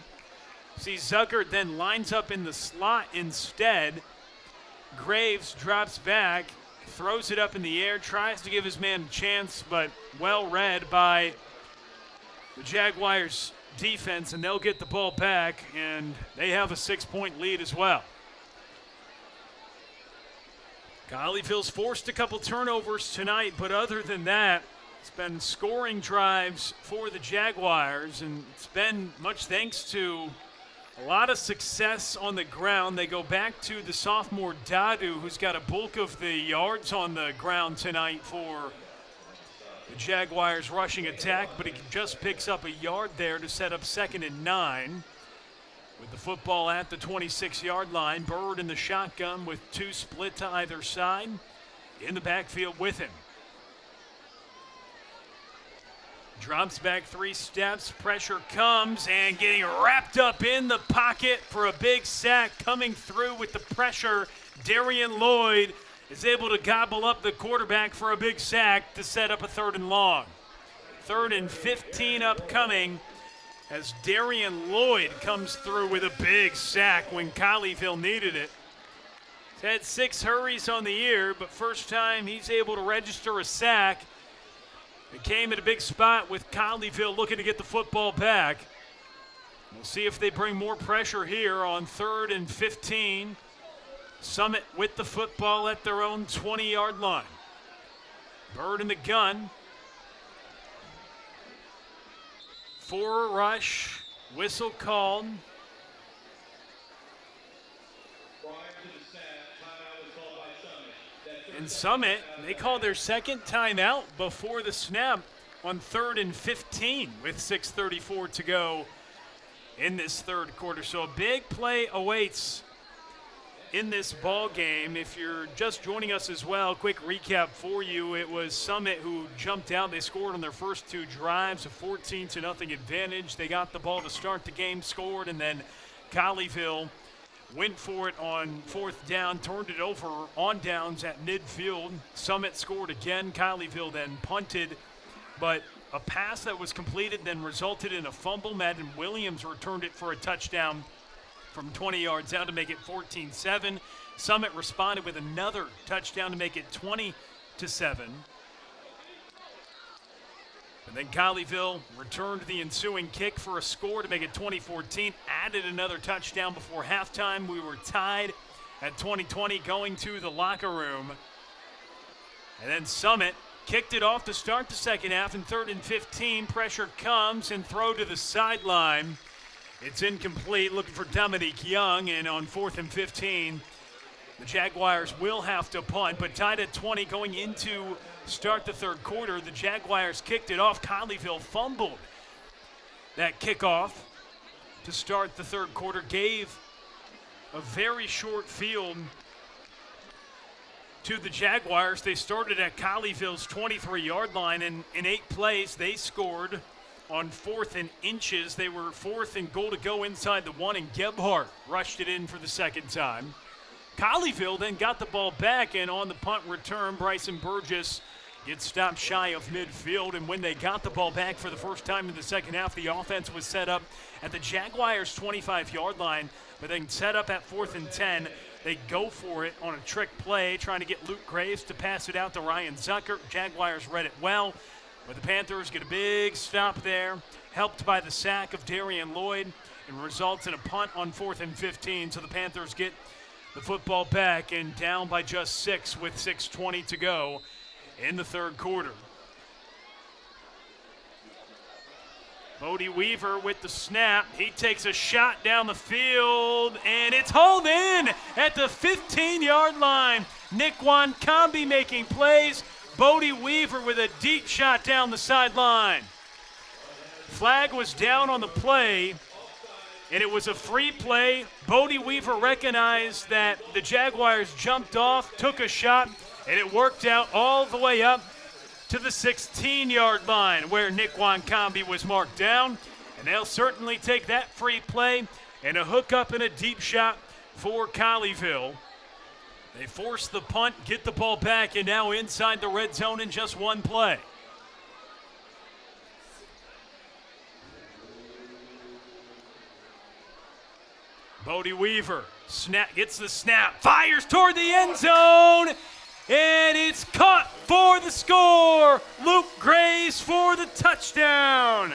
S2: See, Zuckert then lines up in the slot instead. Graves drops back, throws it up in the air, tries to give his man a chance, but well read by the Jaguars defense, and they'll get the ball back, and they have a 6-point lead as well. Colleyville's forced a couple turnovers tonight, but other than that, it's been scoring drives for the Jaguars, and it's been much thanks to a lot of success on the ground. They go back to the sophomore Dadu, who's got a bulk of the yards on the ground tonight for the Jaguars rushing attack, but he just picks up a yard there to set up 2nd and 9. With the football at the 26-yard line, Bird in the shotgun with 2 split to either side. In the backfield with him. Drops back 3 steps, pressure comes, and getting wrapped up in the pocket for a big sack. Coming through with the pressure, Darian Lloyd is able to gobble up the quarterback for a big sack to set up a 3rd and long. 3rd and 15 upcoming as Darian Lloyd comes through with a big sack when Colleyville needed it. He's had 6 hurries on the year, but first time he's able to register a sack. It came at a big spot with Colleyville looking to get the football back. We'll see if they bring more pressure here on 3rd and 15. Summit with the football at their own 20-yard line. Bird in the gun. 4 rush. Whistle called. And Summit, they called their second timeout before the snap on 3rd and 15 with 6:34 to go in this third quarter. So a big play awaits in this ball game. If you're just joining us as well, quick recap for you. It was Summit who jumped out. They scored on their first 2 drives, a 14-0 advantage. They got the ball to start the game, scored, and then Colleyville went for it on 4th down, turned it over on downs at midfield. Summit scored again. Colleyville then punted, but a pass that was completed then resulted in a fumble. Madden Williams returned it for a touchdown from 20 yards out to make it 14-7. Summit responded with another touchdown to make it 20-7. And then Colleyville returned the ensuing kick for a score to make it 20-14, added another touchdown before halftime. We were tied at 20-20 going to the locker room. And then Summit kicked it off to start the second half in 3rd and 15. Pressure comes and throw to the sideline. It's incomplete, looking for Dominique Young, and on 4th and 15, the Jaguars will have to punt, but tied at 20 going into start the third quarter. The Jaguars kicked it off. Colleyville fumbled that kickoff to start the third quarter, gave a very short field to the Jaguars. They started at Colleyville's 23-yard line, and in 8 plays, they scored on 4th and inches. They were 4th and goal to go inside the 1, and Gebhardt rushed it in for the second time. Colleyville then got the ball back, and on the punt return, Bryson Burgess gets stopped shy of midfield. And when they got the ball back for the first time in the second half, the offense was set up at the Jaguars' 25-yard line, but then set up at 4th and 10. They go for it on a trick play, trying to get Luke Graves to pass it out to Ryan Zucker. Jaguars read it well, but the Panthers get a big stop there, helped by the sack of Darian Lloyd, and results in a punt on 4th and 15. So the Panthers get the football back and down by just 6 with 6:20 to go in the third quarter. Bodie Weaver with the snap. He takes a shot down the field, and it's hauled in at the 15-yard line. Nick Wankambi making plays. Bodie Weaver with a deep shot down the sideline. Flag was down on the play, and it was a free play. Bodie Weaver recognized that the Jaguars jumped off, took a shot, and it worked out all the way up to the 16-yard line where Nick Wankambi was marked down. And they'll certainly take that free play and a hookup and a deep shot for Colleyville. They force the punt, get the ball back, and now inside the red zone in just one play. Bodie Weaver gets the snap, fires toward the end zone, and it's caught for the score. Luke Graves for the touchdown.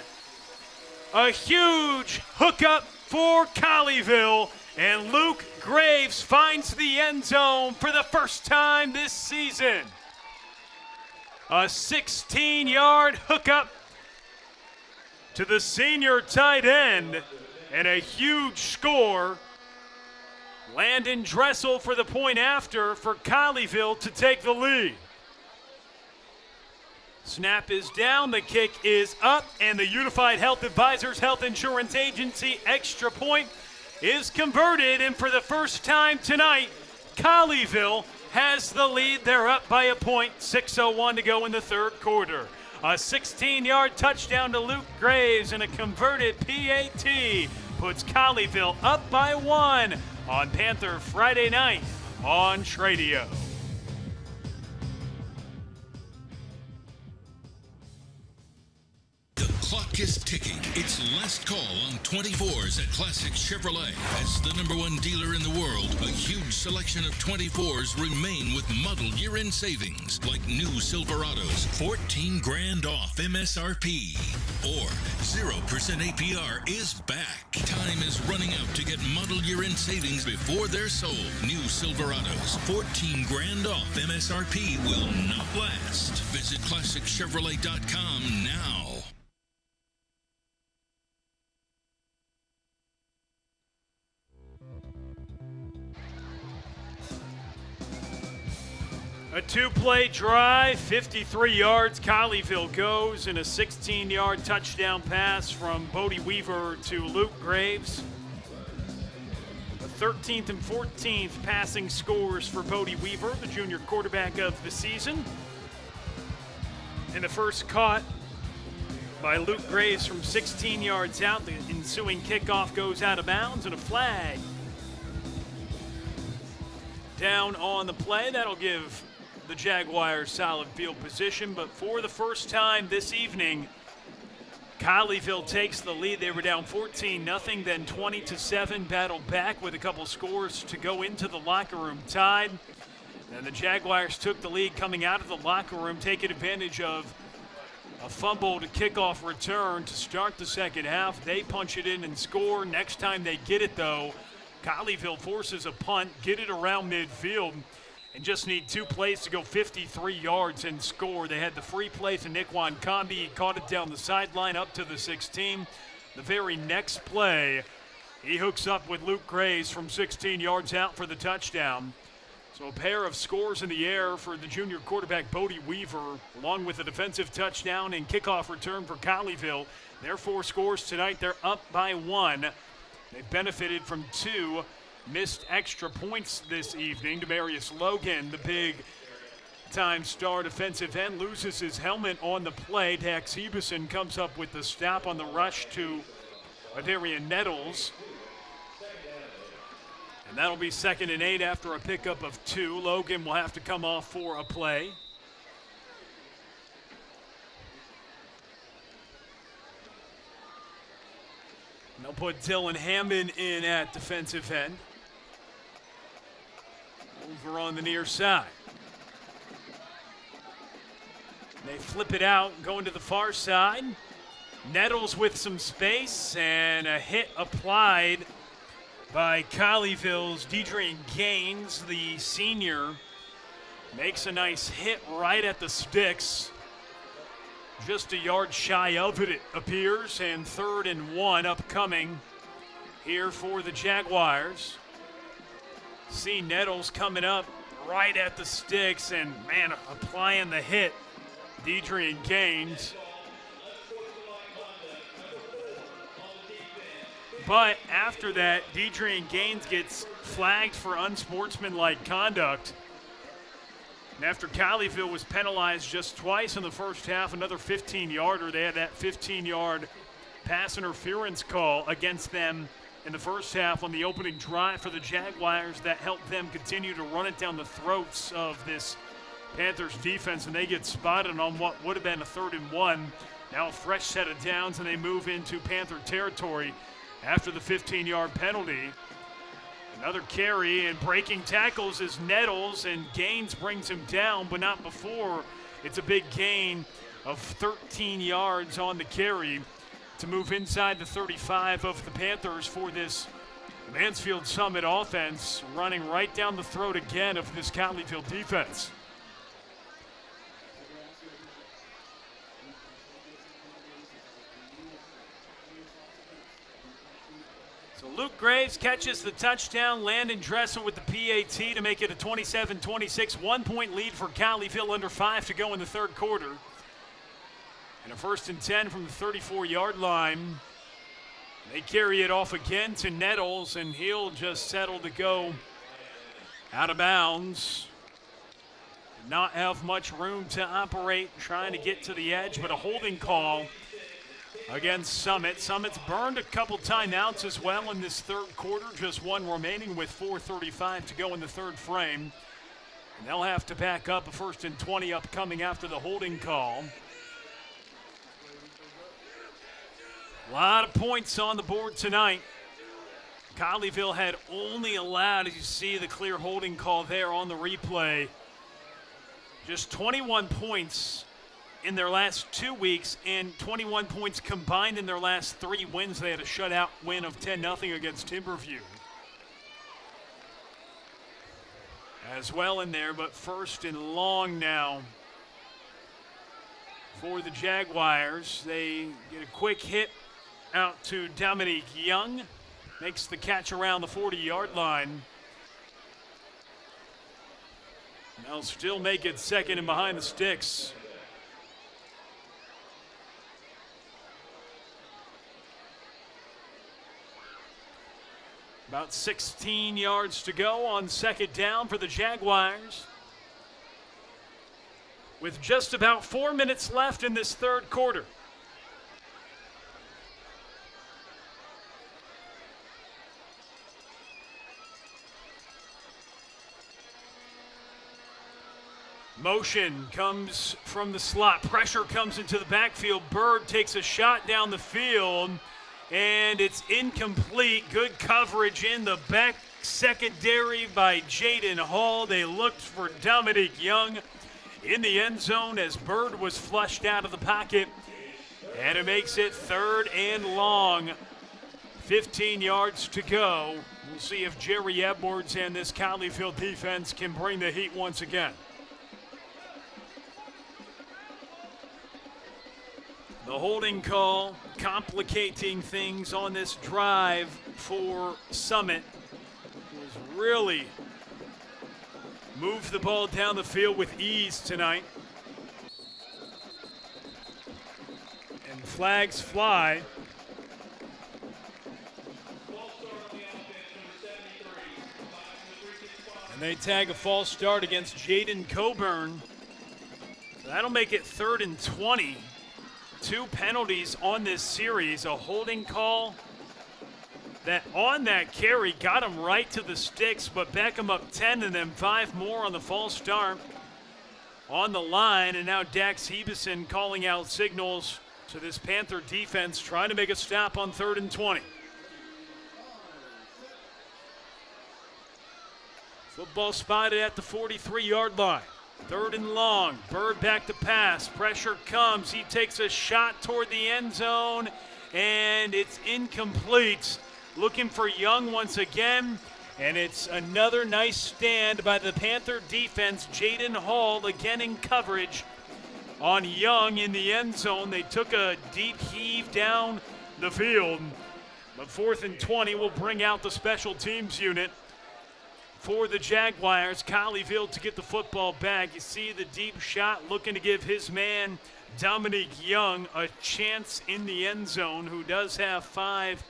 S2: A huge hookup for Colleyville, and Luke Graves finds the end zone for the first time this season. A 16-yard hookup to the senior tight end, and a huge score. Landon Dressel for the point after for Colleyville to take the lead. Snap is down, the kick is up, and the Unified Health Advisors Health Insurance Agency extra point is converted, and for the first time tonight, Colleyville has the lead. They're up by a point, 6:01 to go in the third quarter. A 16-yard touchdown to Luke Graves and a converted PAT puts Colleyville up by 1 on Panther Friday night on Tradio.
S6: The clock is ticking. It's last call on 24s at Classic Chevrolet. As the #1 dealer in the world, a huge selection of 24s remain with model year-end savings, like new Silverados, 14 grand off MSRP. Or 0% APR is back. Time is running out to get model year-end savings before they're sold. New Silverados, 14 grand off MSRP will not last. Visit ClassicChevrolet.com now.
S2: A two-play drive, 53 yards. Colleyville goes in a 16-yard touchdown pass from Bodie Weaver to Luke Graves. The 13th and 14th passing scores for Bodie Weaver, the junior quarterback of the season. And the first caught by Luke Graves from 16 yards out. The ensuing kickoff goes out of bounds and a flag down on the play. That'll give the Jaguars solid field position, but for the first time this evening, Colleyville takes the lead. They were down 14-0, then 20-7, battled back with a couple scores to go into the locker room tied. And the Jaguars took the lead coming out of the locker room, taking advantage of a fumble to kickoff return to start the second half. They punch it in and score. Next time they get it, though, Colleyville forces a punt, get it around midfield, and just need 2 plays to go 53 yards and score. They had the free play to Nickwan Combi. He caught it down the sideline up to the 16. The very next play, he hooks up with Luke Graves from 16 yards out for the touchdown. So a pair of scores in the air for the junior quarterback Bodie Weaver, along with a defensive touchdown and kickoff return for Colleyville. Their 4 scores tonight, they're up by 1. They've benefited from 2 missed extra points this evening. Demarius Logan, the big-time star defensive end, loses his helmet on the play. Dax Ebeson comes up with the stop on the rush to Adarian Nettles. And that'll be 2nd and 8 after a pickup of 2. Logan will have to come off for a play. And they'll put Dylan Hammond in at defensive end. Over on the near side. They flip it out, going to the far side. Nettles with some space, and a hit applied by Colleyville's Deidrean Gaines, the senior. Makes a nice hit right at the sticks. Just a yard shy of it appears, and 3rd and 1 upcoming here for the Jaguars. See Nettles coming up right at the sticks, and man, applying the hit, Deidrean Gaines. But after that, Deidrean Gaines gets flagged for unsportsmanlike conduct. And after Colleyville was penalized just twice in the first half, another 15-yarder, they had that 15-yard pass interference call against them in the first half on the opening drive for the Jaguars that helped them continue to run it down the throats of this Panthers defense, and they get spotted on what would have been a 3rd and 1. Now a fresh set of downs, and they move into Panther territory after the 15-yard penalty. Another carry, and breaking tackles is Nettles, and Gaines brings him down, but not before. It's a big gain of 13 yards on the carry to move inside the 35 of the Panthers for this Mansfield Summit offense, running right down the throat again of this Colleyville defense. So Luke Graves catches the touchdown. Landon Dressel with the PAT to make it a 27-26 1-point lead for Colleyville, under 5 to go in the 3rd quarter. And a 1st and 10 from the 34-yard line. They carry it off again to Nettles, and he'll just settle to go out of bounds. Not have much room to operate, trying to get to the edge, but a holding call against Summit. Summit's burned a couple timeouts as well in this 3rd quarter, just 1 remaining with 4:35 to go in the 3rd frame. And they'll have to back up, a 1st and 20 upcoming after the holding call. A lot of points on the board tonight. Colleyville had only allowed, as you see the clear holding call there on the replay, just 21 points in their last 2 weeks and 21 points combined in their last 3 wins. They had a shutout win of 10-0 against Timberview as well in there, but first and long now for the Jaguars. They get a quick hit out to Dominique Young. Makes the catch around the 40-yard line. They'll still make it second and behind the sticks. About 16 yards to go on second down for the Jaguars. With just about 4 minutes left in this third quarter. Motion comes from the slot. Pressure comes into the backfield. Bird takes a shot down the field, and it's incomplete. Good coverage in the back secondary by Jaden Hall. They looked for Dominique Young in the end zone as Bird was flushed out of the pocket, and it makes it third and long. 15 yards to go. We'll see if Jerry Edwards and this Colleyville defense can bring the heat once again. The holding call complicating things on this drive for Summit. Was really moved the ball down the field with ease tonight. And flags fly. And they tag a false start against Jaden Coburn. So that'll make it 3rd and 20. 2 penalties on this series, a holding call that on that carry got him right to the sticks, but Beckham up 10 and then 5 more on the false start on the line. And now Dax Hebeson calling out signals to this Panther defense trying to make a stop on 3rd and 20. Football spotted at the 43-yard line. 3rd and long. Bird back to pass. Pressure comes. He takes a shot toward the end zone, and it's incomplete. Looking for Young once again, and it's another nice stand by the Panther defense. Jaden Hall again in coverage on Young in the end zone. They took a deep heave down the field, but 4th and 20 will bring out the special teams unit for the Jaguars. Colleyville to get the football back. You see the deep shot looking to give his man Dominique Young a chance in the end zone, who does have 5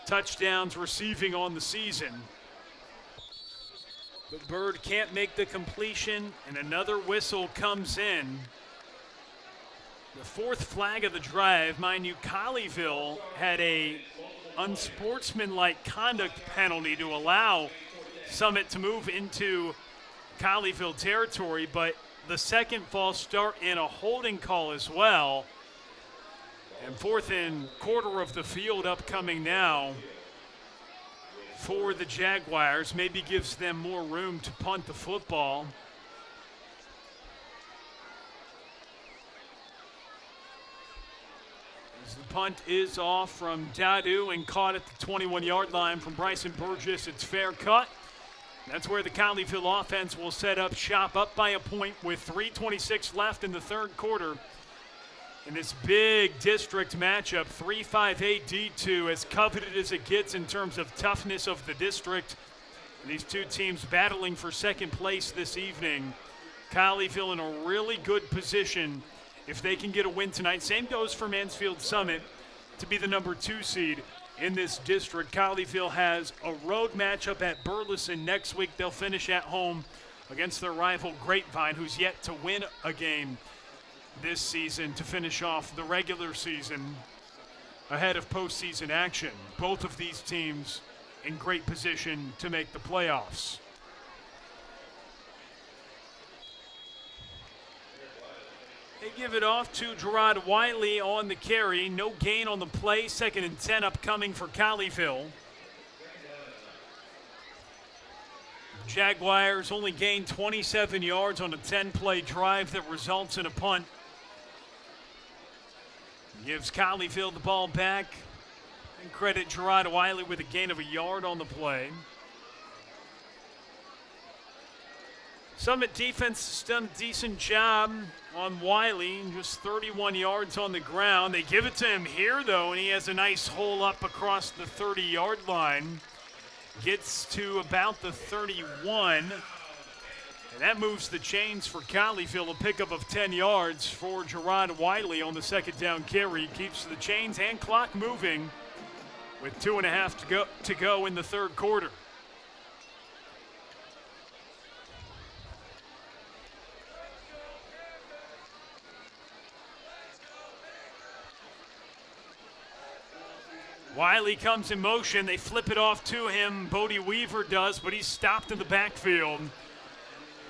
S2: touchdowns receiving on the season. But Bird can't make the completion, and another whistle comes in. The 4th flag of the drive. Mind you, Colleyville had a unsportsmanlike conduct penalty to allow Summit to move into Colleyville territory, but the second false start and a holding call as well. And 4th and quarter of the field upcoming now for the Jaguars. Maybe gives them more room to punt the football. As the punt is off from Dadu and caught at the 21-yard line from Bryson Burgess. It's fair cut. That's where the Colleyville offense will set up shop, up by a point with 3:26 left in the third quarter. In this big district matchup, 3-5-8 D2, as coveted as it gets in terms of toughness of the district. And these two teams battling for second place this evening. Colleyville in a really good position if they can get a win tonight. Same goes for Mansfield Summit to be the number 2 seed in this district. Colleyville has a road matchup at Burleson next week. They'll finish at home against their rival Grapevine, who's yet to win a game this season to finish off the regular season ahead of postseason action. Both of these teams in great position to make the playoffs. They give it off to Gerard Wiley on the carry. No gain on the play. 2nd and 10 upcoming for Colleyville. Jaguars only gained 27 yards on a 10-play drive that results in a punt. Gives Colleyville the ball back. And credit Gerard Wiley with a gain of a yard on the play. Summit defense has done a decent job on Wiley, just 31 yards on the ground. They give it to him here, though, and he has a nice hole up across the 30-yard line. Gets to about the 31, and that moves the chains for Colleyville. A pickup of 10 yards for Gerard Wiley on the 2nd down carry. Keeps the chains and clock moving with 2.5 to go in the 3rd quarter. Wiley comes in motion. They flip it off to him. Bodie Weaver does, but he's stopped in the backfield.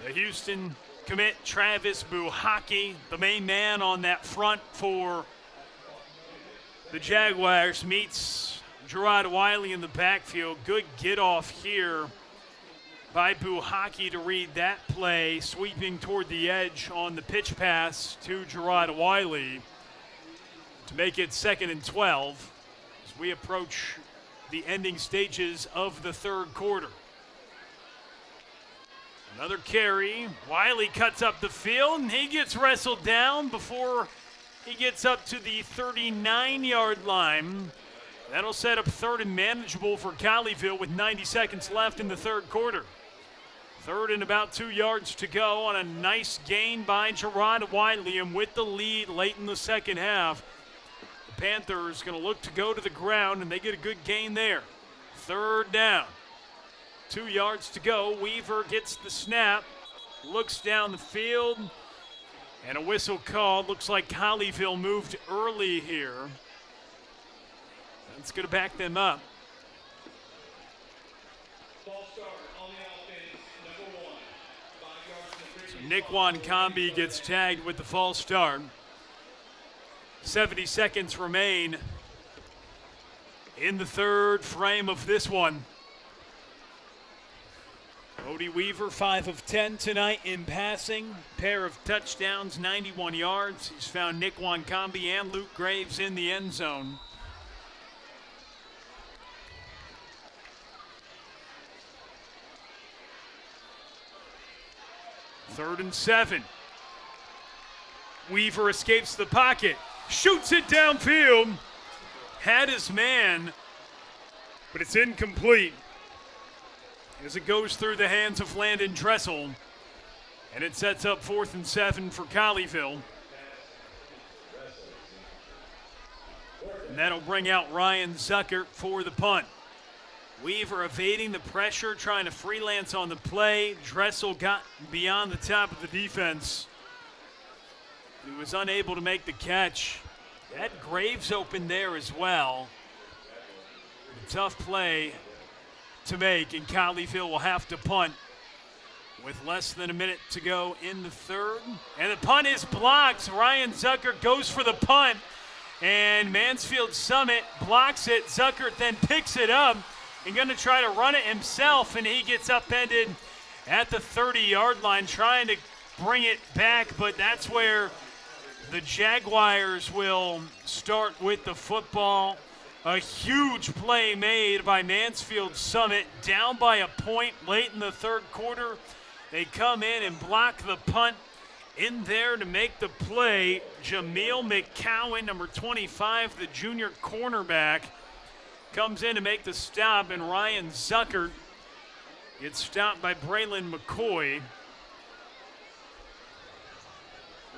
S2: The Houston commit, Travis Buhaki, the main man on that front for the Jaguars, meets Gerard Wiley in the backfield. Good get off here by Buhaki to read that play, sweeping toward the edge on the pitch pass to Gerard Wiley to make it 2nd and 12. We approach the ending stages of the 3rd quarter. Another carry. Wiley cuts up the field, and he gets wrestled down before he gets up to the 39-yard line. That'll set up 3rd and manageable for Colleyville with 90 seconds left in the 3rd quarter. 3rd and about 2 yards to go on a nice gain by Gerard Wiley, and with the lead late in the 2nd half. Panthers going to look to go to the ground, and they get a good gain there. 3rd down. 2 yards to go. Weaver gets the snap, looks down the field, and a whistle called. Looks like Colleyville moved early here. That's going to back them up. So Nickwan Combi gets tagged with the false start. 70 seconds remain in the 3rd frame of this one. Bodie Weaver, 5 of 10 tonight in passing. Pair of touchdowns, 91 yards. He's found Nickwan Combi and Luke Graves in the end zone. Third and 7. Weaver escapes the pocket. Shoots it downfield. Had his man, but it's incomplete as it goes through the hands of Landon Dressel. And it sets up 4th and 7 for Colleyville. And that'll bring out Ryan Zuckert for the punt. Weaver evading the pressure, trying to freelance on the play. Dressel got beyond the top of the defense. He was unable to make the catch. Had Graves open there as well. A tough play to make, and Colleyville will have to punt with less than a minute to go in the 3rd. And the punt is blocked. Ryan Zuckert goes for the punt, and Mansfield Summit blocks it. Zuckert then picks it up and going to try to run it himself, and he gets upended at the 30-yard line, trying to bring it back, but that's where the Jaguars will start with the football. A huge play made by Mansfield Summit, down by a point late in the 3rd quarter. They come in and block the punt. In there to make the play, Jameel McCowan, number 25, the junior cornerback, comes in to make the stop, and Ryan Zuckert gets stopped by Braylon McCoy.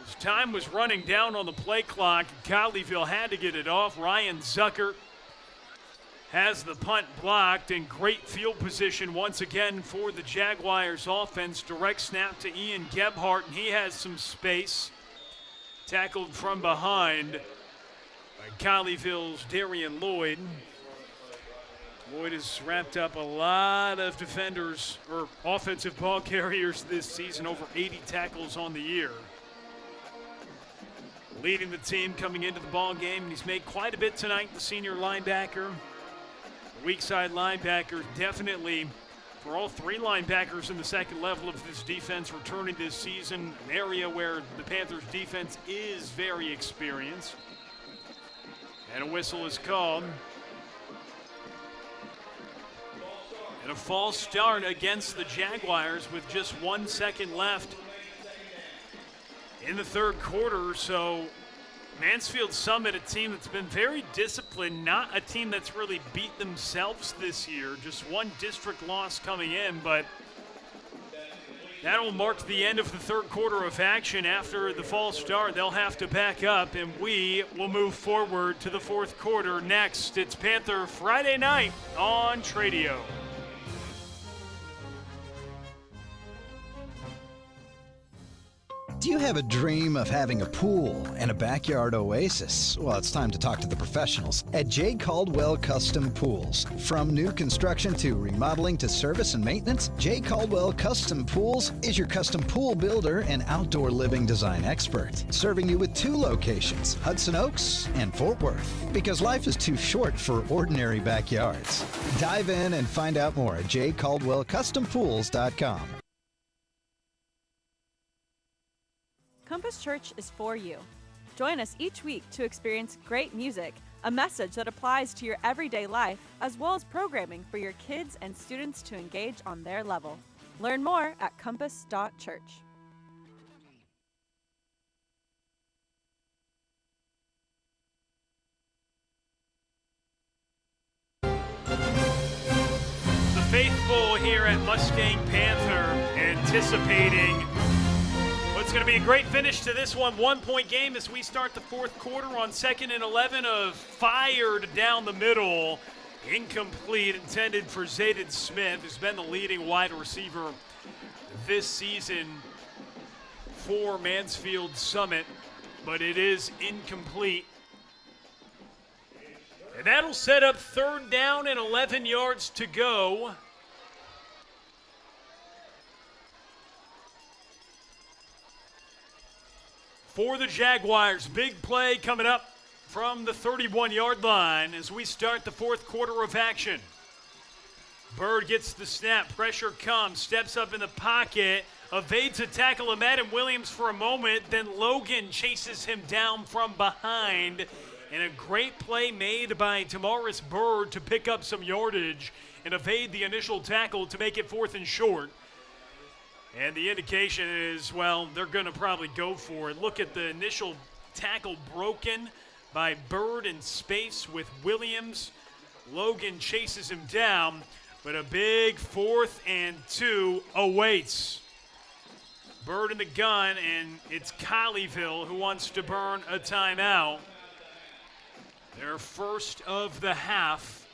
S2: As time was running down on the play clock, Colleyville had to get it off. Ryan Zuckert has the punt blocked, and great field position once again for the Jaguars offense. Direct snap to Ian Gebhardt, and he has some space. Tackled from behind by Colleyville's Darian Lloyd. Lloyd has wrapped up a lot of defenders or offensive ball carriers this season, over 80 tackles on the year. leading the team coming into the ball game, and he's made quite a bit tonight, the senior linebacker. Weak side linebacker, definitely for all three linebackers in the second level of this defense returning this season, an area where the Panthers defense is very experienced. And a whistle is called. And a false start against the Jaguars with just 1 second left in the third quarter. So Mansfield Summit, a team that's been very disciplined, not a team that's really beat themselves this year. Just one district loss coming in, but that'll mark the end of the third quarter of action. After the false start, they'll have to back up, and we will move forward to the fourth quarter next. It's Panther Friday night on Tradio.
S9: Do you have a dream of having a pool and a backyard oasis? Well, it's time to talk to the professionals at J. Caldwell Custom Pools. From new construction to remodeling to service and maintenance, J. Caldwell Custom Pools is your custom pool builder and outdoor living design expert, serving you with 2 locations, Hudson Oaks and Fort Worth. Because life is too short for ordinary backyards. Dive in and find out more at jcaldwellcustompools.com.
S10: Compass Church is for you. Join us each week to experience great music, a message that applies to your everyday life, as well as programming for your kids and students to engage on their level. Learn more at compass.church.
S2: The faithful here at Mustang Panther anticipating it's going to be a great finish to this one. 1-point game as we start the fourth quarter on 2nd and 11 of fired down the middle. Incomplete, intended for Zayden Smith, who's been the leading wide receiver this season for Mansfield Summit, but it is incomplete. And that'll set up 3rd down and 11 yards to go. For the Jaguars, big play coming up from the 31-yard line as we start the fourth quarter of action. Bird gets the snap, pressure comes, steps up in the pocket, evades a tackle of Madden Williams for a moment, then Logan chases him down from behind. And a great play made by Tamaris Bird to pick up some yardage and evade the initial tackle to make it 4th and short. And the indication is, well, they're going to probably go for it. Look at the initial tackle broken by Bird in space with Williams. Logan chases him down, but a big 4th and 2 awaits. Bird in the gun, and it's Colleyville who wants to burn a timeout. Their first of the half.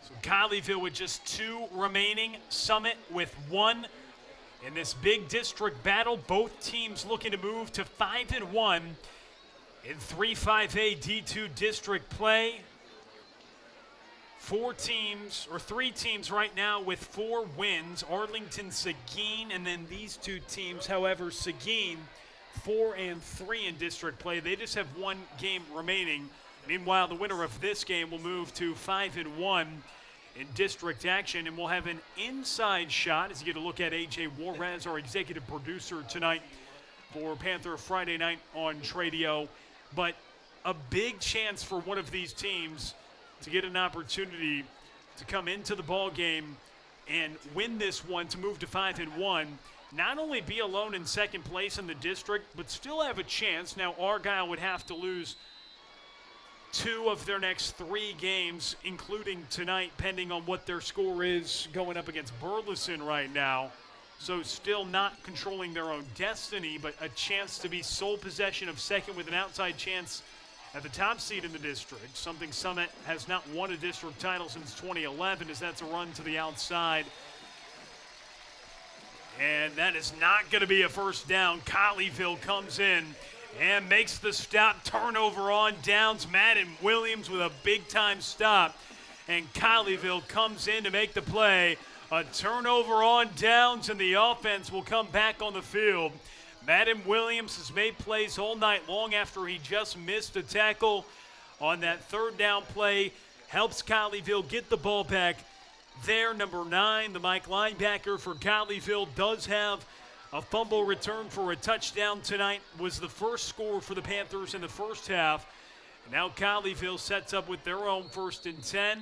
S2: So Colleyville with just 2 remaining, Summit with 1. In this big district battle, both teams looking to move to 5-1 in 3-5A D2 district play. 3 teams right now with 4 wins. Arlington, Seguin, and then these 2 teams, however, Seguin 4-3 in district play. They just have 1 game remaining. Meanwhile, the winner of this game will move to 5-1 in district action, and we'll have an inside shot as you get a look at AJ Juarez, our executive producer tonight for Panther Friday night on Tradio. But a big chance for one of these teams to get an opportunity to come into the ball game and win this one to move to 5-1. Not only be alone in second place in the district, but still have a chance. Now Argyle would have to lose 2 of their next 3 games, including tonight, pending on what their score is going up against Burleson right now. So still not controlling their own destiny, but a chance to be sole possession of second with an outside chance at the top seed in the district, something Summit has not won a district title since 2011, as that's a run to the outside. And that is not going to be a first down. Colleyville comes in and makes the stop. Turnover on downs. Madden Williams with a big-time stop. And Colleyville comes in to make the play. A turnover on downs, and the offense will come back on the field. Madden Williams has made plays all night long after he just missed a tackle on that third down play. Helps Colleyville get the ball back there. Number 9, the Mike linebacker for Colleyville, does have a fumble return for a touchdown tonight. Was the first score for the Panthers in the first half. And now Colleyville sets up with their own 1st and 10.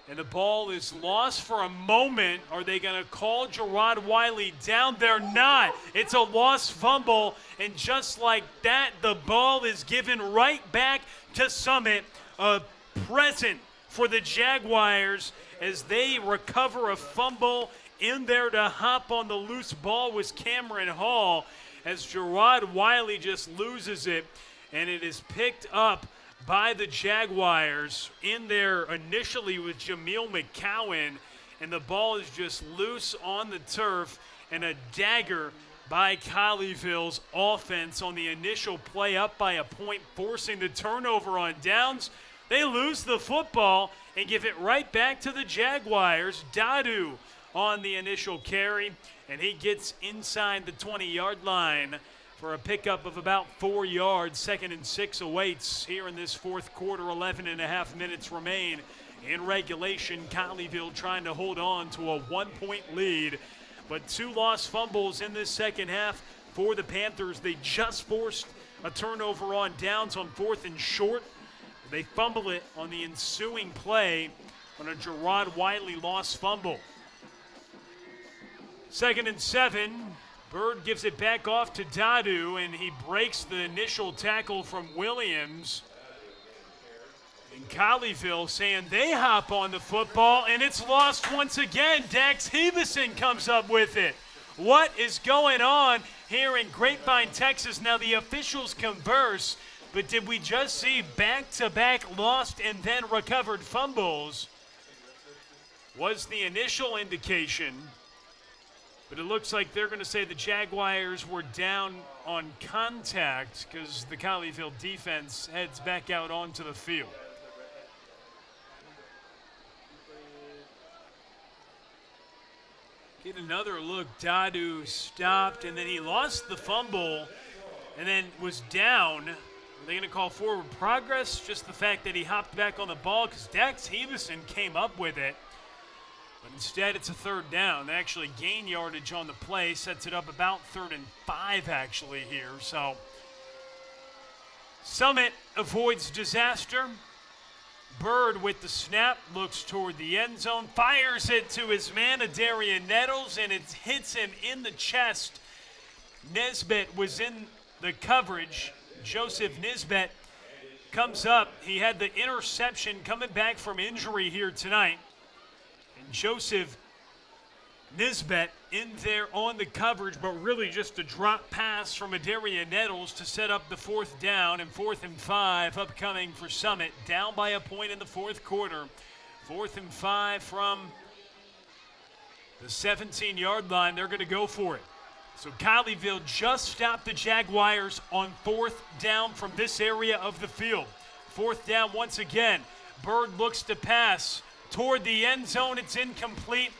S2: And the ball is lost for a moment. Are they going to call Gerard Wiley down? They're not. It's a lost fumble. And just like that, the ball is given right back to Summit. A present for the Jaguars as they recover a fumble. In there to hop on the loose ball was Cameron Hall as Gerard Wiley just loses it. And it is picked up by the Jaguars. In there initially with Jameel McCowan, and the ball is just loose on the turf, and a dagger by Colleyville's offense on the initial play, up by a point, forcing the turnover on downs. They lose the football and give it right back to the Jaguars. Dadu on the initial carry, and he gets inside the 20-yard line for a pickup of about 4 yards. 2nd and 6 awaits here in this fourth quarter. 11.5 minutes remain in regulation. Colleyville trying to hold on to a 1-point lead, but 2 lost fumbles in this second half for the Panthers. They just forced a turnover on downs on 4th and short. They fumble it on the ensuing play on a Gerard Wiley lost fumble. 2nd and 7. Bird gives it back off to Dadu, and he breaks the initial tackle from Williams. And Colleyville saying they hop on the football, and it's lost once again. Dax Heveson comes up with it. What is going on here in Grapevine, Texas? Now the officials converse, but did we just see back-to-back lost and then recovered fumbles? Was the initial indication. But it looks like they're going to say the Jaguars were down on contact because the Colleyville defense heads back out onto the field. Get another look. Dadu stopped, and then he lost the fumble and then was down. Are they going to call forward progress? Just the fact that he hopped back on the ball because Dax Heveson came up with it. But instead, it's a 3rd down. They actually gain yardage on the play, sets it up about 3rd and 5 actually here. So Summit avoids disaster. Bird with the snap, looks toward the end zone, fires it to his man, Adarian Nettles, and it hits him in the chest. Nesbitt was in the coverage. Joseph Nisbet comes up. He had the interception coming back from injury here tonight. Joseph Nisbet in there on the coverage, but really just a drop pass from Adarian Nettles to set up the 4th down, and 4th and 5 upcoming for Summit. Down by a point in the fourth quarter. 4th and 5 from the 17-yard line. They're going to go for it. So Colleyville just stopped the Jaguars on 4th down from this area of the field. 4th down once again. Bird looks to pass toward the end zone. It's incomplete.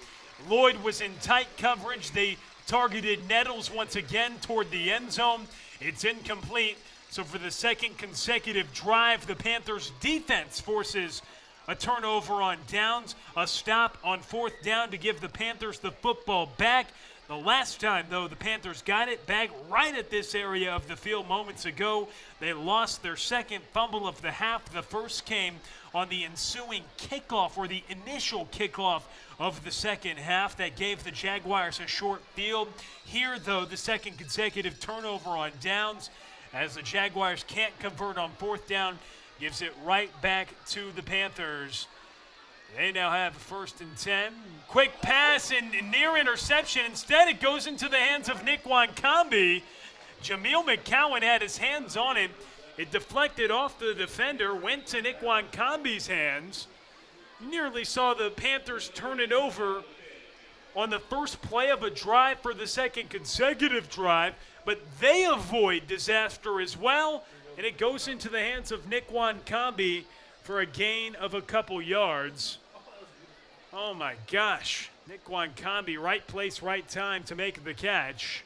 S2: Lloyd was in tight coverage. They targeted Nettles once again toward the end zone. It's incomplete. So for the 2nd consecutive drive, the Panthers defense forces a turnover on downs, a stop on 4th down to give the Panthers the football back. The last time, though, the Panthers got it back right at this area of the field moments ago. They lost their 2nd fumble of the half. The first came on the ensuing kickoff, or the initial kickoff of the second half. That gave the Jaguars a short field. Here, though, the 2nd consecutive turnover on downs, as the Jaguars can't convert on 4th down, gives it right back to the Panthers. They now have a 1st and 10. Quick pass and near interception. Instead, it goes into the hands of Nick Wankambi. Jameel McCowan had his hands on it. It deflected off the defender, went to Nick Wankambi's hands. You nearly saw the Panthers turn it over on the first play of a drive for the 2nd consecutive drive, but they avoid disaster as well, and it goes into the hands of Nick Wankambi for a gain of a couple yards. Oh my gosh. Nick Wankambi, right place, right time to make the catch.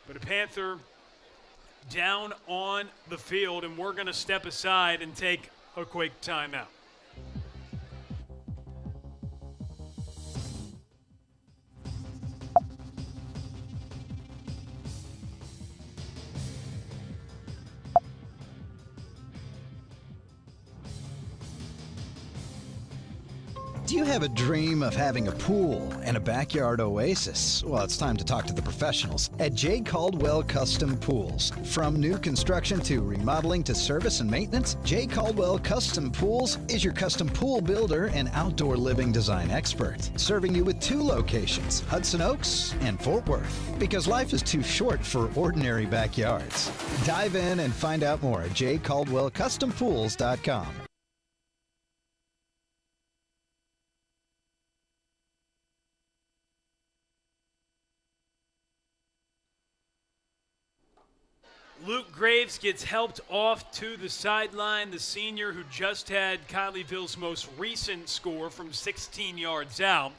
S2: But a Panther down on the field, and we're going to step aside and take a quick timeout.
S9: Do you have a dream of having a pool and a backyard oasis? Well, it's time to talk to the professionals at J. Caldwell Custom Pools. From new construction to remodeling to service and maintenance, J. Caldwell Custom Pools is your custom pool builder and outdoor living design expert, serving you with 2 locations, Hudson Oaks and Fort Worth, because life is too short for ordinary backyards. Dive in and find out more at jcaldwellcustompools.com.
S2: Luke Graves gets helped off to the sideline, the senior who just had Colleyville's most recent score from 16 yards out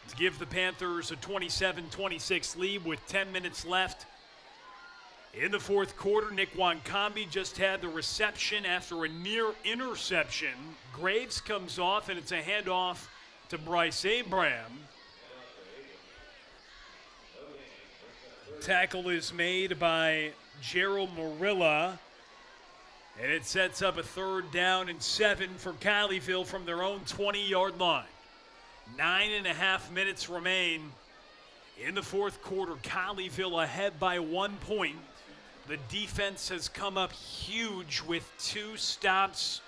S2: to give the Panthers a 27-26 lead with 10 minutes left. In the fourth quarter, Nick Wankambi just had the reception after a near interception. Graves comes off, and it's a handoff to Bryce Abraham. Tackle is made by Gerald Morilla, and it sets up a 3rd down and 7 for Colleyville from their own 20-yard line. 9.5 minutes remain in the fourth quarter. Colleyville ahead by 1 point. The defense has come up huge with 2 stops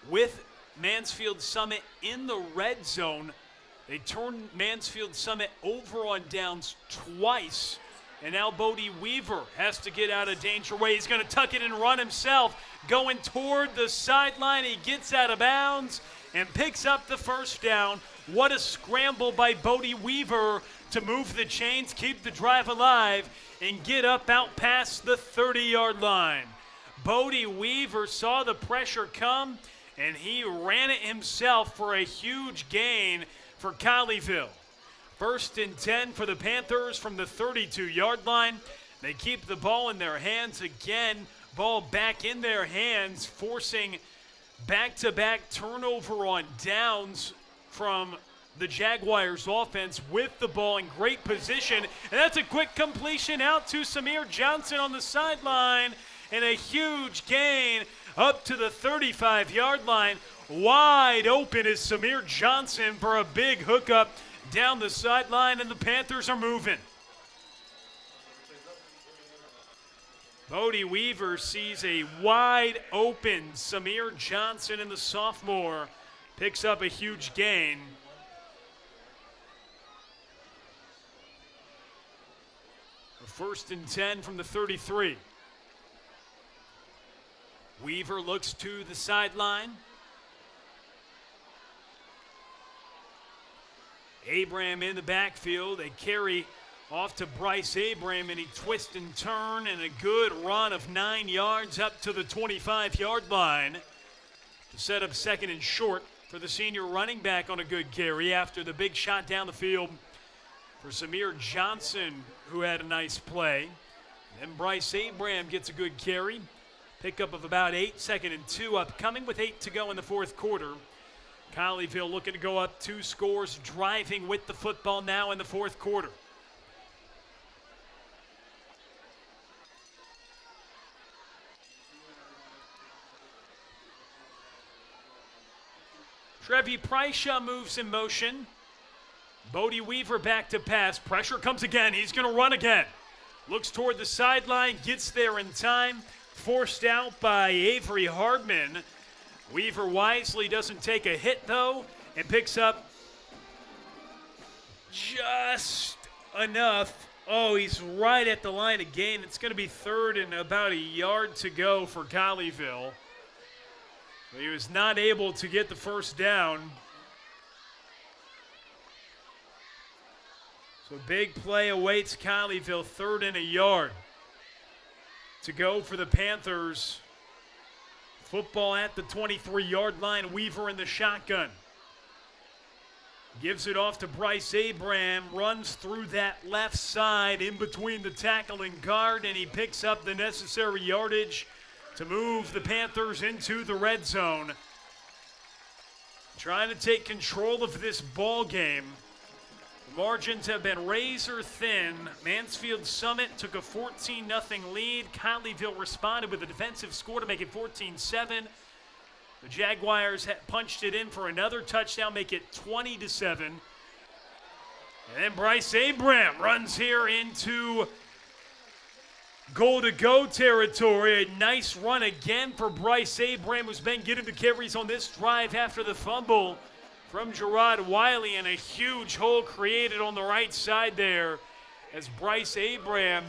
S2: with Mansfield Summit in the red zone. They turned Mansfield Summit over on downs twice. And now Bodie Weaver has to get out of danger way. He's going to tuck it and run himself. Going toward the sideline. He gets out of bounds and picks up the 1st down. What a scramble by Bodie Weaver to move the chains, keep the drive alive, and get up out past the 30-yard line. Bodie Weaver saw the pressure come, and he ran it himself for a huge gain for Colleyville. 1st and 10 for the Panthers from the 32-yard line. They keep the ball in their hands again. Ball back in their hands, forcing back-to-back turnover on downs from the Jaguars offense with the ball in great position. And that's a quick completion out to Samir Johnson on the sideline. And a huge gain up to the 35-yard line. Wide open is Samir Johnson for a big hookup down the sideline, and the Panthers are moving. Bodie Weaver sees a wide open Samir Johnson, and the sophomore picks up a huge gain. A 1st and 10 from the 33. Weaver looks to the sideline. Abraham in the backfield. They carry off to Bryce Abraham, and he twists and turns, and a good run of 9 yards up to the 25-yard line to set up 2nd and short for the senior running back on a good carry after the big shot down the field for Samir Johnson, who had a nice play. Then Bryce Abraham gets a good carry. Pickup of about 8, 2nd and 2 upcoming with 8 to go in the fourth quarter. Colleyville looking to go up 2 scores, driving with the football now in the fourth quarter. Trevi Pryshaw moves in motion. Bodie Weaver back to pass. Pressure comes again. He's going to run again. Looks toward the sideline, gets there in time. Forced out by Avery Hardman. Weaver wisely doesn't take a hit, though, and picks up just enough. Oh, he's right at the line of gain. It's going to be 3rd and about a yard to go for Colleyville. But he was not able to get the 1st down. So big play awaits Colleyville, 3rd and a yard to go for the Panthers. Football at the 23-yard line. Weaver in the shotgun. Gives it off to Bryce Abraham, runs through that left side in between the tackle and guard, and he picks up the necessary yardage to move the Panthers into the red zone. Trying to take control of this ball game. The margins have been razor thin. Mansfield Summit took a 14-0 lead. Colleyville responded with a defensive score to make it 14-7. The Jaguars punched it in for another touchdown, make it 20-7. And then Bryce Abraham runs here into goal-to-go territory. A nice run again for Bryce Abraham, who's been getting the carries on this drive after the fumble from Gerard Wiley, and a huge hole created on the right side there as Bryce Abraham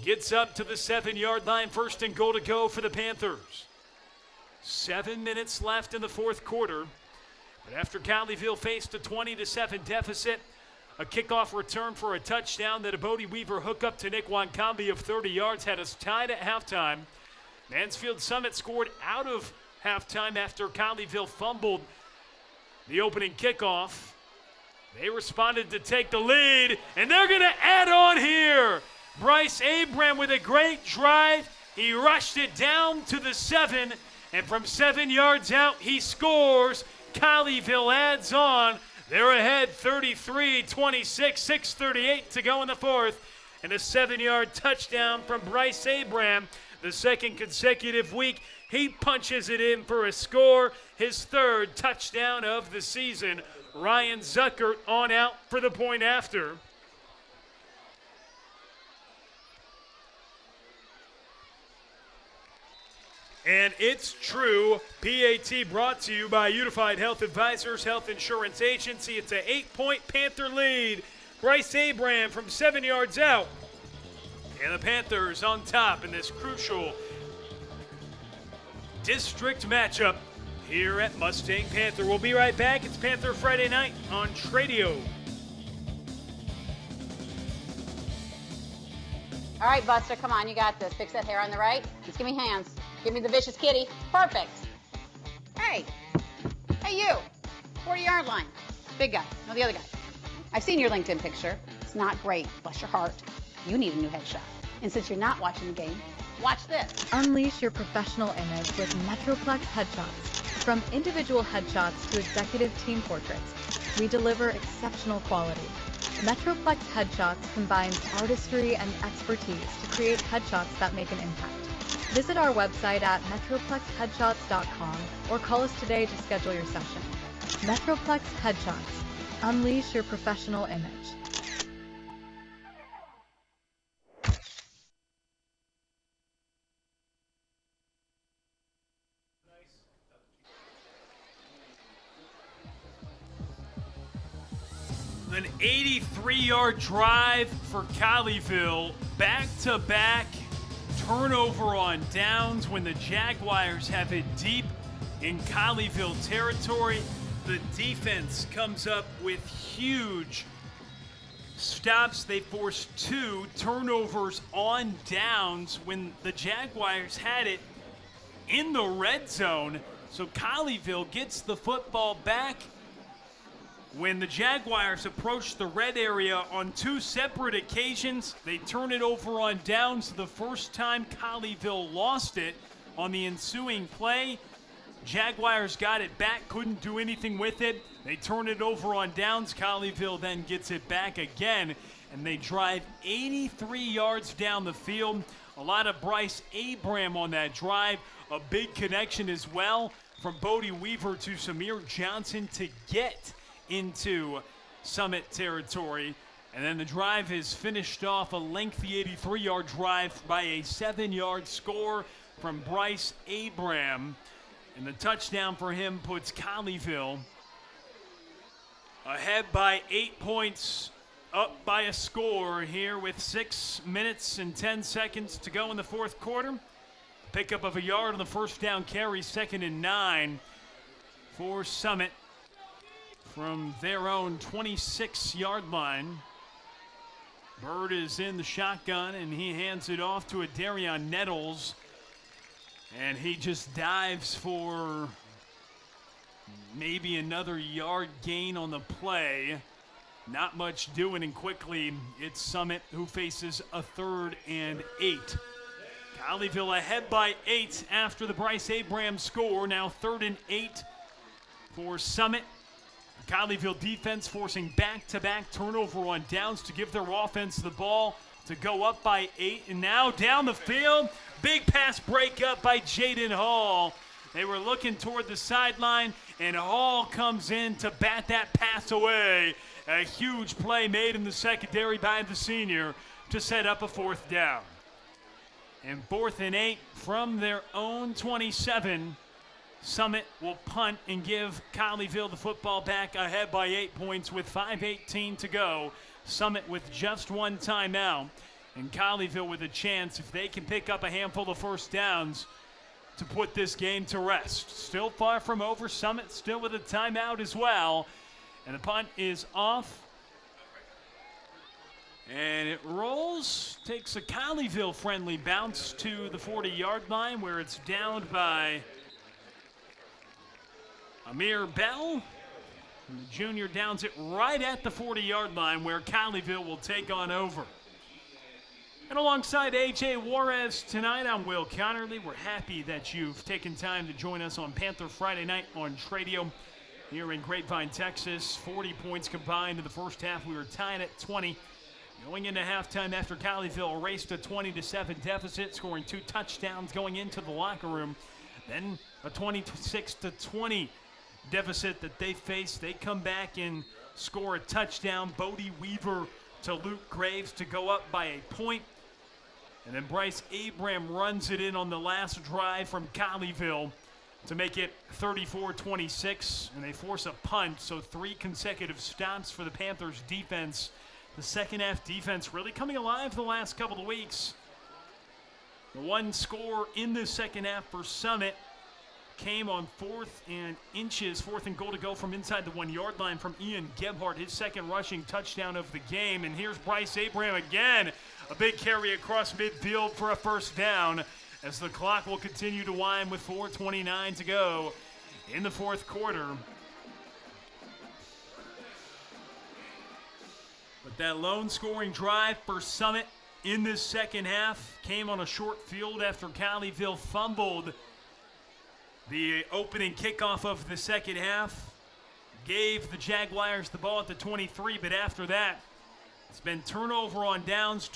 S2: gets up to the 7-yard line. First and goal to go for the Panthers. 7 minutes left in the fourth quarter. But after Colleyville faced a 20-7 deficit, a kickoff return for a touchdown that a Bodie Weaver hookup to Nick Wankambi of 30 yards had us tied at halftime. Mansfield Summit scored out of halftime after Colleyville fumbled the opening kickoff. They responded to take the lead, and they're going to add on here. Bryce Abraham with a great drive. He rushed it down to the 7, and from 7 yards out, he scores. Colleyville adds on. They're ahead 33-26, 6:38 to go in the fourth, and a 7-yard touchdown from Bryce Abraham. The second consecutive week, he punches it in for a score, his third touchdown of the season. Ryan Zuckert on out for the point after. And it's true. PAT brought to you by Unified Health Advisors, Health Insurance Agency. It's an 8-point Panther lead. Bryce Abraham from 7 yards out. And the Panthers on top in this crucial district matchup here at Mustang Panther. We'll be right back. It's Panther Friday night on Tradio.
S4: All right, Buster, come on, you got this. Fix that hair on the right. Just give me hands. Give me the vicious kitty. Perfect. Hey. Hey, you. 40-yard line. Big guy. No, the other guy. I've seen your LinkedIn picture. It's not great. Bless your heart. You need a new headshot. And since you're not watching the game, watch this.
S5: Unleash your professional image with Metroplex headshots. From individual headshots to executive team portraits, we deliver exceptional quality. Metroplex headshots combines artistry and expertise to create headshots that make an impact. Visit our website at metroplexheadshots.com or call us today to schedule your session. Metroplex Headshots. Unleash your professional image.
S2: An 83-yard drive for Colleyville, back-to-back turnover on downs when the Jaguars have it deep in Colleyville territory. The defense comes up with huge stops. They forced 2 turnovers on downs when the Jaguars had it in the red zone. So Colleyville gets the football back. When the Jaguars approached the red area on 2 separate occasions, they turn it over on downs. The first time Colleyville lost it on the ensuing play, Jaguars got it back, couldn't do anything with it. They turn it over on downs. Colleyville then gets it back again, and they drive 83 yards down the field. A lot of Bryce Abraham on that drive. A big connection as well from Bodie Weaver to Samir Johnson to get into Summit territory. And then the drive is finished off, a lengthy 83-yard drive by a 7-yard score from Bryce Abraham. And the touchdown for him puts Colleyville ahead by 8 points, up by a score here with 6 minutes and 10 seconds to go in the fourth quarter. Pickup of a yard on the first down carry, 2nd and 9 for Summit from their own 26-yard line. Bird is in the shotgun, and he hands it off to a Darion Nettles. And he just dives for maybe another yard gain on the play. Not much doing, and quickly it's Summit who faces a 3rd and 8. Colleyville ahead by 8 after the Bryce Abrams score. Now 3rd and 8 for Summit. The Colleyville defense forcing back-to-back turnover on downs to give their offense the ball to go up by 8. And now down the field, big pass breakup by Jaden Hall. They were looking toward the sideline, and Hall comes in to bat that pass away. A huge play made in the secondary by the senior to set up a 4th down. And 4th and 8 from their own 27. Summit will punt and give Colleyville the football back ahead by 8 points with 5:18 to go. Summit with just one timeout. And Colleyville with a chance, if they can pick up a handful of first downs, to put this game to rest. Still far from over. Summit still with a timeout as well. And the punt is off. And it rolls, takes a Colleyville-friendly bounce to the 40-yard line where it's downed by Amir Bell. And the junior downs it right at the 40-yard line where Colleyville will take on over. And alongside A.J. Juarez tonight, I'm Will Connerly. We're happy that you've taken time to join us on Panther Friday night on Tradio here in Grapevine, Texas. 40 points combined in the first half. We were tied at 20. Going into halftime after Colleyville erased a 20-7 deficit, scoring 2 touchdowns going into the locker room. Then a 26-20 deficit that they faced. They come back and score a touchdown. Bodie Weaver to Luke Graves to go up by a point. And then Bryce Abram runs it in on the last drive from Colleyville to make it 34-26. And they force a punt, so 3 consecutive stops for the Panthers defense. The second half defense really coming alive the last couple of weeks. The one score in the second half for Summit came on 4th and inches, 4th and goal to go from inside the 1-yard line from Ian Gebhardt, his second rushing touchdown of the game. And here's Bryce Abram again, a big carry across midfield for a first down as the clock will continue to wind with 4:29 to go in the 4th quarter. But that lone scoring drive for Summit in this second half came on a short field after Colleyville fumbled the opening kickoff of the second half. Gave the Jaguars the ball at the 23, but after that, it's been turnover on downs,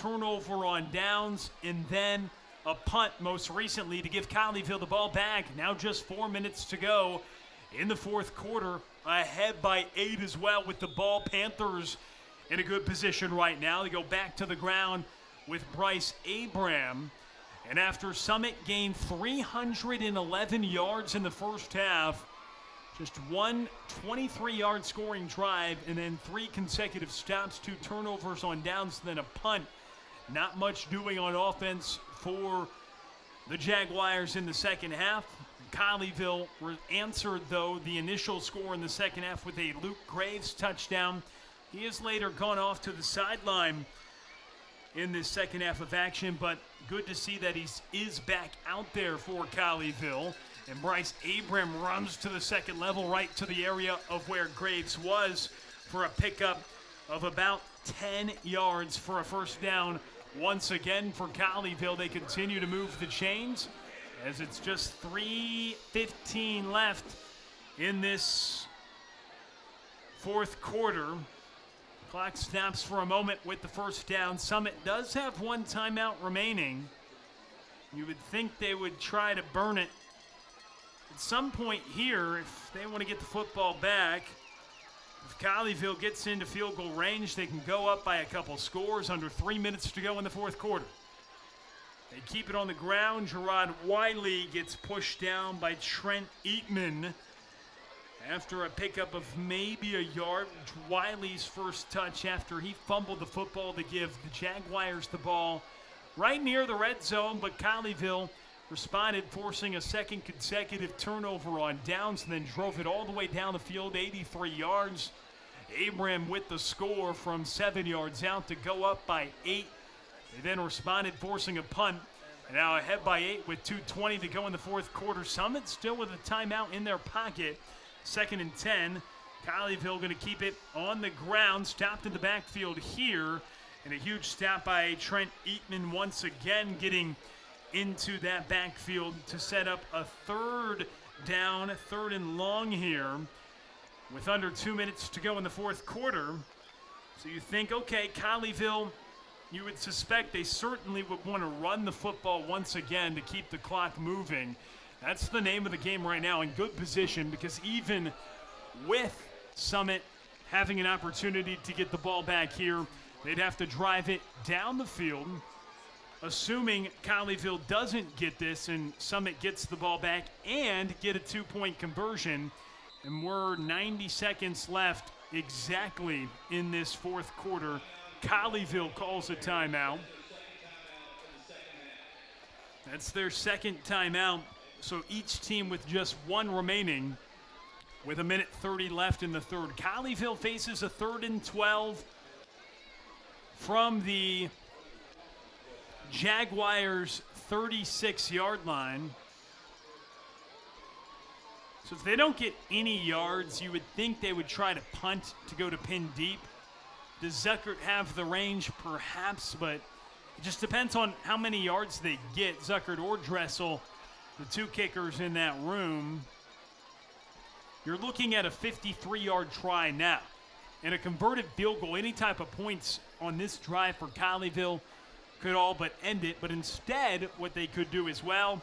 S2: and then a punt most recently to give Colleyville the ball back. Now just 4 minutes to go in the 4th quarter, ahead by 8 as well with the ball. Panthers in a good position right now. They go back to the ground with Bryce Abram. And after Summit gained 311 yards in the first half, just one 23-yard scoring drive, and then 3 consecutive stops, 2 turnovers on downs, then a punt. Not much doing on offense for the Jaguars in the second half. Colleyville answered, though, the initial score in the second half with a Luke Graves touchdown. He has later gone off to the sideline in this second half of action, but good to see that he is back out there for Colleyville. And Bryce Abram runs to the second level, right to the area of where Graves was, for a pickup of about 10 yards for a first down. Once again for Colleyville, they continue to move the chains as it's just 3:15 left in this 4th quarter. Clock stops for a moment with the first down. Summit does have 1 timeout remaining. You would think they would try to burn it at some point here if they want to get the football back. If Colleyville gets into field goal range, they can go up by a couple scores under 3 minutes to go in the 4th quarter. They keep it on the ground. Gerard Wiley gets pushed down by Trent Eatman. After a pickup of maybe a yard, Wiley's first touch after he fumbled the football to give the Jaguars the ball right near the red zone, but Colleyville responded, forcing a second consecutive turnover on downs, and then drove it all the way down the field, 83 yards. Abram with the score from 7 yards out to go up by 8. They then responded, forcing a punt, and now ahead by 8 with 2:20 to go in the 4th quarter. Summit still with a timeout in their pocket. 2nd and 10. Colleyville going to keep it on the ground, stopped in the backfield here. And a huge stop by Trent Eatman once again getting into that backfield to set up a 3rd down, 3rd and long here with under 2 minutes to go in the 4th quarter. So you think, okay, Colleyville, you would suspect they certainly would want to run the football once again to keep the clock moving. That's the name of the game right now, in good position, because even with Summit having an opportunity to get the ball back here, they'd have to drive it down the field. Assuming Colleyville doesn't get this and Summit gets the ball back and get a 2-point conversion, and we're 90 seconds left exactly in this 4th quarter. Colleyville calls a timeout. That's their 2nd timeout. So each team with just 1 remaining with 1:30 left in the 3rd. Colleyville faces a 3rd and 12 from the Jaguars' 36-yard line. So if they don't get any yards, you would think they would try to punt to go to pin deep. Does Zuckert have the range? Perhaps, but it just depends on how many yards they get, Zuckert or Dressel, the 2 kickers in that room. You're looking at a 53-yard try now. And a converted field goal, any type of points on this drive for Colleyville could all but end it. But instead, what they could do as well,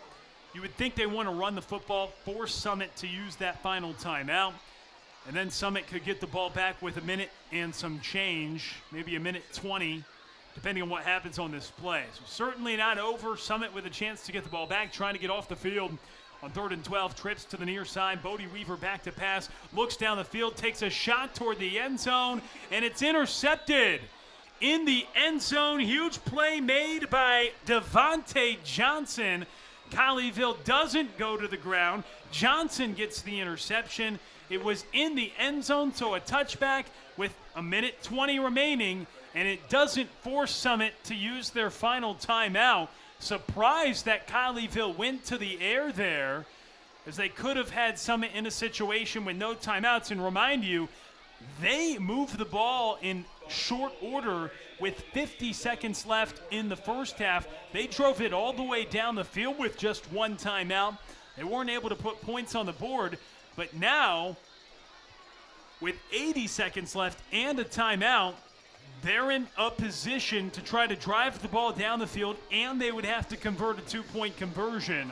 S2: you would think they want to run the football, force Summit to use that final timeout. And then Summit could get the ball back with 1 minute and some change, maybe 1:20, depending on what happens on this play. So certainly not over. Summit with a chance to get the ball back, trying to get off the field on 3rd and 12, trips to the near side. Bodie Weaver back to pass, looks down the field, takes a shot toward the end zone, and it's intercepted. In the end zone, huge play made by Devontae Johnson. Colleyville doesn't go to the ground. Johnson gets the interception. It was in the end zone, so a touchback with 1:20 remaining, and it doesn't force Summit to use their final timeout. Surprised that Colleyville went to the air there, as they could have had Summit in a situation with no timeouts. And remind you, they moved the ball in short order with 50 seconds left in the 1st half. They drove it all the way down the field with just 1 timeout. They weren't able to put points on the board, but now, with 80 seconds left and a timeout, they're in a position to try to drive the ball down the field, and they would have to convert a 2-point conversion.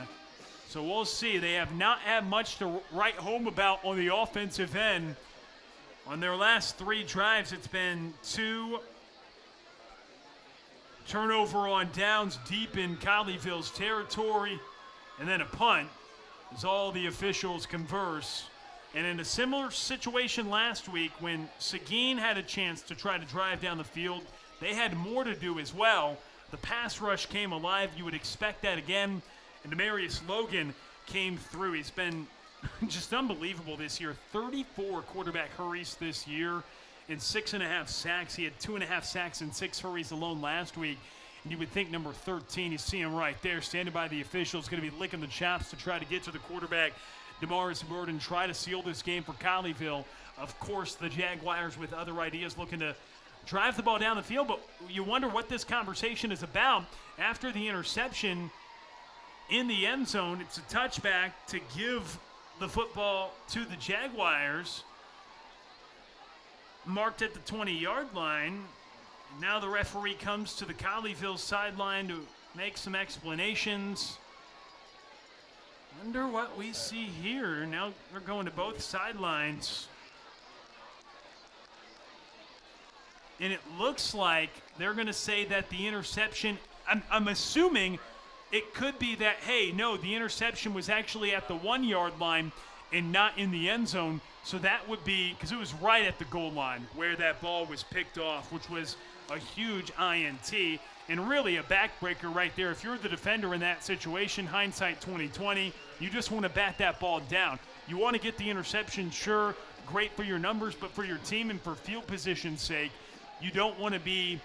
S2: So we'll see. They have not had much to write home about on the offensive end. On their last 3 drives, it's been 2 turnover on downs deep in Colleyville's territory, and then a punt as all the officials converse. And in a similar situation last week, when Seguin had a chance to try to drive down the field, they had more to do as well. The pass rush came alive. You would expect that again. And Demarius Logan came through. He's been just unbelievable this year. 34 quarterback hurries this year and 6.5 sacks. He had 2.5 sacks and 6 hurries alone last week. And you would think number 13, you see him right there, standing by the officials, going to be licking the chops to try to get to the quarterback. Demaris Burden try to seal this game for Colleyville. Of course, the Jaguars with other ideas looking to drive the ball down the field, but you wonder what this conversation is about. After the interception in the end zone, it's a touchback to give the football to the Jaguars, marked at the 20-yard line. Now the referee comes to the Colleyville sideline to make some explanations. Wonder what we see here. Now they're going to both sidelines. And it looks like they're going to say that the interception, I'm assuming it could be that, hey, no, the interception was actually at the 1-yard line and not in the end zone. So that would be, because it was right at the goal line where that ball was picked off, which was a huge INT. And really a backbreaker right there. If you're the defender in that situation, hindsight 2020, you just want to bat that ball down. You want to get the interception, sure, great for your numbers, but for your team and for field position's sake, you don't want to be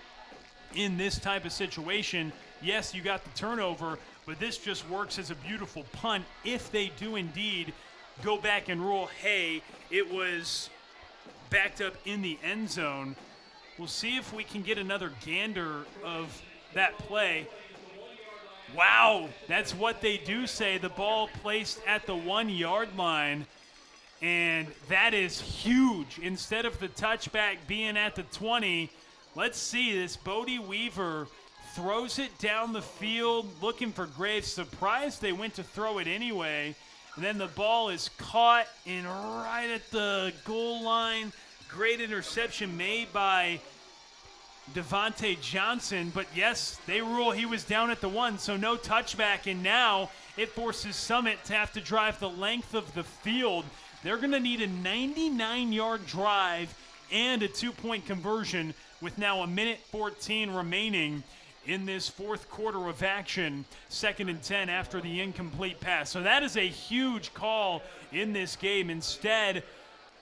S2: in this type of situation. Yes, you got the turnover, but this just works as a beautiful punt if they do indeed go back and rule, hey, it was backed up in the end zone. We'll see if we can get another gander of that play. Wow, that's what they do say. The ball placed at the 1-yard line, and that is huge. Instead of the touchback being at the 20, let's see this. Bodie Weaver throws it down the field looking for Graves. Surprised they went to throw it anyway. And then the ball is caught in right at the goal line. Great interception made by Devontae Johnson, but yes, they rule he was down at the 1, so no touchback, and now it forces Summit to have to drive the length of the field. They're going to need a 99-yard drive and a 2-point conversion with now 1:14 remaining in this fourth quarter of action, 2nd and 10 after the incomplete pass. So that is a huge call in this game. Instead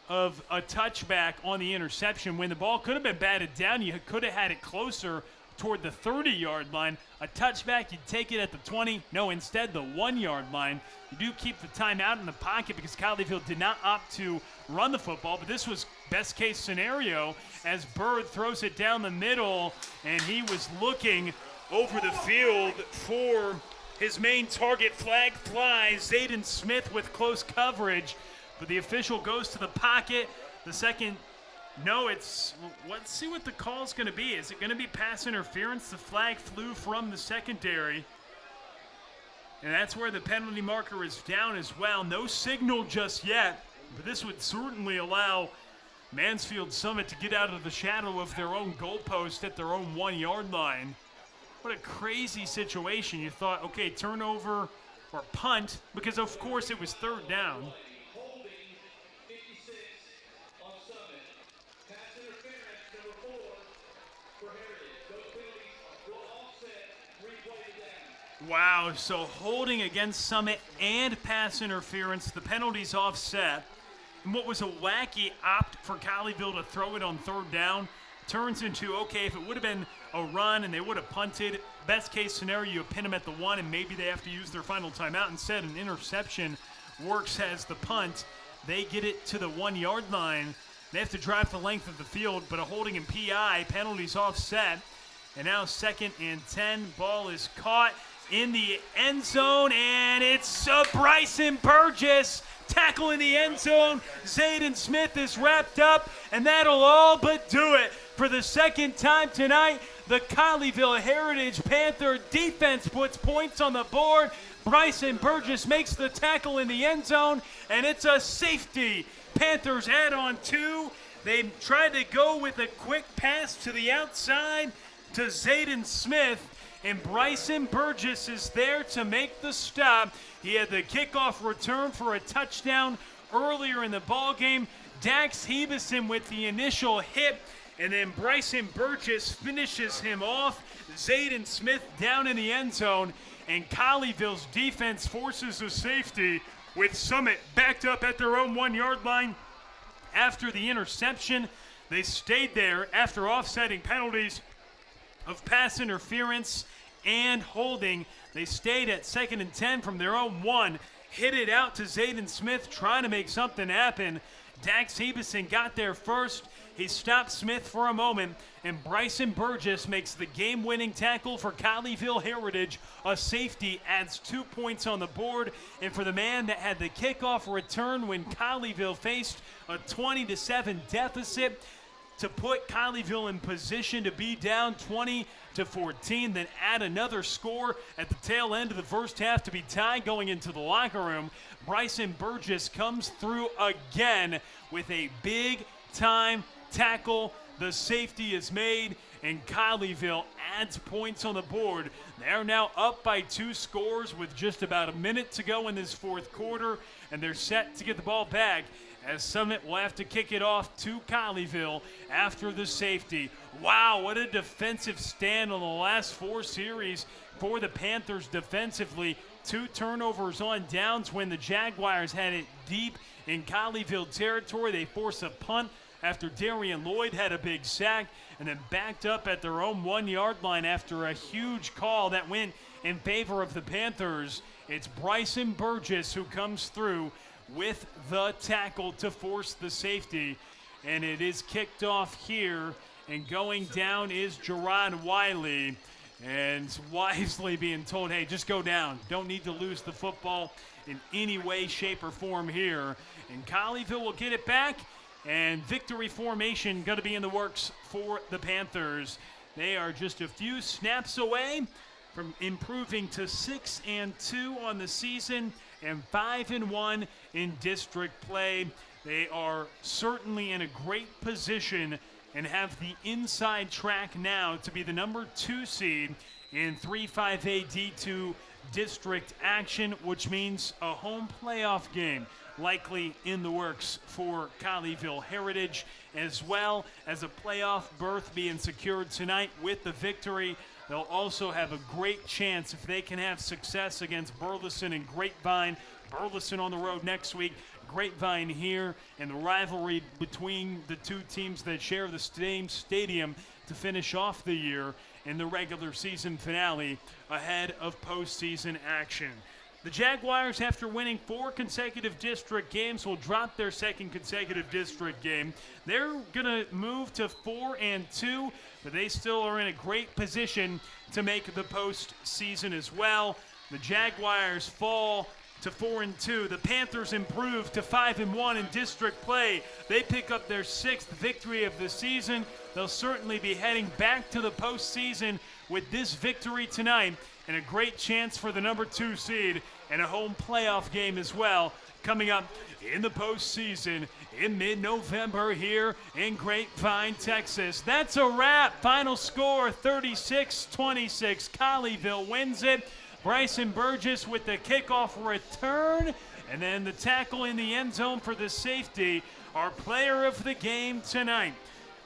S2: of a touchback on the interception, when the ball could have been batted down, you could have had it closer toward the 30-yard line. A touchback, you take it at the 20. No, instead the 1-yard line. You do keep the timeout in the pocket because Colleyville did not opt to run the football, but this was best case scenario as Bird throws it down the middle, and he was looking over the field for his main target. Flag flies. Zayden Smith with close coverage. But the official goes to the pocket. The second, no, let's see what the call's going to be. Is it going to be pass interference? The flag flew from the secondary. And that's where the penalty marker is down as well. No signal just yet, but this would certainly allow Mansfield Summit to get out of the shadow of their own goalpost at their own 1-yard line. What a crazy situation. You thought, okay, turnover or punt, because of course it was 3rd down. Wow, so holding against Summit and pass interference, the penalty's offset. And what was a wacky opt for Colleyville to throw it on 3rd down turns into, okay, if it would have been a run and they would have punted, best case scenario, you pin them at the 1 and maybe they have to use their final timeout. Instead, an interception works as the punt. They get it to the 1-yard line. They have to drive the length of the field, but a holding and PI, penalty's offset. And now 2nd and 10, ball is caught in the end zone, and it's Bryson Burgess. Tackle in the end zone. Zayden Smith is wrapped up, and that'll all but do it. For the 2nd time tonight, the Colleyville Heritage Panther defense puts points on the board. Bryson Burgess makes the tackle in the end zone, and it's a safety. Panthers add on 2. They tried to go with a quick pass to the outside to Zayden Smith, and Bryson Burgess is there to make the stop. He had the kickoff return for a touchdown earlier in the ballgame. Dax Hebeson with the initial hit, and then Bryson Burgess finishes him off. Zayden Smith down in the end zone, and Colleyville's defense forces a safety with Summit backed up at their own 1-yard line. After the interception, they stayed there after offsetting penalties of pass interference and holding. They stayed at 2nd and 10 from their own 1. Hit it out to Zayden Smith trying to make something happen. Dax Hebeson got there first. He stopped Smith for a moment, and Bryson Burgess makes the game-winning tackle for Colleyville Heritage. A safety adds 2 points on the board, and for the man that had the kickoff return when Colleyville faced a 20-7 deficit, to put Colleyville in position to be down 20-14, then add another score at the tail end of the first half to be tied going into the locker room. Bryson Burgess comes through again with a big-time tackle. The safety is made, and Colleyville adds points on the board. They're now up by 2 scores with just about a minute to go in this fourth quarter, and they're set to get the ball back, as Summit will have to kick it off to Colleyville after the safety. Wow, what a defensive stand on the last 4 series for the Panthers defensively. 2 turnovers on downs when the Jaguars had it deep in Colleyville territory. They force a punt after Darian Lloyd had a big sack, and then backed up at their own 1-yard line after a huge call that went in favor of the Panthers. It's Bryson Burgess who comes through with the tackle to force the safety. And it is kicked off here, and going down is Jerron Wiley. And wisely being told, hey, just go down. Don't need to lose the football in any way, shape, or form here. And Colleyville will get it back, and victory formation going to be in the works for the Panthers. They are just a few snaps away from improving to 6-2 on the season and 5-1 in district play. They are certainly in a great position and have the inside track now to be the number 2 seed in 3-5A D2 district action, which means a home playoff game likely in the works for Colleyville Heritage, as well as a playoff berth being secured tonight with the victory. They'll also have a great chance if they can have success against Burleson and Grapevine. Burleson on the road next week, Grapevine here, and the rivalry between the two teams that share the same stadium to finish off the year in the regular season finale ahead of postseason action. The Jaguars, after winning 4 consecutive district games, will drop their second consecutive district game. They're going to move to 4-2, but they still are in a great position to make the postseason as well. The Jaguars fall to 4-2. The Panthers improve to 5-1 in district play. They pick up their 6th victory of the season. They'll certainly be heading back to the postseason with this victory tonight, and a great chance for the number 2 seed and a home playoff game as well coming up in the postseason in mid-November here in Grapevine, Texas. That's a wrap. Final score 36-26. Colleyville wins it. Bryson Burgess with the kickoff return, and then the tackle in the end zone for the safety. Our player of the game tonight,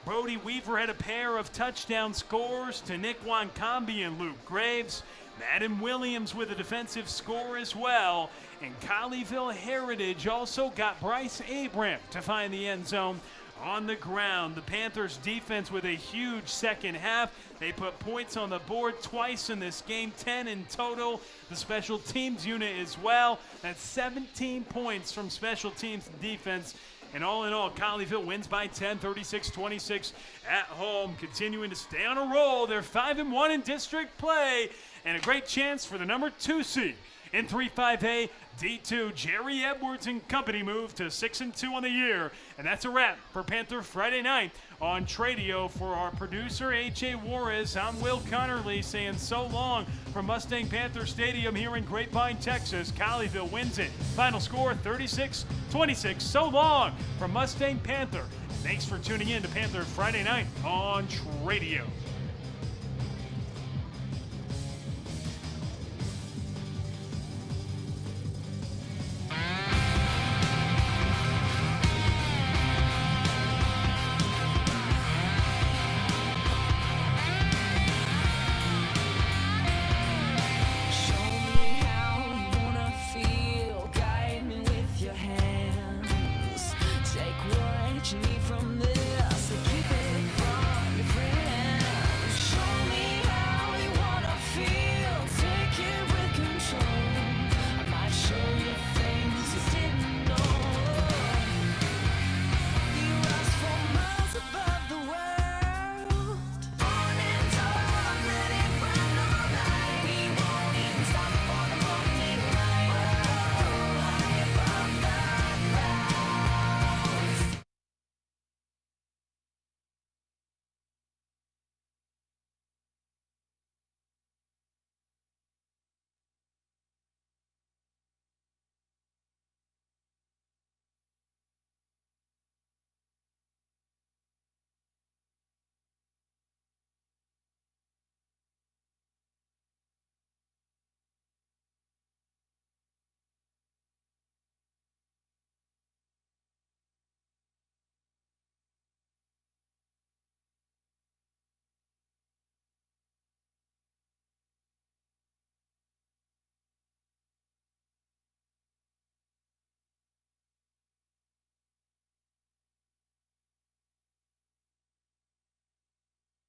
S2: Brody Weaver, had a pair of touchdown scores to Nick Wankambi and Luke Graves. Madden Williams with a defensive score as well. And Colleyville Heritage also got Bryce Abram to find the end zone on the ground. The Panthers defense with a huge second half. They put points on the board twice in this game, 10 in total. The special teams unit as well. That's 17 points from special teams defense. And all in all, Colleyville wins by 10, 36-26 at home, continuing to stay on a roll. They're 5-1 in district play, and a great chance for the number 2 seed in 3-5A D2. Jerry Edwards and company move to 6-2 on the year. And that's a wrap for Panther Friday night on Tradio. For our producer, A.J. Juarez, I'm Will Connerly saying so long from Mustang Panther Stadium here in Grapevine, Texas. Colleyville wins it. Final score 36-26. So long from Mustang Panther. Thanks for tuning in to Panther Friday night on Tradio.